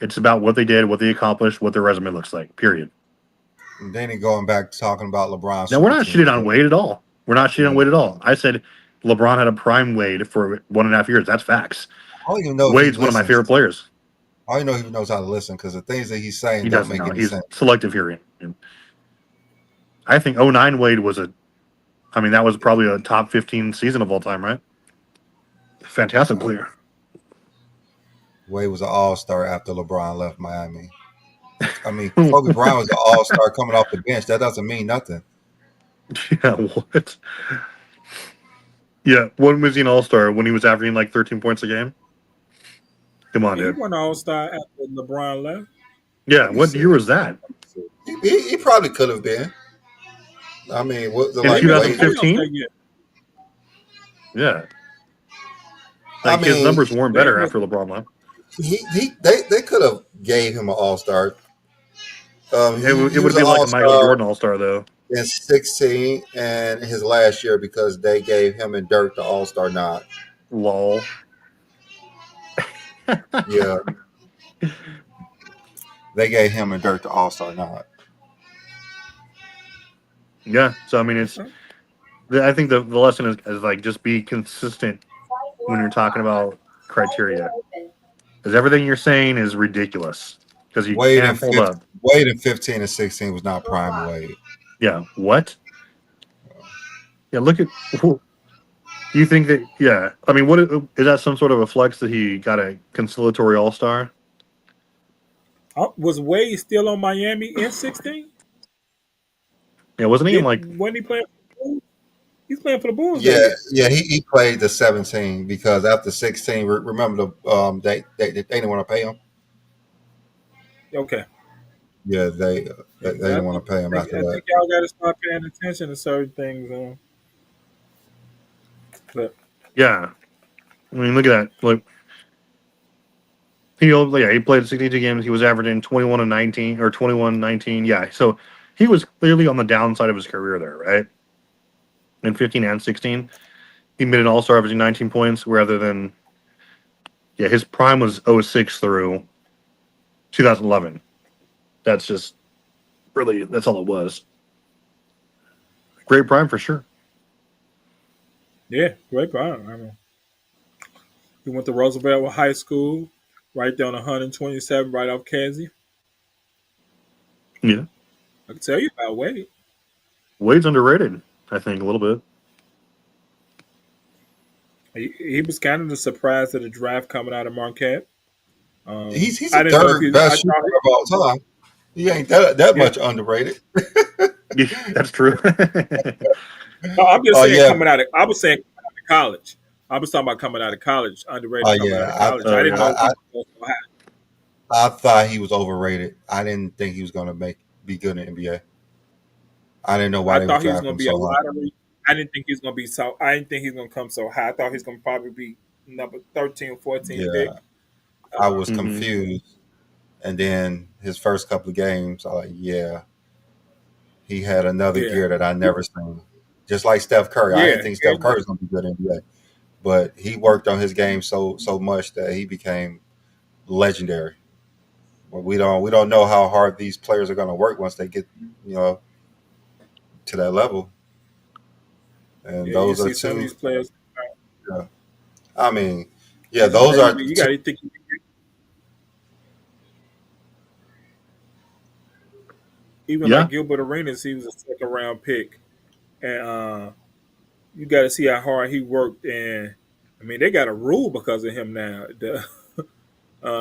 It's about what they did, what they accomplished, what their resume looks like. Period. And then he going back talking about LeBron Now we're super not shitting teams. on Wade at all. We're not shitting on Wade at all. I said LeBron had a prime Wade for 1.5 years. That's facts. I don't even know if he Wade's one of my favorite listens. players. I don't even know if he knows how to listen because the things that he's saying He don't doesn't make know. any He's sense. selective hearing. And I think '09 Wade was that was probably a top 15 season of all time, right? Fantastic player. Wade was an all-star after LeBron left Miami. I mean, Kobe Bryant was an all-star coming off the bench. That doesn't mean nothing. Yeah, what? Yeah, when was he an all-star? When he was averaging like 13 points a game? Come on, he dude. won All-Star after LeBron left. Yeah, Let me what see. year was that? He probably could have been. I mean, what the In He like made the Wade? playoffs 2015? that year. Yeah. I Like his mean, numbers weren't They better made, after LeBron left. they could have gave him an all-star. It He would was have an been like a Michael all-star Jordan all-star though. in 16 and his last year because they gave him and Dirk the all-star nod. Lol. Yeah, they gave him and Dirk the all-star nod. Yeah. So I mean okay. I think the lesson is like just be consistent when you're talking about criteria. Because everything you're saying is ridiculous. Because you Wade in can't hold 15, up. Wade in 15 and 16 was not prime Wade. Yeah. What? Yeah, look at you think that yeah. I mean what is that some sort of a flex that he got a conciliatory all-star? Was Wade still on Miami in 16? Yeah, wasn't he in like When he playing for the Bulls? He's playing for the Bulls that Yeah, year. yeah, he played the 17 because after 16, remember they didn't want to pay him. Okay. Yeah, Yeah, they 'cause I didn't want think to pay him after I that. think y'all got to start paying attention to certain things. But yeah. I mean look at that. Like he played 62 games. He was averaging 21 and 19 or 21 19. Yeah. So he was clearly on the downside of his career there, right? In 15 and 16. He made an all-star averaging 19 points rather than yeah, his prime was '06 through 2011. That's just really that's all it was. Great prime for sure. yeah, great problem. I mean, he went to Roosevelt High School, right there on 127, right off Casey. Yeah. I can tell you about Wade. Wade's underrated, I think, a little bit. He was kind of the surprise of the draft coming out of Marquette. He's I the didn't know if third he. I best shooter thought, of all time. He ain't that yeah. much underrated. Yeah, that's true. No, I'm just Oh saying yeah, coming out of. I was saying coming out of college. I was talking about coming out of college, oh underrated coming out of yeah. college. Oh I didn't yeah. know he was going so high. I thought he was overrated. I didn't think he was gonna be good in the NBA. I didn't know why I they would thought he was draft going him to be a so high. lottery. I didn't think he was going to be so. I didn't think he's going to come so high. I thought he's going to probably be number 13, 14 Yeah, pick. I was Hmm. confused. And then his first couple of games, I was like, yeah, he had another Yeah, gear that I never seen. Just like Steph Curry, I didn't yeah, think yeah. Steph Curry was gonna be good in the NBA, but he worked on his game so much that he became legendary. But we don't know how hard these players are gonna work once they get you know to that level. And Yeah, you those are see some of these two. players. Yeah, I mean, yeah, You those got are you got two. to think. Even Yeah. like Gilbert Arenas, he was a second round pick, and you got to see how hard he worked. And I mean, they got a rule because of him now.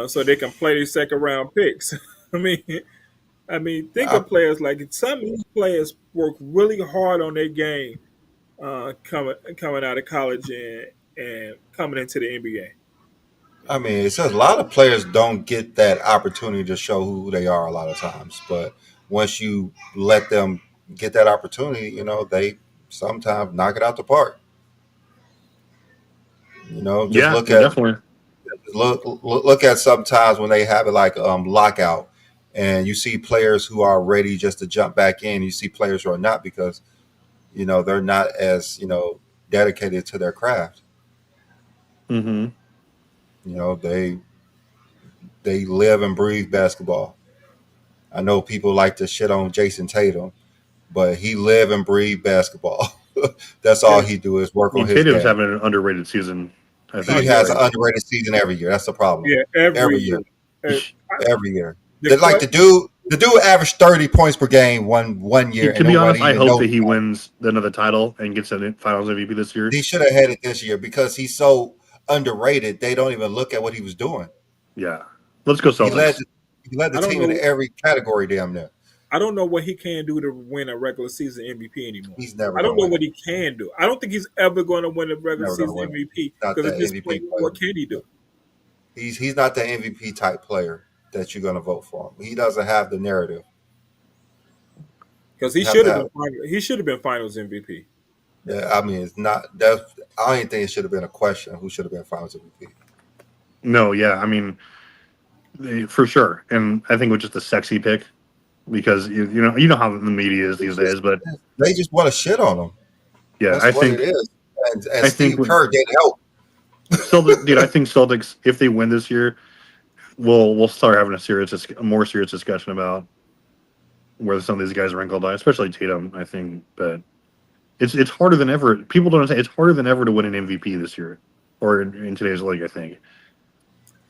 so they can play their second round picks. I mean, think I, of players like some of these players work really hard on their game coming out of college and coming into the NBA. I mean, it's just a lot of players don't get that opportunity to show who they are a lot of times. But once you let them get that opportunity, they sometimes knock it out the park. Just Yeah, look at definitely. look at sometimes when they have it like lockout, and you see players who are ready just to jump back in. You see players who are not because they're not as dedicated to their craft. Hmm. They live and breathe basketball. I know people like to shit on Jason Tatum, but he live and breathe basketball. That's all Yeah, he do is work I on mean, his Tatum's game. having an underrated season. I oh He think, yeah, has an right? underrated season every year. That's the problem. yeah, Every every year, year. Uh, every year. the Like the que- dude, averaged 30 points per game one year, To and be honest, nobody I even hope knows that he about it. wins another title and gets a Finals MVP this year. He should have had it this year because he's so underrated. They don't even look at what he was doing. Yeah, let's go He led Celtics. the, he led the I don't team in know. every category damn near. I don't know what he can do to win a regular season MVP anymore. He's never I don't gonna know win what it. he can do. I don't think he's ever going to win a He's regular never gonna season win it. MVP Not because that at this MVP point, player. what can he do? He's not the MVP type player that you're gonna vote for him. He doesn't have the narrative. Because You have to have. he should have been Finals MVP. Yeah, I mean, it's not. That I don't even think it should have been a question. Who should have been Finals MVP? No, yeah, I mean, for sure, and I think it was just a sexy pick because you know how the media is these days. But They just want to shit on him. yeah, That's what it is. And I think Steve with Kerr didn't help. Celtics, dude, I think Celtics, if they win this year, we'll start having a more serious discussion about where some of these guys rank all time, especially Tatum. I think, but it's harder than ever. People don't understand. It's harder than ever to win an MVP this year, or in today's league. I think.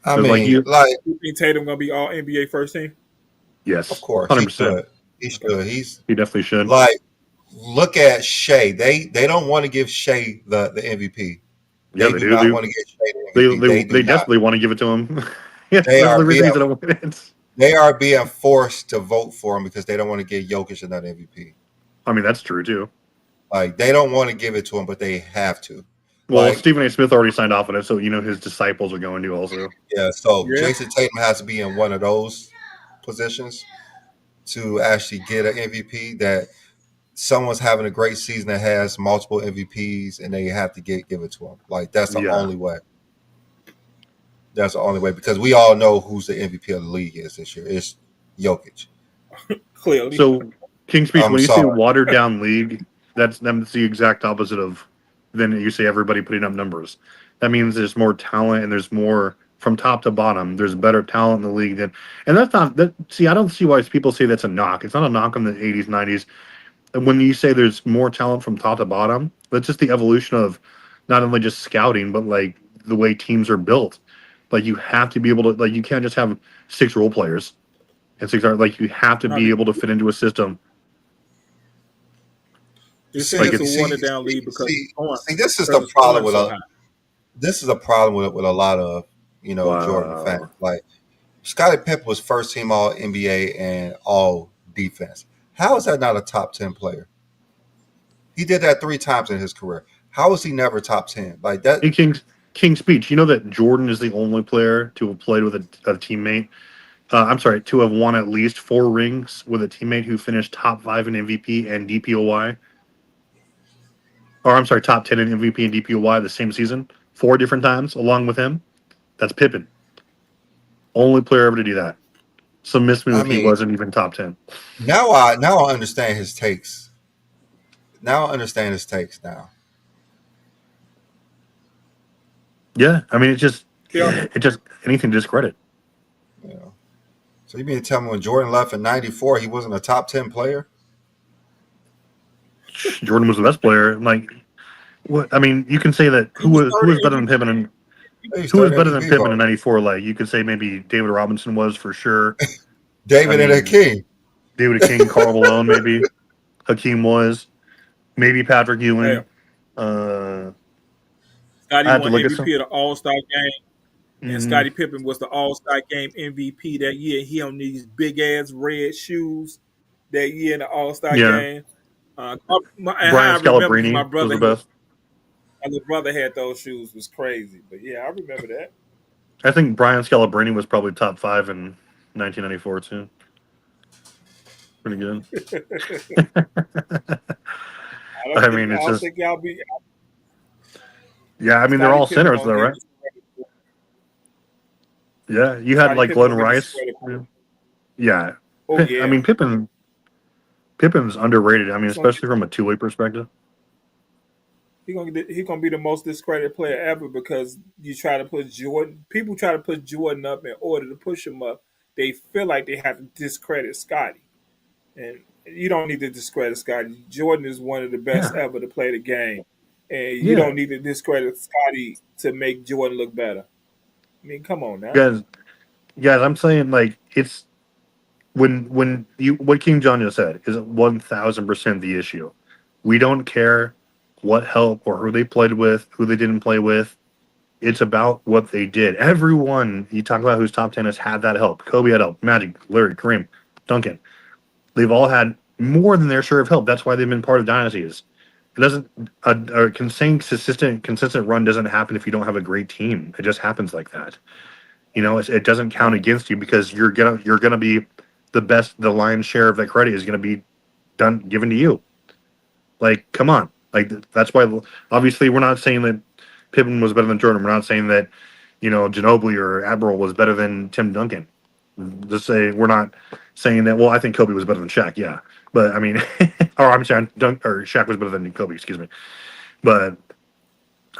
I But like mean, you, like, You think Tatum going to be All NBA first team? of yes, course 100%. he should. He's He definitely should. like, look at Shea. They don't want to give Shea the MVP. Yeah, They they do do. not want to give Shea the MVP. They do They not. desperately want to give it to him. Yeah, They that's are the reason being he's gonna win it. they are being forced to vote for him because they don't want to give Jokic another MVP. I mean, that's true too. Like they don't want to give it to him, but they have to. Well, Like, Stephen A. Smith already signed off on it, so his disciples are going to also. yeah, so Yeah. Jason Tatum has to be in one of those positions to actually get an MVP. That someone's having a great season that has multiple MVPs, and they have to give it to him. Like that's the Yeah. only way. That's the only way because we all know who's the MVP of the league is this year. It's Jokic. Clearly. So, King Speech, I'm when you say sorry. watered down league, that's the exact opposite of then you say everybody putting up numbers. That means there's more talent and there's more from top to bottom. There's better talent in the league and that's not that. See, I don't see why people say that's a knock. It's not a knock on the 80s, 90s. And when you say there's more talent from top to bottom, that's just the evolution of not only just scouting, but like the way teams are built. Like you have to be able to like you can't just have 6 role players and 6 are like you have to No, be able to fit into a system. It's See, Like just it's a watered down league because this is because the problem with so a high. this is a problem with a lot of Jordan Wow. fans. Like Scottie Pippen was first team All NBA and All Defense. How is that not a top 10 player? He did that 3 times in his career. How is he never top 10? Like that. Hey, King Speech, you know that Jordan is the only player to have played with a teammate. I'm sorry, to have won at least 4 rings with a teammate who finished top 5 in MVP and DPOY. Or I'm sorry, top 10 in MVP and DPOY the same season, 4 different times along with him. That's Pippen. Only player ever to do that. So miss me I if he mean, wasn't even top 10. now I understand his takes. Now I understand his takes now. Yeah, I mean, Yeah. it just anything to discredit. You know. So you mean to tell me when Jordan left in '94, he wasn't a top 10 player? Jordan was the best player. Like, what? I mean, you can say that He was who was third better than MVP. Pippen and He's who was third better than MVP Pippen in vote. '94. Like, you could say maybe David Robinson was for sure. David I and mean, Hakeem. David King, Karl Malone, maybe Hakeem was, maybe Patrick Ewing. Yeah. I Scotty had to won look at MVP some. of the All Star game. And Hmm. Scottie Pippen was the All-Star Game MVP that year. He on these big ass red shoes that year in the All-Star Yeah, Game. And how Brian I remember because Scalabrine was the best. my little brother had those shoes was crazy. But yeah, I remember that. I think Brian Scalabrine was probably top five in 1994 too. Pretty good. I mean, I it's don't just think y'all be yeah. I mean, they're Scottie all Pippen centers don't though, get right? discredit. Yeah, you had Scottie like Pippen Glenn don't get Rice. discredit. Yeah, Oh I yeah, mean Pippen's underrated. I mean, he's gonna especially from a two-way perspective. he gonna be the most discredited player ever because you try to put Jordan. People try to put Jordan up in order to push him up. They feel like they have to discredit Scotty, and you don't need to discredit Scotty. Jordan is one of the best Yeah, ever to play the game, and you yeah, don't need to discredit Scotty to make Jordan look better. I mean, come on now. guys, guys. I'm saying like it's when you what King John just said is 1,000% the issue. We don't care what help or who they played with, who they didn't play with. It's about what they did. Everyone you talk about who's top 10 has had that help. Kobe had help. Magic, Larry, Kareem, Duncan. They've all had more than their share of help. That's why they've been part of dynasties. It doesn't a consistent run doesn't happen if you don't have a great team. It just happens like that. You know, it doesn't count against you because you're gonna be the best. The lion's share of that credit is gonna be done given to you. Like, come on. Like that's why. Obviously, we're not saying that Pippen was better than Jordan. We're not saying that Ginobili or Admiral was better than Tim Duncan. Just say we're not saying that. Well, I think Kobe was better than Shaq. Yeah, but I mean, or I'm sorry, or Shaq was better than Kobe. Excuse me. But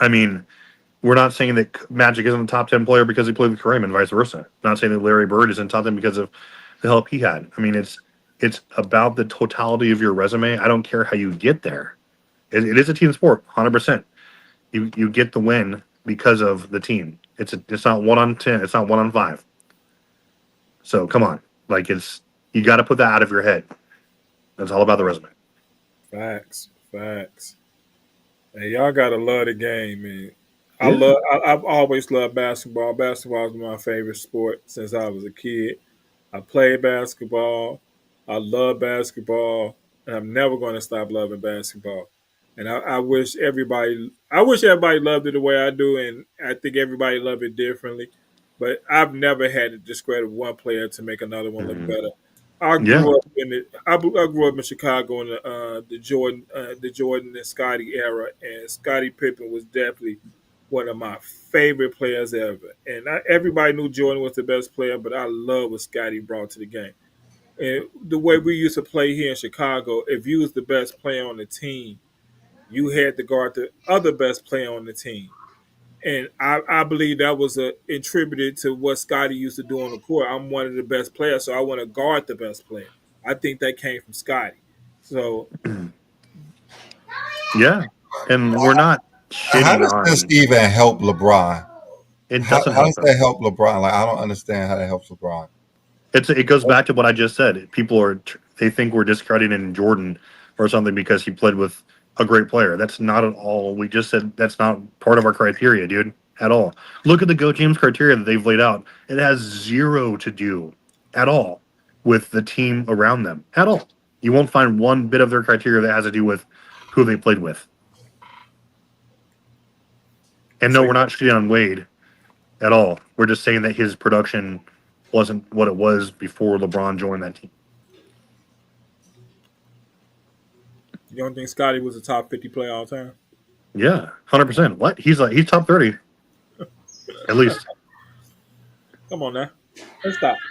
I mean, we're not saying that Magic isn't a top 10 player because he played with Kareem and vice versa. Not saying that Larry Bird isn't top 10 because of the help he had. I mean, it's about the totality of your resume. I don't care how you get there. It is a team sport, 100%. You get the win because of the team. It's not 1 on 10. It's not 1 on 5. So come on, like you got to put that out of your head. It's all about the resume. Facts, facts. Hey, y'all gotta love the game, man. Yeah, I've always loved basketball. Basketball is my favorite sport since I was a kid. I played basketball. I love basketball, and I'm never going to stop loving basketball. And I wish everybody loved it the way I do, and I think everybody loved it differently. But I've never had to discredit one player to make another one look hmm better. yeah, I grew up in Chicago in the Jordan and Scotty era, and Scottie Pippen was definitely one of my favorite players ever. And everybody knew Jordan was the best player, but I love what Scotty brought to the game. And the way we used to play here in Chicago, if you was the best player on the team, you had to guard the other best player on the team. And I believe that was attributed to what Scotty used to do on the court. I'm one of the best players, so I want to guard the best player. I think that came from Scotty. So yeah. And we're not How shitting does this on even help LeBron? it. How, Doesn't how help does him. that help LeBron? Like, I don't understand how that helps LeBron. It goes back to what I just said. They think we're discrediting Jordan or something because he played with a great player. That's not at all. We just said that's not part of our criteria, dude, at all. Look at the Go James criteria that they've laid out. It has zero to do at all with the team around them at all. You won't find one bit of their criteria that has to do with who they played with. And no, so we're not shitting on Wade at all. We're just saying that his production wasn't what it was before LeBron joined that team. you don't think Scotty was a top 50 player all time? Yeah, 100%. What? He's top 30 at least. Come on now. Let's stop.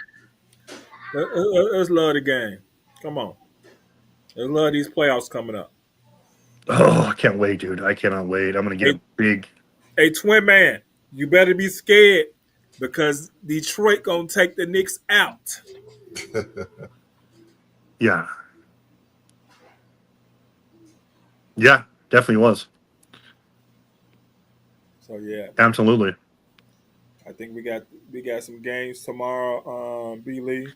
Let's love the game. Come on. Let's love these playoffs coming up. Oh, I can't wait, dude. I cannot wait. I'm gonna get Hey, a big. hey, twin man, you better be scared because Detroit gonna take the Knicks out. Yeah, yeah, definitely was. So yeah, Absolutely. I think we got some games tomorrow. B Lee,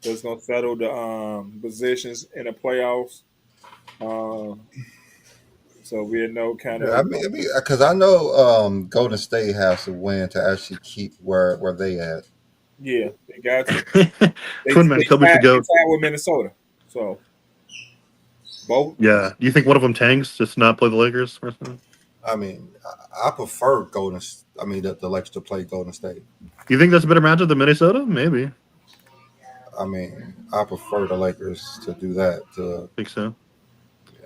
that's gonna settle the positions in the playoffs. Um, So we'll know kind Yeah, I of. mean, because I know Golden State has to win to actually keep where they at. Yeah, they got to. Twin match, Kobe should They go. tied with Minnesota. So both. Yeah. Do you think one of them tanks just to not play the Lakers or something? I mean, I prefer I mean, the Lakers to play Golden State. You think that's a better matchup than Minnesota? Maybe. I mean, I prefer the Lakers to do that. Think so.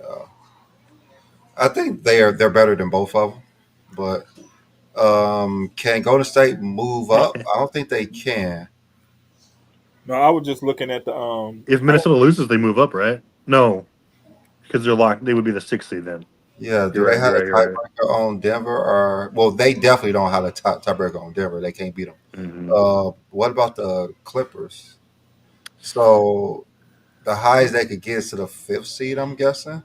Uh, I think they're better than both of them, but can Golden State move up? I don't think they can. No, I was just looking at the If Minnesota loses, they move up, right? No, because they're locked. They would be the 6th seed then. Yeah, do You're they right. have You're a right. You're right. tiebreaker on Denver? Or well, they definitely don't have a tiebreaker on Denver. They can't beat them. Mhm. What about the Clippers? So the highest they could get is to the 5th seed. I'm guessing.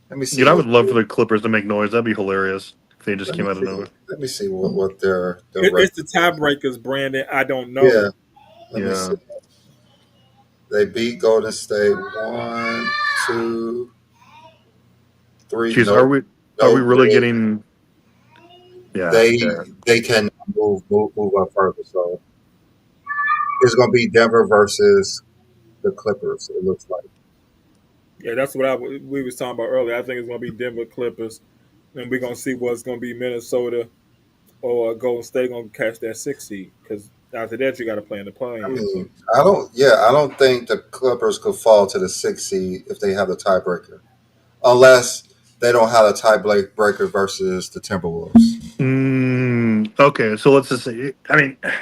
Let me see Dude, I would what. love for the Clippers to make noise. That'd be hilarious if they just Let came me out of see. nowhere. Let me see what their it's the record is. tiebreakers, Brandon. I don't know. Yeah, let me Yeah. see. They beat Golden State 1, 2, 3. Jeez, are No, we no, really getting? Yeah. they Yeah. they can move up further. So it's going to be Denver versus the Clippers. It looks like. Yeah, that's what we was talking about earlier. I think it's going to be Denver Clippers, and we're going to see what's going to be Minnesota or Golden State going to catch that 6th seed. Because after that, you got to play in the I play-in. mean, I don't. Yeah, I don't think the Clippers could fall to the 6th seed if they have the tiebreaker, unless they don't have a tiebreaker versus the Timberwolves. Okay, so let's just say. I mean, Let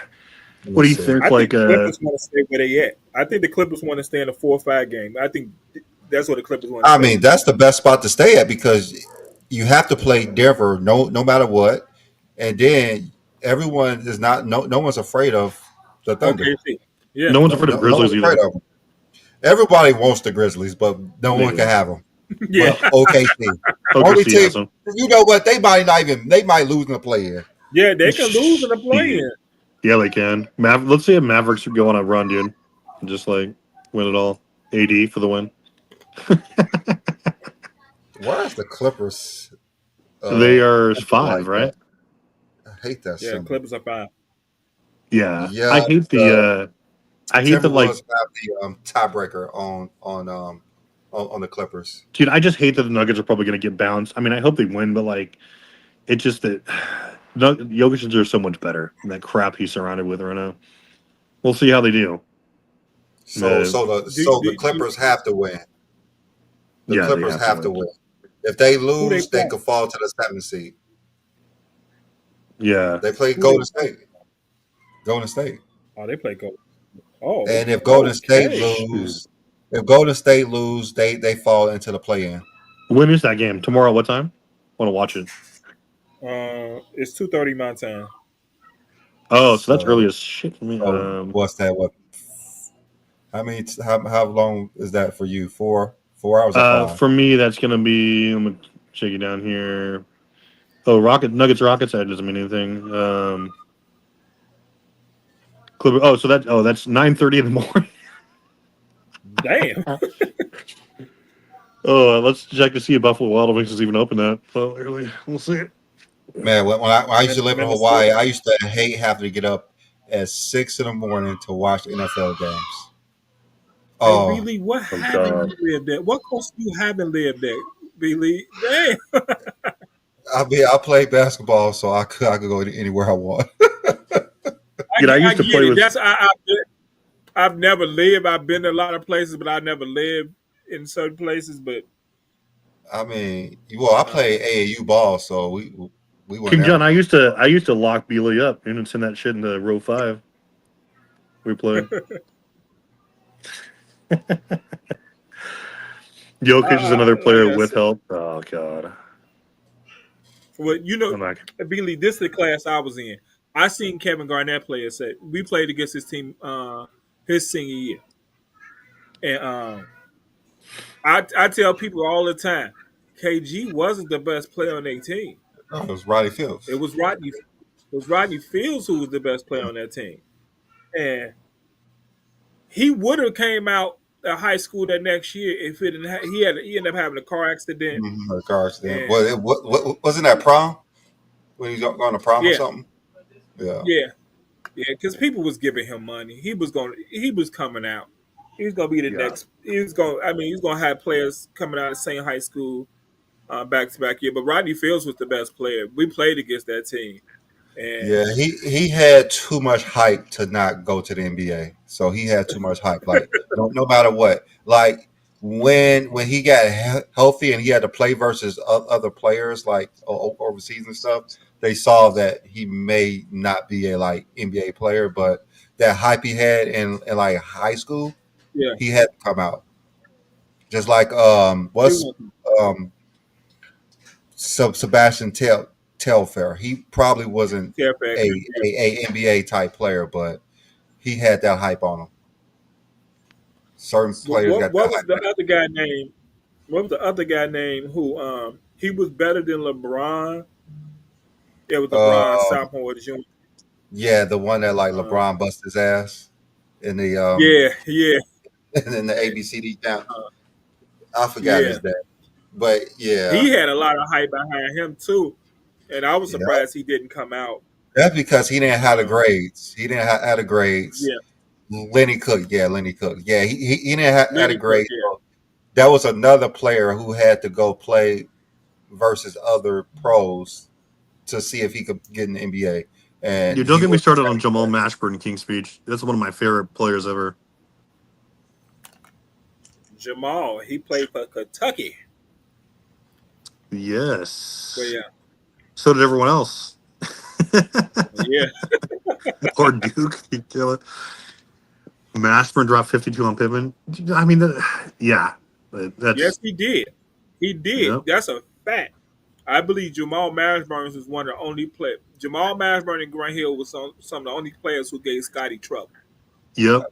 what me do you see. think? I think Like, the Clippers want to stay where they at. I think the Clippers want to stay in a 4-5 game. I think that's what the Clippers want to I stay. mean, that's the best spot to stay at because you have to play Denver no matter what, and then everyone is not no one's afraid of the Thunder. OKC. Yeah. no one's No, afraid of no one's Grizzlies afraid either. of them. Everybody wants the Grizzlies, but no one can Yeah. have them. Yeah. But OKC, only OKC team. has them. You know what? They might lose in the play-in. Yeah, they can lose in the play-in. Shit. Yeah, they can. Let's say Mavericks go on a run, dude, and just like win it all. AD for the win. Why is the Clippers? They are Like 5, right? that? I hate that Yeah, symbol. Clippers are 5. Yeah. Yeah, I hate the. I hate that. Like, Timberwolves have the tiebreaker on the Clippers. dude, I just hate that the Nuggets are probably going to get bounced. I mean, I hope they win, but like, it's just that Jokic are so much better than that crap he's surrounded with right now. We'll see how they do. So Uh, the Clippers have to win. The Yeah, they Clippers have to have to win. win. If they Who they lose, they play? could fall to the 7th seed. Yeah. They play Who Golden they- State. Golden State. Oh, they play Golden. Oh, And if Golden State okay. lose, they fall into the play-in. When is that game? Tomorrow? What time? Want to watch it? It's 2:30 my time. Oh, so that's early as shit for me. What's that? What? How long is that for you? 4 hours or 5? For me, that's gonna be. I'm gonna check it down here. Oh, Nuggets. That doesn't mean anything. Clipper. Oh, so that's 9:30 in the morning. Damn. Oh, let's check to see if Buffalo Wild Wings is even open that early. We'll see. Man, when I used to live in Minnesota. Hawaii, I used to hate having to get up at 6 in the morning to watch NFL games. Hey, Oh, B-Lee, what Oh, haven't God. you lived there? What course you haven't lived there, B-Lee? Damn. I played basketball, so I could go anywhere I want. Dude, I used to get play it. with. That's I've never lived. I've been to a lot of places, but I never lived in certain places. But I mean, well, I played AAU ball, so we went King John, there. I used to lock Beely up and send that shit into row 5. We played. Jokic is another player like I with said, help. Oh God. well, you know, I'm not. B-Lee, this is the class I was in. I seen Kevin Garnett play. Say we played against his team, his senior year, and I tell people all the time, KG wasn't the best player on their team. Oh, it was Roddy Fields. It was Rodney Fields who was the best player on that team, and he would have came out high school that next year if it didn't. He ended up having a car accident, A car accident. and Well, wasn't that prom when he was going to prom or yeah, something? Yeah, yeah, yeah, because people was giving him money. He was coming out. He was gonna be the Yeah. next. He was going. I mean, he was gonna have players coming out of the same high school back to back year. But Rodney Fields was the best player. We played against that team, and yeah. He had too much hype to not go to the NBA. So he had too much hype. Like no matter what. Like when he got healthy and he had to play versus other players like overseas and stuff, they saw that he may not be a like NBA player, but that hype he had in like high school, yeah, he had to come out. Just like he what's was um Sebastian Telfair. He probably wasn't Fairfax. a NBA type player, but he had that hype on him. Certain players got What that was hype. the other guy named? What was the other guy named who he was better than LeBron? It was LeBron Uh, sophomore Jr. yeah, the one that like Uh, LeBron bust his ass in the yeah, yeah, in the ABCD count. I forgot yeah. his name, but He yeah, had a lot of hype behind him too, and I was yeah. surprised he didn't come out. That's because he didn't have the Um, grades. He didn't have the grades. yeah, Lenny Cook, yeah, Lenny Cook, yeah. He didn't have the Lenny Cook. grades. Yeah, So that was another player who had to go play versus other pros to see if he could get in the NBA. And Dude, don't he get me was started on Jamal Mashburn in King's Speech. That's one of my favorite players ever. Jamal. He played for Kentucky. Yes. But yeah, So did everyone else. yeah. Or Duke. You kill it. Mashburn dropped 52 on Pittman. I mean, yeah. Yes, That's, he did. He did. yep. That's a fact. I believe Jamal Mashburn was one of the only players. Jamal Mashburn and Grant Hill was some of the only players who gave Scotty trouble. Yep.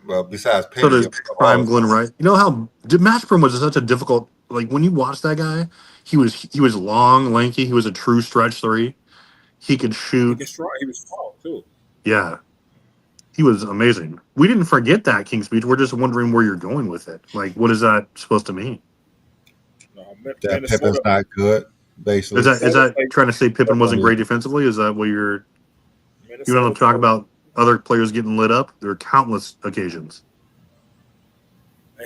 well, besides So Penny, does all Prime of Glenn them. Wright. You know how Mashburn was such a difficult, like when you watch that guy, he was long, lanky. He was a true stretch three. He could He shoot. can strong. He was strong too. Yeah. He was amazing. We didn't forget that King's Speech. We're just wondering where you're going with it. Like, what is that supposed to mean? That Pippen's Minnesota. not good, basically. Is Minnesota that played trying to say Pippen wasn't Definitely. great defensively? Is that what you want Minnesota. to talk about other players getting lit up? There are countless occasions.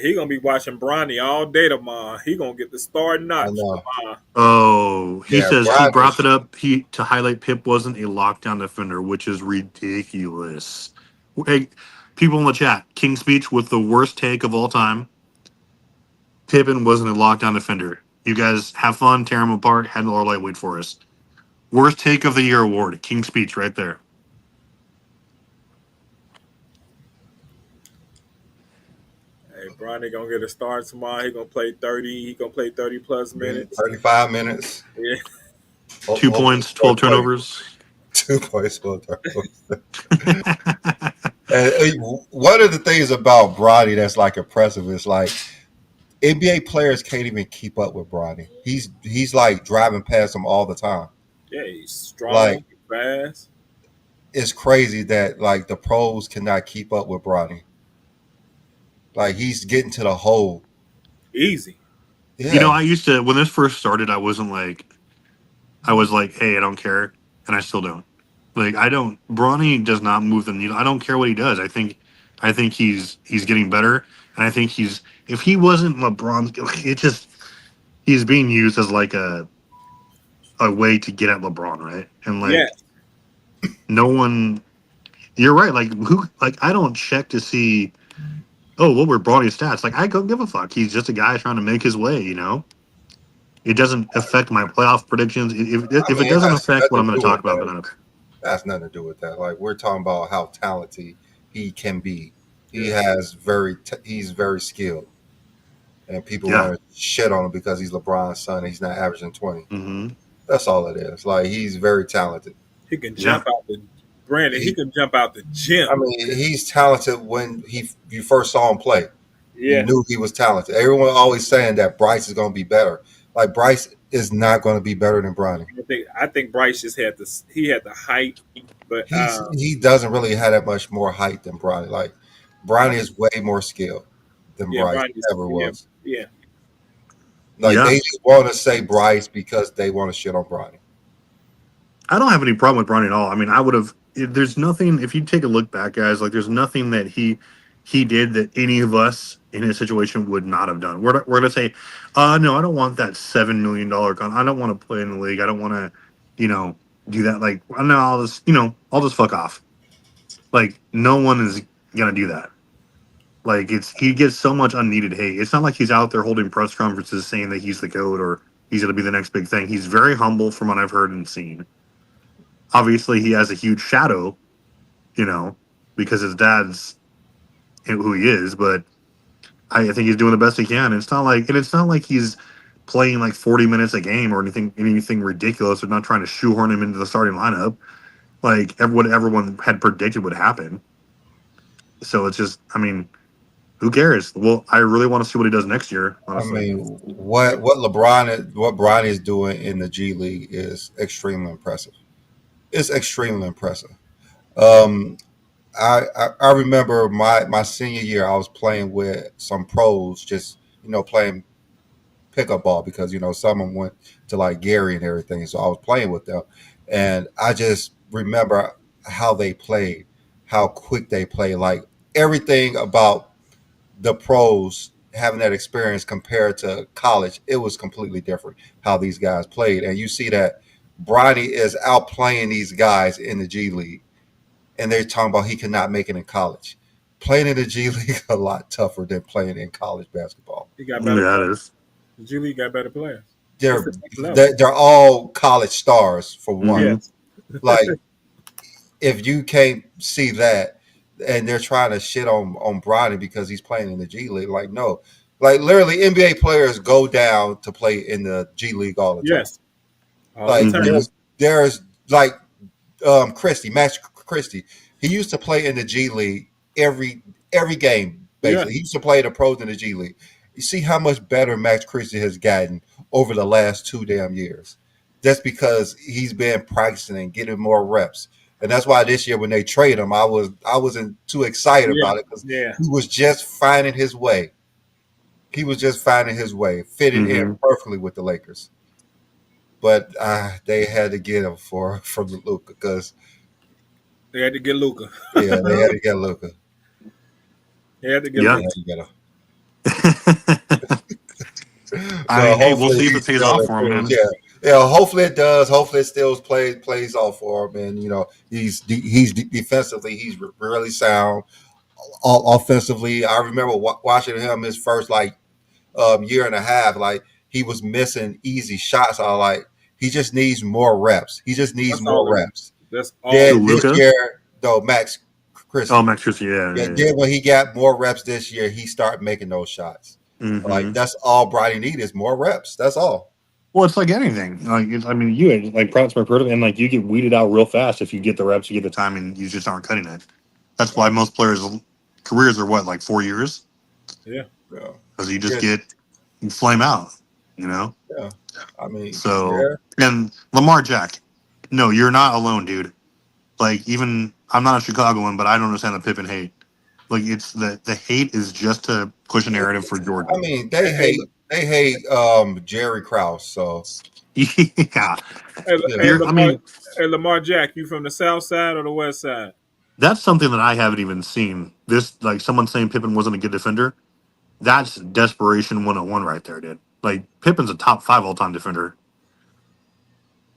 He gonna be watching Bronny all day tomorrow. He gonna get the star I notch know. tomorrow. Oh, he Yeah, says he Brian brought is it up to highlight Pip wasn't a lockdown defender, which is ridiculous. Hey, people in the chat, King's Speech with the worst take of all time. Pippen wasn't a lockdown defender. You guys have fun, tear him apart, had Miller Lite wait for us. Worst take of the year award, King's Speech right there. Hey, Bronny gonna get a start tomorrow. He gonna play 30. He gonna play 30 plus minutes. 35 minutes. Yeah. 2 points, 12 turnovers. 2 points, 12 turnovers. And one of the things about Bronny that's like impressive is like NBA players can't even keep up with Bronny. He's like driving past him all the time. Yeah, he's strong, Like fast. it's crazy that like the pros cannot keep up with Bronny. Like he's getting to the hole. Easy. Yeah, You know, I used to, when this first started, I was like, hey, I don't care. And I still don't. Like, Bronny does not move the needle. I don't care what he does. I think he's getting better. And I think if he wasn't LeBron, it just, he's being used as like a way to get at LeBron, right? And Yeah. like, no one, you're right. Like, I don't check to see, oh, what were Bronny's stats? Like, I don't give a fuck. He's just a guy trying to make his way, you know? It doesn't affect my playoff predictions. I If it mean, it doesn't has affect what I'm nothing going to to do talk with about, that. then I don't. That has nothing to do with that. Like we're talking about how talented he can be. Yeah. He's very skilled, and people Yeah. want to shit on him because he's LeBron's son. And he's not averaging 20. Mm-hmm. That's all it is. Like he's very talented. He can Yeah. jump out the Brandon. He He, can jump out the gym. I mean, he's talented. When you first saw him play, you Yeah. knew he was talented. Everyone always saying that Bryce is going to be better. Like Bryce is not going to be better than Bronny. I think Bryce just had the height, but He doesn't really have that much more height than Bronny. Like Bronny is way more skilled. than Yeah, Bryce Bronny's. ever was. Yeah. Like Yeah. they just want to say Bryce because they want to shit on Bronny. I don't have any problem with Bronny at all. I mean, I would have. There's nothing. If you take a look back, guys, like there's nothing that he did that any of us in his situation would not have done. We're gonna say, no, I don't want that $7 million gun. I don't want to play in the league. I don't want to, do that. Like, no, I'll just fuck off. Like, no one is gonna do that. Like, he gets so much unneeded hate. It's not like he's out there holding press conferences saying that he's the GOAT or he's gonna be the next big thing. He's very humble from what I've heard and seen. Obviously, he has a huge shadow, because his dad's who he is. But I think he's doing the best he can. It's not like he's playing like 40 minutes a game or anything ridiculous. They're not trying to shoehorn him into the starting lineup, like what everyone had predicted would happen. So it's just, I mean, who cares? Well, I really want to see what he does next year. Honestly, I mean, what Bronny is doing in the G League is extremely impressive. It's extremely impressive. Um, I remember my senior year, I was playing with some pros, just playing pickup ball because some of them went to like Gary and everything, so I was playing with them, and I just remember how they played, how quick they played, like everything about the pros having that experience compared to college, it was completely different how these guys played, and you see that Bronny is outplaying these guys in the G League, and they're talking about he cannot make it in college. Playing in the G League a lot tougher than playing in college basketball. He got better yeah, it players. is. The G League got better players. It's They're the next level. they're all college stars for one. Mhm. Yes. Like if you can't see that, and they're trying to shit on Bronny because he's playing in the G League, like no, like literally NBA players go down to play in the G League all the time. Yes. All Like the time. Mhm. there's like Max Christie. He used to play in the G League every game. Basically, he used to play the pros in the G League. You see how much better Max Christie has gotten over the last 2 damn years. That's because he's been practicing and getting more reps, and that's why this year when they trade him, I wasn't too excited Yeah. about it because Yeah. he was just finding his way. He was just finding his way, fitting in Mhm. perfectly with the Lakers. But they had to get him from the Luka because They had to get Luca. yeah, they had to get Luka. They had to get Yeah. They Luka. had to get him. I mean, hey, we'll see if it pays off for him, man. Yeah. Hopefully it does. Hopefully it still plays off for him. And he's defensively, he's really sound. Offensively, I remember watching him his first year and a half. Like he was missing easy shots. I like he just needs more reps. He just needs That's all more it is. reps. That's all. Then Who, this Luka? year, though, Max Christie. Oh, Max Christie, yeah. Then when he got more reps this year, he started making those shots. Mhm. Like that's all Bronny needs is more reps. That's all. Well, it's like anything. I mean, you had like practice my product, and like you get weeded out real fast if you get the reps, you get the time, and you just aren't cutting it. That's why most players' careers are like 4 years Yeah. Yeah. because you just Yeah. you flame out, I mean, So yeah. and Lamar Jack, no, you're not alone, dude. Like even I'm not a Chicagoan, but I don't understand the Pippen hate. Like it's the hate is just to push a narrative for Jordan. I mean, they hate Jerry Krause. So Yeah. Hey, Yeah. hey, I Lamar, mean, hey, Lamar Jack, you from the South Side or the West Side? that's something that I haven't even seen. This like someone saying Pippen wasn't a good defender. That's desperation 101 right there, dude. Like Pippen's a top 5 all-time defender.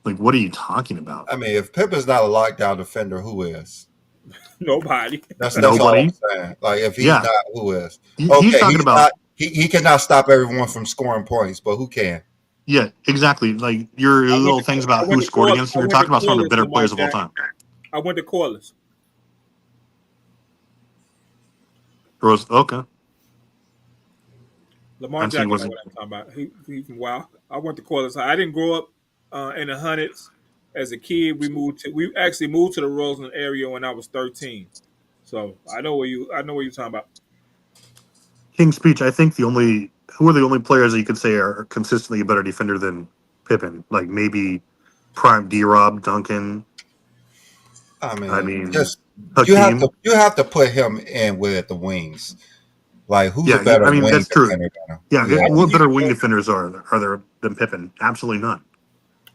Like what are you talking about? I mean, if Pippen's not a lockdown defender, who is? Nobody. That's all Nobody. I'm saying. Like if he's Yeah. not, who is? He's Okay, talking he's about not. He cannot stop everyone from scoring points, but who can? yeah, exactly. Like your I went little to- things I about went who to scored Cor- against I him. You're went talking to about some of the Corliss, better Lamar players of all Jack. time. I went to Corliss. Rose, okay. Lamar I'm Jack, saying you know wasn't what I'm talking about. He from Wow. I went to Corliss. I didn't grow up in the hundreds. As a kid, we actually moved to the Roseland area when I was 13. So I know where you're talking about. King's Speech. I think who are the only players that you could say are consistently a better defender than Pippen? Like maybe prime D-Rob, Duncan. I I mean, just Hakeem. you have to put him in with the wings. Like, who's a Yeah, better I mean wing that's true. defender than him? Yeah, Yeah, what you better can wing put defenders are there than Pippen? Absolutely none.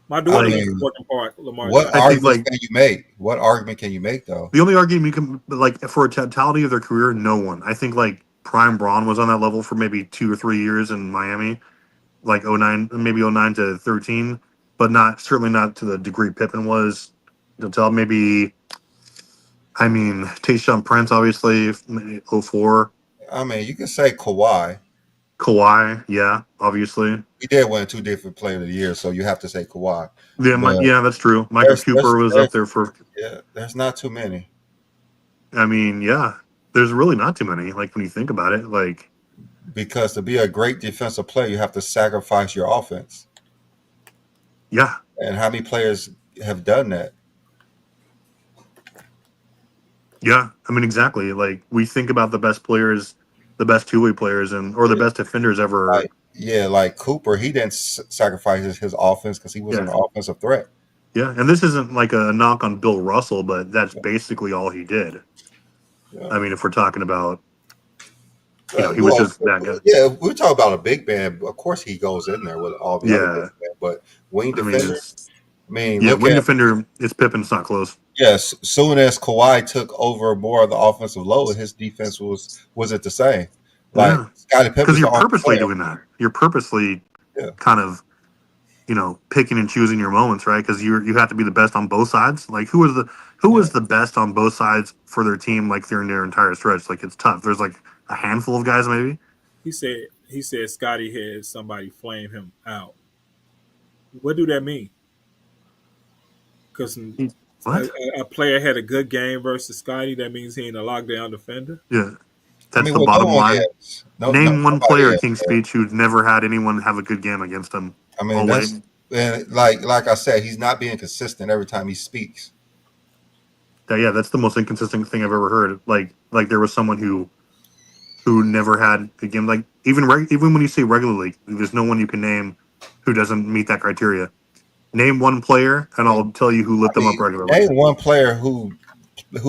my I daughter was Like a mean, working part Lamar what Jackson. I think arguments like can you make? What argument can you make though? the only argument you can like for a totality of their career, no one. I think like Prime Braun was on that level for maybe 2 or 3 years in Miami, like '09, maybe '09 to 13, but not certainly not to the degree Pippen was. Until maybe, I mean, Tayshaun Prince, obviously, '04. I mean, you can say Kawhi. Kawhi, yeah, obviously. He did win 2 different Player of the Year, so you have to say Kawhi. Yeah, But yeah, that's true. Michael there's Cooper was up there for. yeah, there's not too many I mean, yeah, there's really not too many. Like when you think about it, like because to be a great defensive player, you have to sacrifice your offense. yeah, And how many players have done that? yeah. I mean, exactly. Like we think about the best players, the best two-way players, and or the best defenders ever. Like, yeah, like Cooper, he didn't sacrifice his offense because he was an Yeah, offensive threat. yeah. And this isn't like a knock on Bill Russell, but that's basically all he did. Yeah. I mean, if we're talking about, he was Well, just that guy. yeah, we talk about a big man. Of course, he goes in there with all the other big Yeah, men. But wing I mean, defender, I mean, yeah, look wing at defender. It's Pippen. It's not close. yes. Soon as Kawhi took over more of the offensive load, his defense wasn't the same. Like Yeah, Scottie because Pippen's the you're only purposely player. doing that. You're purposely Yeah. kind of picking and choosing your moments, right? Because you have to be the best on both sides. Like who was the best on both sides for their team, like during their entire stretch? Like it's tough. There's like a handful of guys, maybe. He said Scotty had somebody flame him out. What do that mean? Because What? a player had a good game versus Scotty, that means he ain't a lockdown defender. Yeah, I that's mean, the well, no bottom one line. is. No, Name one nobody player at is. King's Speech who's never had anyone have a good game against him. I mean, Oh wait, that's and like I said, he's not being consistent every time he speaks. yeah, that's the most inconsistent thing I've ever heard. Like there was someone who never had a game. Like even when you say regularly, there's no one you can name who doesn't meet that criteria. Name one player, and I'll tell you who lit I them up mean, regularly. name one player who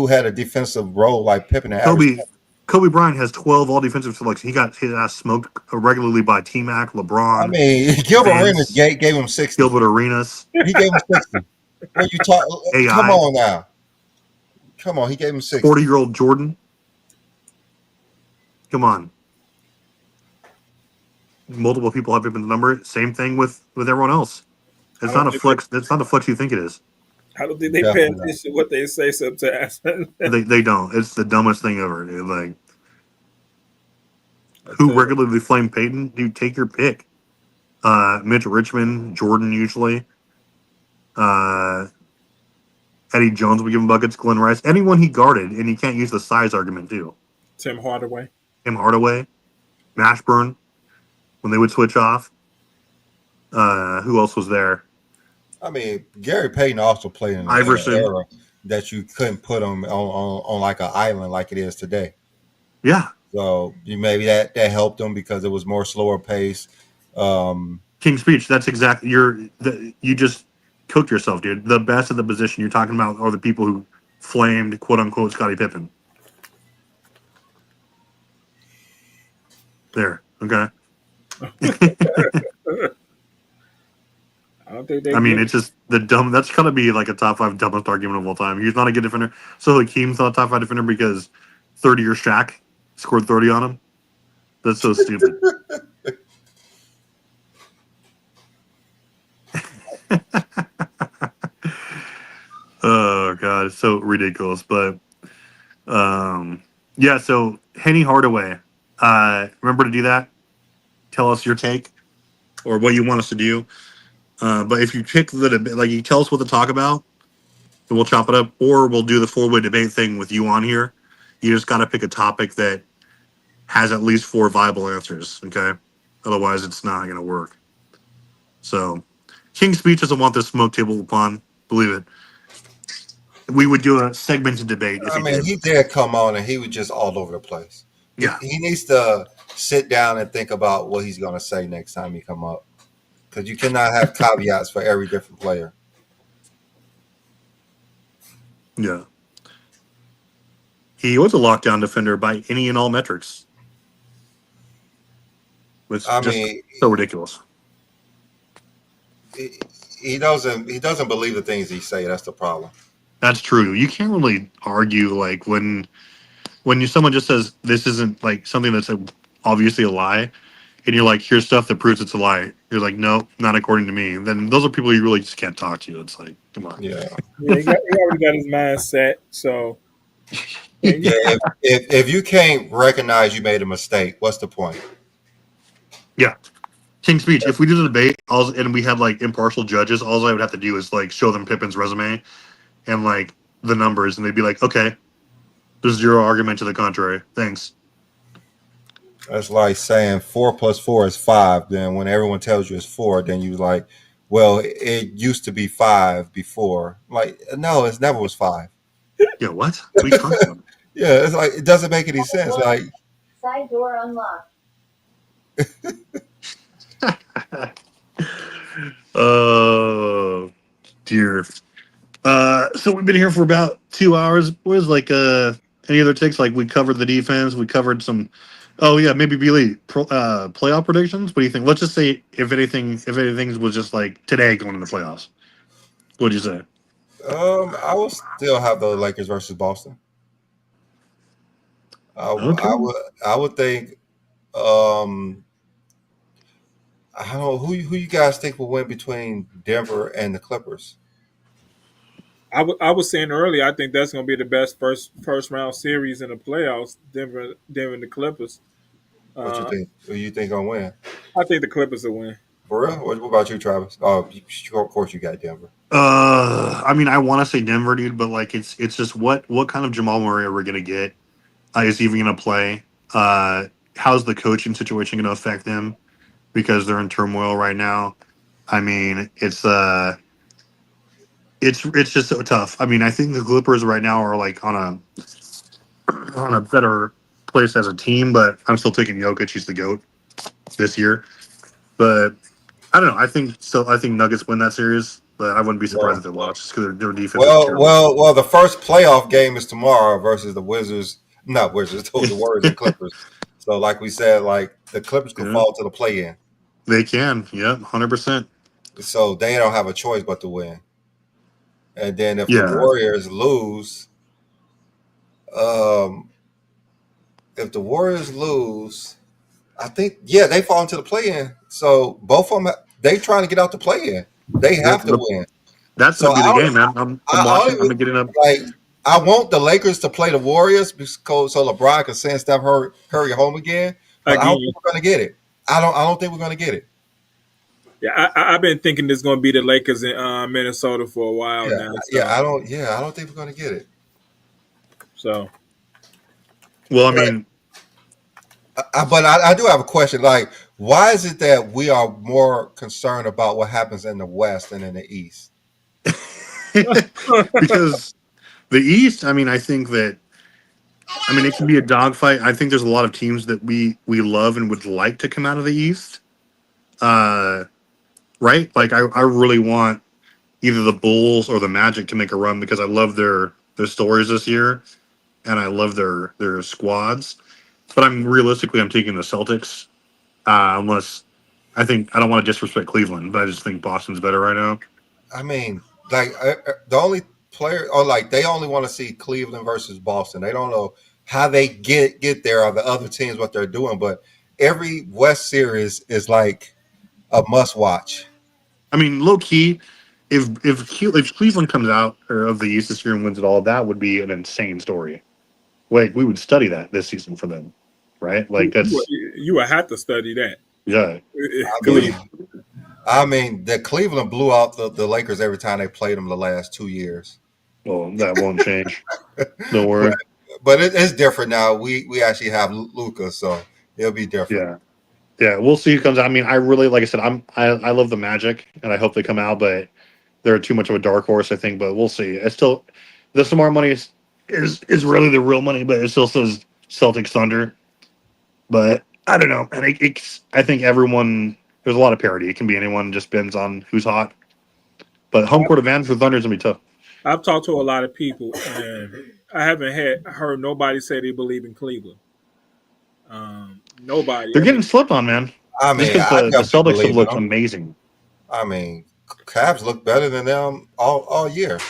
had a defensive role like Pippen and average. Kobe Bryant has 12 all defensive selections. He got his ass smoked regularly by T Mac, I LeBron, mean, Gilbert Arenas Vince, gave him 60. Gilbert Arenas, He gave him 60. What you talk? Come AI, on now. Come on, he gave him 60. 40-year-old Jordan. Come on. Multiple people have Pippen's number. Same thing with everyone else. It's not a flex. It's not a flex you think it is. I don't think they pay Definitely not. attention to what they say sometimes. They don't. It's the dumbest thing ever, dude. Like who regularly flame Peyton? Dude, take your pick. Mitch Richmond, Jordan usually. Eddie Jones would give him buckets. Glenn Rice, anyone he guarded, and you can't use the size argument too. Tim Hardaway. Tim Hardaway, Mashburn, when they would switch off. Who else was there? I mean, Gary Payton also played in an Iverson. era that you couldn't put him on like an island like it is today. Yeah, So maybe that helped him because it was more slower pace. King's Speech. That's exactly you just cooked yourself, dude. The best of the position you're talking about are the people who flamed quote unquote Scottie Pippen. There, okay. I don't think they. I mean, it's just the dumb. That's gotta be like a top 5 dumbest argument of all time. He's not a good defender. So Hakeem's not a top 5 defender because 30-year Shaq scored 30 on him. That's so stupid. Oh god, it's so ridiculous. But yeah. So Henny Hardaway, remember to do that. Tell us your take or what you want us to do. But if you pick the debate, like you tell us what to talk about, then we'll chop it up, or we'll do the 4-way debate thing with you on here. You just got to pick a topic that has at least 4 viable answers. Okay, otherwise it's not going to work. So, King's Speech doesn't want this smoke table upon. Believe it. We would do a segmented debate if I he mean, did. he did come on and he was just all over the place. Yeah. He needs to sit down and think about what he's going to say next time he come up. Because you cannot have caveats for every different player. Yeah. He was a lockdown defender by any and all metrics. It's I just mean, so ridiculous. he doesn't believe the things he say. That's the problem. That's true. You can't really argue like when someone just says this isn't like something that's obviously a lie, and you're like, here's stuff that proves it's a lie. You're like, no, not according to me. Then those are people you really just can't talk to. It's like, come on. Yeah, Yeah, he already got his mind set. So yeah. If you can't recognize you made a mistake, what's the point? Yeah. King's Speech. If we did a debate and we had like impartial judges, all I would have to do is like show them Pippin's resume and like the numbers, and they'd be like, okay, there's zero argument to the contrary. Thanks. That's like saying 4 + 4 is 5. Then when everyone tells you it's 4, then you like, well, it used to be 5 before. Like, no, it never was 5. Yeah, what? What are you talking about? Yeah, it's like it doesn't make any sense. Like, Side door unlocked. Oh dear. So we've been here for about 2 hours. Where's like any other takes? Like we covered the defense, we covered some. Oh yeah, maybe playoff predictions. What do you think? Let's just say if anything was just like today going in the playoffs. What'd you say? I will still have the Lakers versus Boston. Okay. I would think. Um, I don't know who you guys think will win between Denver and the Clippers. I was saying earlier, I think that's going to be the best first round series in the playoffs. Denver and the Clippers. What you think? Who you think gonna win? I think the Clippers will win. For real? What about you, Travis? Oh, of course you got Denver. I mean, I want to say Denver, dude, but like it's just what kind of Jamal Murray are we gonna get? Is he even gonna play? How's the coaching situation gonna affect them? Because they're in turmoil right now. I mean, it's just so tough. I mean, I think the Clippers right now are like on a better place as a team, but I'm still taking Jokic. He's the GOAT this year. But I don't know. I think Nuggets win that series, but I wouldn't be surprised if they lost just because their defense is terrible. Well. The first playoff game is tomorrow versus the Wizards. Not Wizards, the Warriors and Clippers. So, like we said, like the Clippers could fall to the play-in. They can, yeah, 100%. So they don't have a choice but to win. And then if the Warriors lose, I think they fall into the play-in. So both of them, they trying to get out the play-in. They have to win. That's gonna be the game, man. I'm watching. I'm getting up. Like I want the Lakers to play the Warriors because so LeBron can send Steph Curry home again. But I don't think we're gonna get it. I don't think we're gonna get it. Yeah, I've been thinking this is going to be the Lakers in Minnesota for a while now. So. I don't think we're going to get it. So, well, I mean, but I do have a question. Like, why is it that we are more concerned about what happens in the West than in the East? Because the East, I mean, I think that, I mean, it can be a dogfight. I think there's a lot of teams that we love and would like to come out of the East. Right? Like, I really want either the Bulls or the Magic to make a run because I love their stories this year, and I love their squads. But I'm taking the Celtics, unless I don't want to disrespect Cleveland, but I just think Boston's better right now. I mean, like the only player, or like they only want to see Cleveland versus Boston. They don't know how they get there or the other teams what they're doing. But every West series is like a must watch. I mean, low key, if Cleveland comes out of the East this year and wins it all, that would be an insane story. Like we would study that this season for them, right? Like that's you would have to study that. Yeah. I mean, the Cleveland blew out the Lakers every time they played them the last 2 years. Well, that won't change. Don't worry. But it's different now. We actually have Luka, so it'll be different. Yeah, we'll see who comes out. I mean, I really, like I said, I love the Magic, and I hope they come out, but they're too much of a dark horse, I think. But we'll see. It's still the smart money is really the real money, but it still says Celtics Thunder. But I don't know, and I think everyone there's a lot of parity. It can be anyone. Just depends on who's hot. But home court advantage for Thunder is gonna be tough. I've talked to a lot of people, and I haven't heard nobody say they believe in Cleveland. Nobody. They're getting slept on, man. I just mean, because I the definitely Celtics have believe in looked them. amazing. I mean, Cavs look better than them all year. So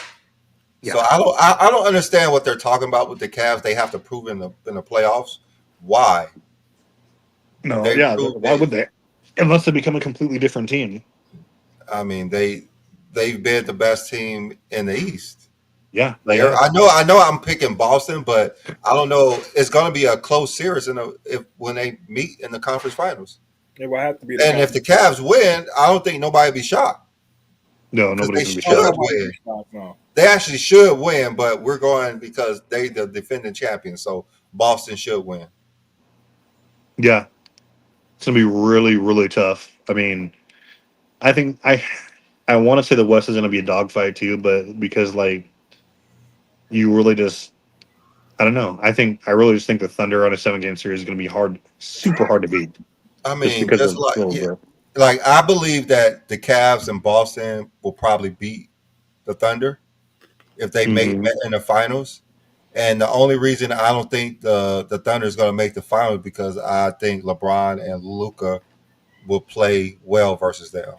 Yeah. I don't understand what they're talking about with the Cavs. They have to prove in the playoffs. Why? No, They yeah. proved Why it. would they? Unless they become a completely different team. I mean, they've been the best team in the East. Yeah, they Like have. I know I'm picking Boston, but I don't know. It's going to be a close series when they meet in the conference finals. It will have to be the And if the conference. Cavs win, I don't think nobody will be shocked No, because nobody's they gonna be should shocked. win. No. They actually should win, but we're going because they the defending champions. So Boston should win. Yeah, it's gonna be really, really tough. I mean, I think I want to say the West is gonna be a dogfight too, but because like you really just I don't know. I really just think the Thunder on a 7 game series is gonna be hard, super hard to beat, I just mean, because just of like those. yeah, like I believe that the Cavs and Boston will probably beat the Thunder if they make Mm-hmm. it in the finals. And the only reason I don't think the Thunder is going to make the finals because I think LeBron and Luca will play well versus them.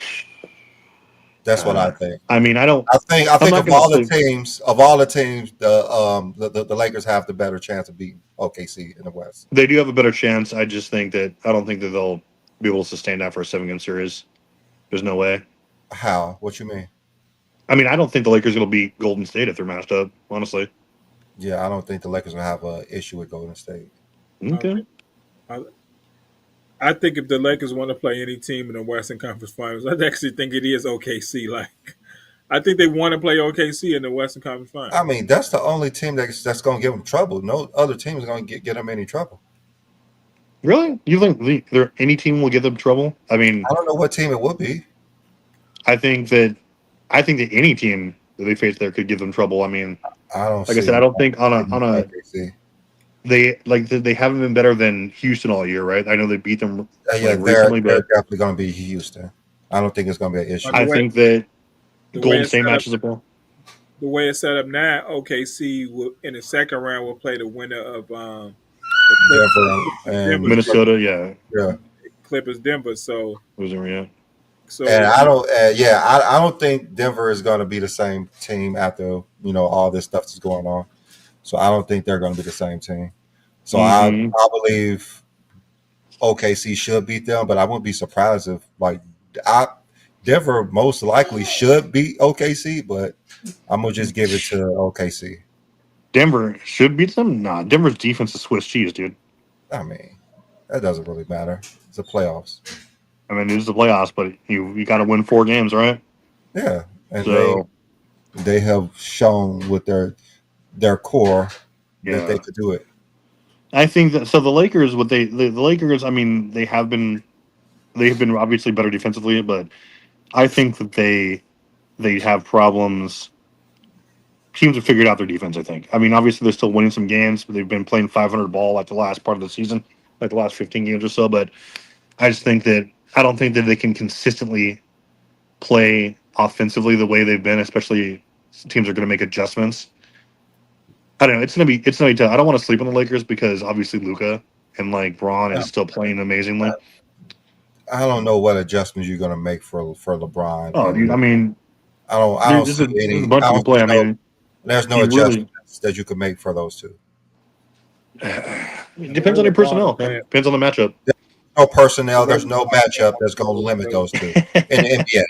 That's what I think. I mean, I don't. I I'm think not of gonna all the sleep. teams, the Lakers have the better chance of beating OKC in the West. They do have a better chance. I just think that I don't think that they'll be able to sustain that for a 7 game series. There's no way. How? What you mean? I mean, I don't think the Lakers are gonna beat Golden State if they're matched up. Honestly. Yeah, I don't think the Lakers will have an issue with Golden State. Okay. I think if the Lakers want to play any team in the Western Conference Finals, I actually think it is OKC. Like, I think they want to play OKC in the Western Conference I Finals. mean, that's the only team that's going to give them trouble. No other team is going to get them any trouble. Really? You think there any team will give them trouble? I mean, I don't know what team it would be. I think that any team that they face there could give them trouble. I mean, I don't like I said, see I don't think on a OKC. they haven't been better than Houston all year, right? I know they beat them Yeah, like recently, they're but definitely going to be Houston. I don't think it's going to be an issue. But the I way think that the way Golden it's State set up, matches up well. the way it's set up now, OKC will in the second round will play the winner of Denver and Minnesota, yeah, yeah, Clippers Denver. So yeah. and so I don't. I don't think Denver is going to be the same team after all this stuff is going on. So I don't think they're going to be the same team. So Mm-hmm. I believe OKC should beat them, but I wouldn't be surprised if I Denver most likely should beat OKC, but I'm gonna just give it to OKC. Denver should beat them. Nah, Denver's defense is Swiss cheese, dude. I mean, that doesn't really matter. It's the playoffs. I mean, it is the playoffs, but you got to win 4 games, right? Yeah, and So they have shown with their core that they yeah, could do it. I think that. So the Lakers, the Lakers, I mean, they have been obviously better defensively, but I think that they have problems. Teams have figured out their defense. I think. I mean, obviously they're still winning some games, but they've been playing 500 ball like the last part of the season, like the last 15 games or so. But I just think that I don't think that they can consistently play offensively the way they've been, especially teams are going to make adjustments. I don't know. It's gonna be tough. I don't want to sleep on the Lakers because obviously Luca and like Braun is still playing amazingly. I don't know what adjustments you're gonna make for LeBron. Oh, dude, I And mean, I don't there's see a any. bunch I of don't good play. see I mean, there's no you really adjustments that you could make for those two. it depends on your personnel. Man. Depends on the matchup. No personnel. There's no matchup that's going to limit those two in the NBA.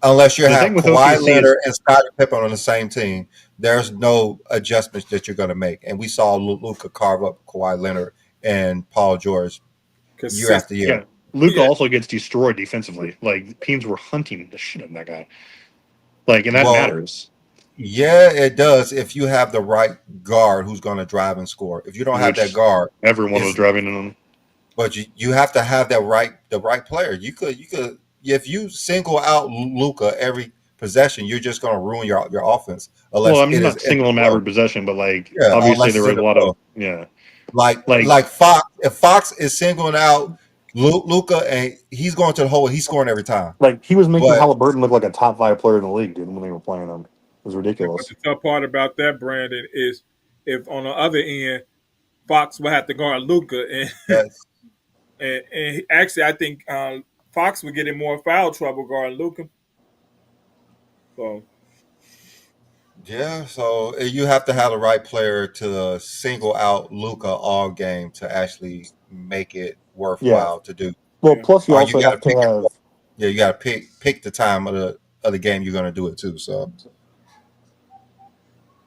Unless you The have thing with Kawhi OKC Leonard is and Scottie Pippen on the same team, there's no adjustments that you're going to make. And we saw Luka carve up Kawhi Leonard and Paul George year after year. yeah. Luca Yeah. also gets destroyed defensively. Like teams were hunting the shit out of that guy. Like, and that Well, matters. yeah, it does if you have the right guard who's going to drive and score. If you don't have that Which guard, everyone was it's driving in on. but you have to have the right player. You could if you single out Luca every possession, you're just going to ruin your offense Well, unless I'm it is not in the single him flow. every possession, but like Yeah, obviously unless there it's were in a the lot flow. of yeah. Like Fox, if Fox is singling out Luca and he's going to the hole, he's scoring every time. Like he was making But Halliburton look like a top 5 player in the league, dude, when they were playing him. It was But ridiculous. the tough part about that, Brandon, is if on the other end, Fox will have to guard Luca, and that's And actually, I think Fox would get in more foul trouble guarding Luca. So Yeah, so you have to have the right player to single out Luca all game to actually make it Yeah. worthwhile to do. Well, yeah. plus you Or you also got to have to pick have. you got to pick the time of the game you're going to do it too. So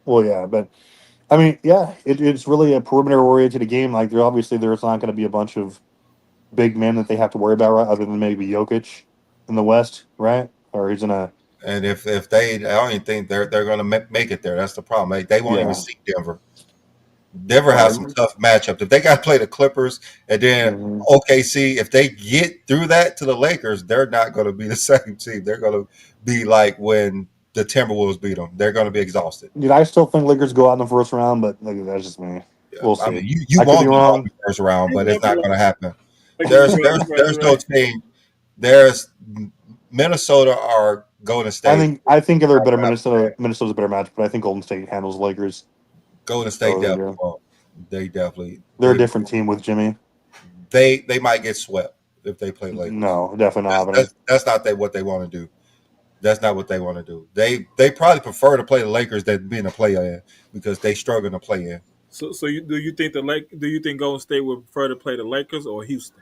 Well, yeah, but I mean, yeah, it's really a perimeter oriented game. Like, there's not going to be a bunch of big men that they have to worry about, right? Other than maybe Jokic in the West, right? Or he's in a and if they, I don't even think they're going to make it there. That's the problem. They won't even yeah, see Denver. Denver right. has some tough matchups. If they got to play the Clippers and then Mhm. OKC, if they get through that to the Lakers, they're not going to be the same team. They're going to be like when the Timberwolves beat them. They're going to be exhausted. Dude, I still think Lakers go out in the first round, but like, that's just me. Yeah, We'll I see. mean, you I could be want them all in wrong. the first round, You but it's want the not going to happen. Lakers to There's go in there's the first there's no round. team. There's Minnesota or Golden State. I think they're better. Minnesota's a better match, but I think Golden State handles Lakers Golden State over the definitely year. won't. They definitely They're a different team with Jimmy. they might get swept if they play Lakers. No, definitely not happening. That's not what they want to do. That's not what they want to do. They probably prefer to play the Lakers than being a play-in because they struggle to play in. So do you think do you think Golden State would prefer to play the Lakers or Houston?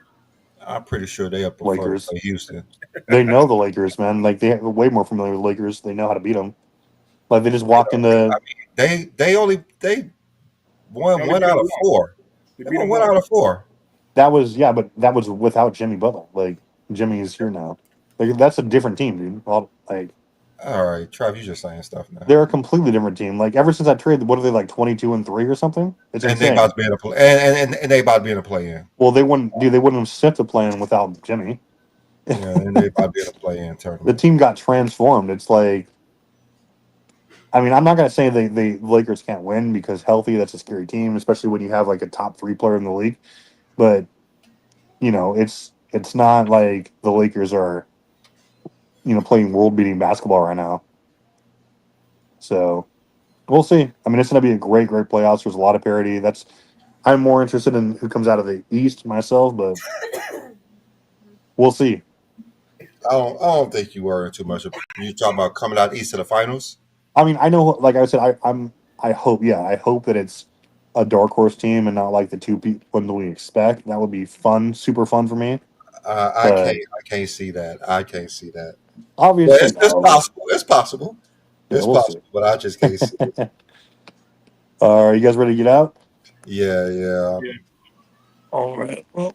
I'm pretty sure they prefer to Lakers. play Houston. They know the Lakers, man. Like they're way more familiar with Lakers. They know how to beat them. Like they just walk into. They won They only one beat out them of once. four. They They beat won them one once. out of four. That was but that was without Jimmy Butler. Like Jimmy is here now. Like that's a different team, dude. Like All right, Trav, you just saying stuff now. they're a completely different team. Like ever since I traded, what are they like 22-3 or something? It's And they insane. about to be in a play, and they about to be in a play-in. Well, they wouldn't have set the plan without Jimmy. Yeah, and they about to be in a play-in The tournament. team got transformed. It's like, I mean, I'm not gonna say the Lakers can't win because healthy, that's a scary team, especially when you have like a top 3 player in the league. But it's not like the Lakers are playing world beating basketball right now. So we'll see. I mean, it's gonna be a great playoffs. There's a lot of parity. I'm more interested in who comes out of the East myself, but we'll see. I don't think you worry too much. You talking about coming out east to the finals? I mean, I know, like I said, I hope that it's a dark horse team and not like the two people we expect. That would be fun, super fun for me. I But can't see that. I can't see that. obviously, It's no. possible. It's possible. Yeah, It's we'll possible, see. but I just can't see it. Are you guys ready to get out? Yeah. Yeah. All right. Well,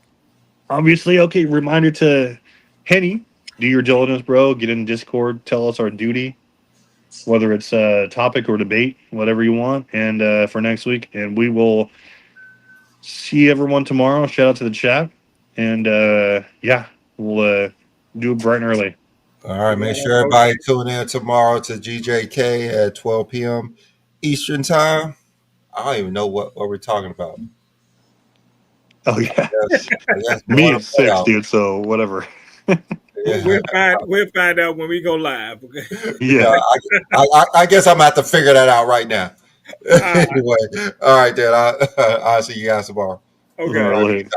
obviously, okay. Reminder to Henny: do your diligence, bro. Get in Discord. Tell us our duty, whether it's a topic or debate, whatever you want, and for next week, and we will see everyone tomorrow. Shout out to the chat, and yeah, we'll do it bright and early. All right. Make sure everybody tune in tomorrow to GJK at 12 p.m. Eastern time. I don't even know what we're talking about. Oh yeah, I guess me one it's 6, playoff. dude. So whatever. Yeah. We'll find out when we go live. Okay. Yeah. I guess I'm gonna have to figure that out right now. right. Anyway, all right, then. I'll see you guys tomorrow. Okay. All right.